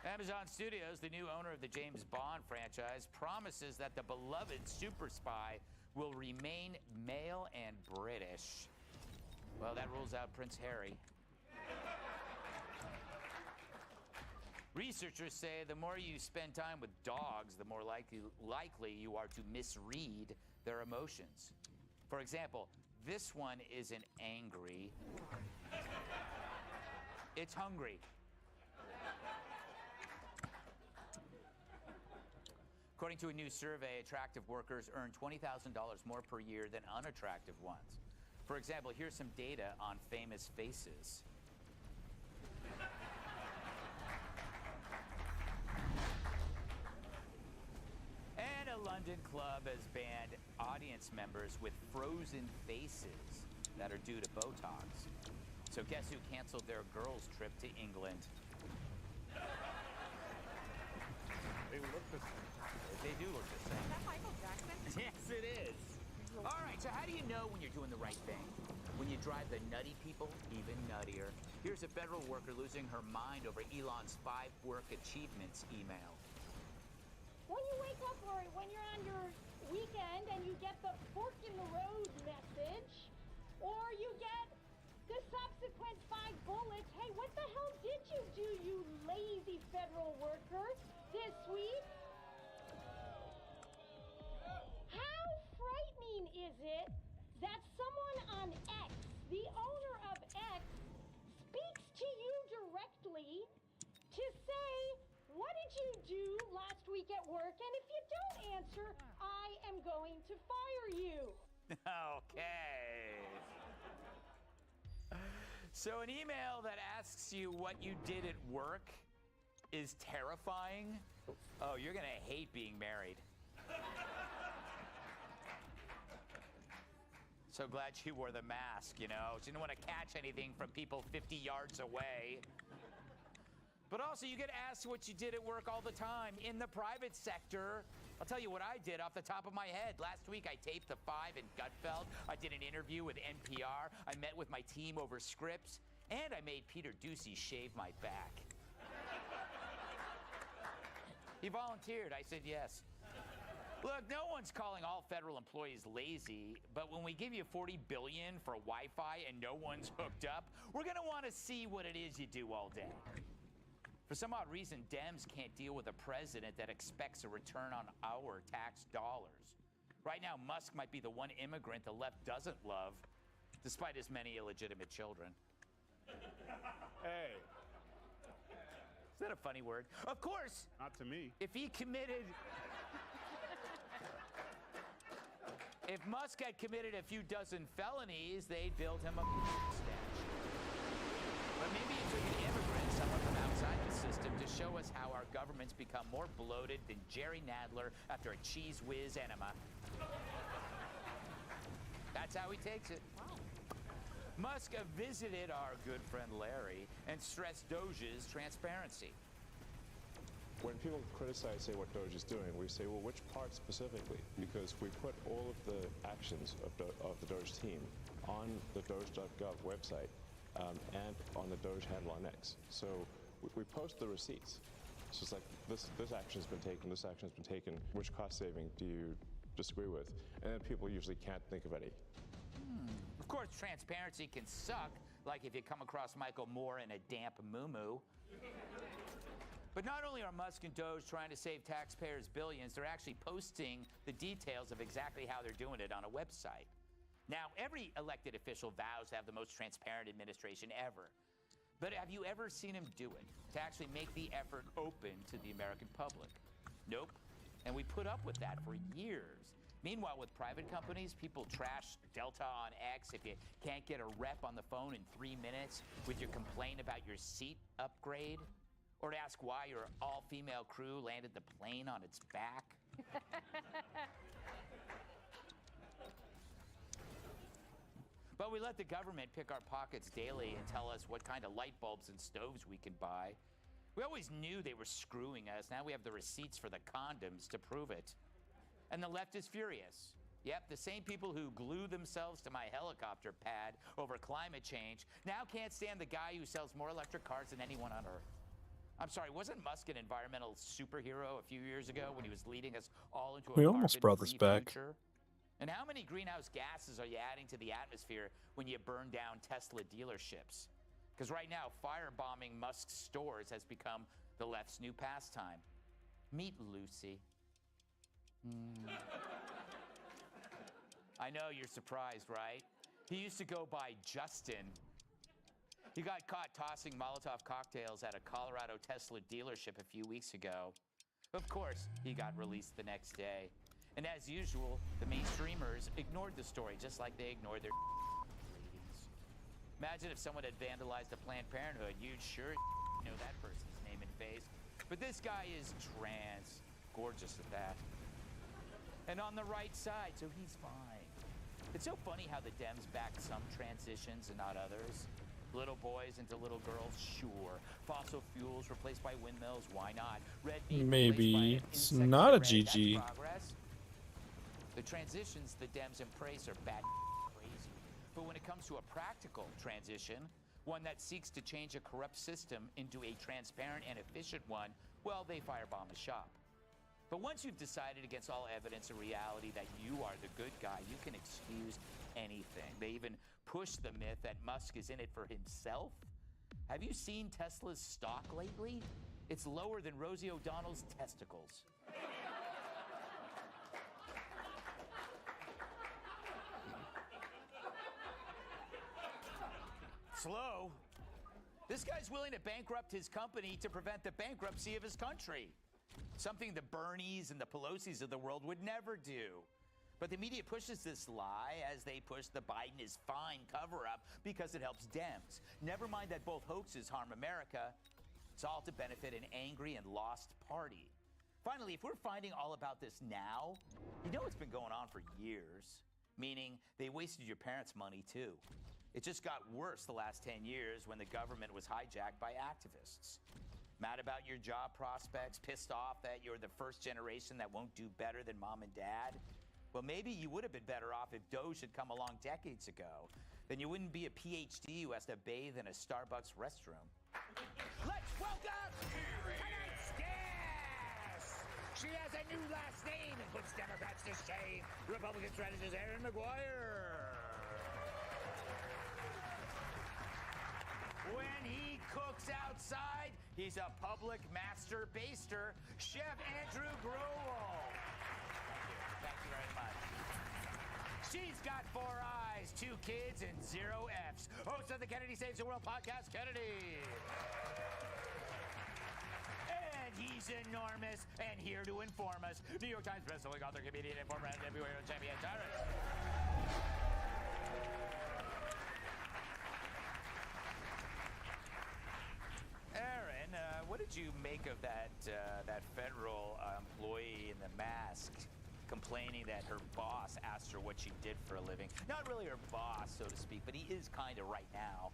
Amazon Studios, the new owner of the James Bond franchise, promises that the beloved super spy will remain male and British. Well, that rules out Prince Harry. Researchers say the more you spend time with dogs, the more likely you are to misread their emotions. For example, this one isn't angry. It's hungry. According to a new survey, attractive workers earn $20,000 more per year than unattractive ones. For example, here's some data on famous faces. And a London club has banned audience members with frozen faces that are due to Botox. So guess who canceled their girls' trip to England? They look the same. They do look the same. Is that Michael Jackson? Yes, it is. All right, so how do you know when you're doing the right thing? When you drive the nutty people even nuttier. Here's a federal worker losing her mind over Elon's 5 work achievements email. When you wake up or when you're on your weekend and you get the fork in the road message, or you get the subsequent 5 bullets, hey, what the hell did you do, you lazy federal worker, this week? How frightening is it that someone on X, the owner of X, speaks to you directly to say, what did you do last week at work? And if you don't answer, I am going to fire you. Okay. So an email that asks you what you did at work is terrifying. Oh, you're gonna hate being married. So glad she wore the mask, you know. She didn't want to catch anything from people 50 yards away. But also, you get asked what you did at work all the time. In the private sector, I'll tell you what I did off the top of my head. Last week, I taped The 5 in Gutfeld. I did an interview with NPR. I met with my team over scripts. And I made Peter Ducey shave my back. He volunteered. I said yes. Look, no one's calling all federal employees lazy, but when we give you $40 billion for Wi-Fi and no one's hooked up, we're going to want to see what it is you do all day. For some odd reason, Dems can't deal with a president that expects a return on our tax dollars. Right now, Musk might be the one immigrant the left doesn't love, despite his many illegitimate children. Hey. Is that a funny word? Of course. Not to me. If he committed... If Musk had committed a few dozen felonies, they'd build him a statue. But maybe he took an immigrant, someone from outside designed the system to show us how our government's become more bloated than Jerry Nadler after a Cheese Whiz enema. That's how he takes it. Musk visited our good friend Larry and stressed Doge's transparency. When people criticize, say, what Doge is doing, we say, well, which part specifically? Because we put all of the actions of the Doge team on the Doge.gov website and on the Doge handle on X. So we post the receipts. So it's like, this action's been taken, this action's been taken. Which cost saving do you disagree with? And then people usually can't think of any. Of course, transparency can suck, like if you come across Michael Moore in a damp moo-moo. But not only are Musk and Doge trying to save taxpayers billions, they're actually posting the details of exactly how they're doing it on a website. Now, every elected official vows to have the most transparent administration ever. But have you ever seen him do it, to actually make the effort open to the American public? Nope. And we put up with that for years. Meanwhile, with private companies, people trash Delta on X if you can't get a rep on the phone in 3 minutes with your complaint about your seat upgrade, or to ask why your all-female crew landed the plane on its back. But we let the government pick our pockets daily and tell us what kind of light bulbs and stoves we can buy. We always knew they were screwing us. Now we have the receipts for the condoms to prove it. And the left is furious. Yep, the same people who glue themselves to my helicopter pad over climate change now can't stand the guy who sells more electric cars than anyone on Earth. I'm sorry, wasn't Musk an environmental superhero a few years ago when he was leading us all into a We almost brought this carbon-free back. future? And how many greenhouse gases are you adding to the atmosphere when you burn down Tesla dealerships? Because right now, firebombing Musk's stores has become the left's new pastime. Meet Lucy. I know you're surprised, right? He used to go by Justin. He got caught tossing Molotov cocktails at a Colorado Tesla dealership a few weeks ago. Of course, he got released the next day. And as usual, the mainstreamers ignored the story, just like they ignored their ratings. Imagine if someone had vandalized a Planned Parenthood, you'd sure know that person's name and face. But this guy is trans, gorgeous at that. And on the right side, so he's fine. It's so funny how the Dems back some transitions and not others. Little boys into little girls, sure. Fossil fuels replaced by windmills, why not? Red meat Maybe replaced by it's insect not a bread, that's GG. progress. The transitions the Dems embrace are bat crazy. But when it comes to a practical transition, one that seeks to change a corrupt system into a transparent and efficient one, well, they firebomb the shop. But once you've decided against all evidence and reality that you are the good guy, you can excuse anything. They even push the myth that Musk is in it for himself. Have you seen Tesla's stock lately? It's lower than Rosie O'Donnell's testicles. Slow. This guy's willing to bankrupt his company to prevent the bankruptcy of his country. Something the Bernies and the Pelosi's of the world would never do. But the media pushes this lie as they push the Biden is fine cover-up because it helps Dems. Never mind that both hoaxes harm America. It's all to benefit an angry and lost party. Finally, if we're finding all about this now, you know it's been going on for years. Meaning they wasted your parents' money too. It just got worse the last 10 years when the government was hijacked by activists. Mad about your job prospects, pissed off that you're the first generation that won't do better than mom and dad? Well, maybe you would have been better off if Doge had come along decades ago. Then you wouldn't be a PhD who has to bathe in a Starbucks restroom. Let's welcome tonight's guest! She has a new last name and puts Democrats to shame. Republican strategist Aaron McGuire. When he cooks outside, he's a public master baster, Chef Andrew Growell. Thank you very much. She's got 4 eyes, 2 kids, and 0 Fs. Host of the Kennedy Saves the World podcast, Kennedy. And he's enormous and here to inform us. New York Times bestselling author, comedian, and former NWA champion, Tyrus. Aaron, you make of that that federal employee in the mask complaining that her boss asked her what she did for a living? Not really her boss, so to speak, but he is kind of right now.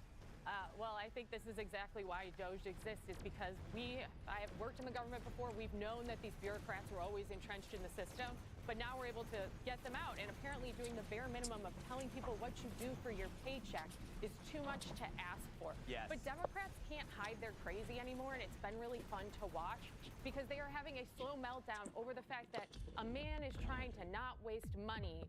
Well, I think this is exactly why Doge exists, is because I have worked in the government before. We've known that these bureaucrats were always entrenched in the system, but now we're able to get them out. And apparently doing the bare minimum of telling people what you do for your paycheck is too much to ask for. Yes. But Democrats can't hide their crazy anymore, and it's been really fun to watch because they are having a slow meltdown over the fact that a man is trying to not waste money,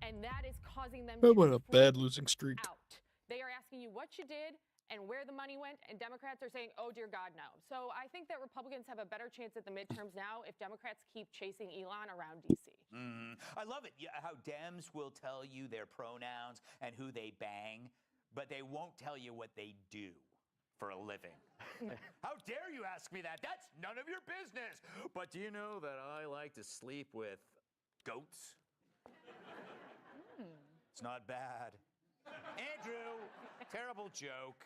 and that is causing them to What a bad freak losing streak. out. They are asking you what you did and where the money went, and Democrats are saying, oh, dear God, no. So I think that Republicans have a better chance at the midterms now if Democrats keep chasing Elon around D.C. I love it, how Dems will tell you their pronouns and who they bang, but they won't tell you what they do for a living. How dare you ask me that? That's none of your business. But do you know that I like to sleep with goats? It's not bad. Andrew, terrible joke.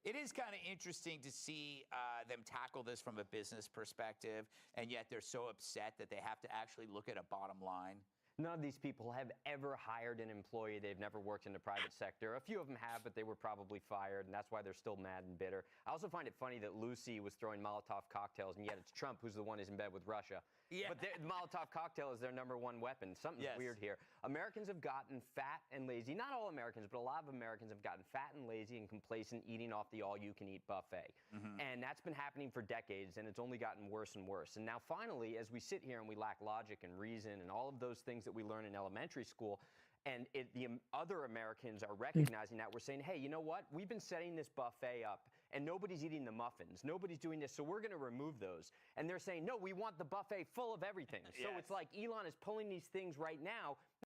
It is kind of interesting to see them tackle this from a business perspective, and yet they're so upset that they have to actually look at a bottom line. None of these people have ever hired an employee. They've never worked in the private sector. A few of them have, but they were probably fired, and that's why they're still mad and bitter. I also find it funny that Lucy was throwing Molotov cocktails, and yet it's Trump who's the one who's in bed with Russia. Yeah. But the Molotov cocktail is their number one weapon. Something's weird here. Americans have gotten fat and lazy. Not all Americans, but a lot of Americans have gotten fat and lazy and complacent eating off the all-you-can-eat buffet. And that's been happening for decades, and it's only gotten worse and worse. And now finally, as we sit here and we lack logic and reason and all of those things that we learn in elementary school, and the other Americans are recognizing that, we're saying, hey, you know what? We've been setting this buffet up, and nobody's eating the muffins. Nobody's doing this, so we're going to remove those. And they're saying, no, we want the buffet full of everything. So it's like Elon is pulling these things right now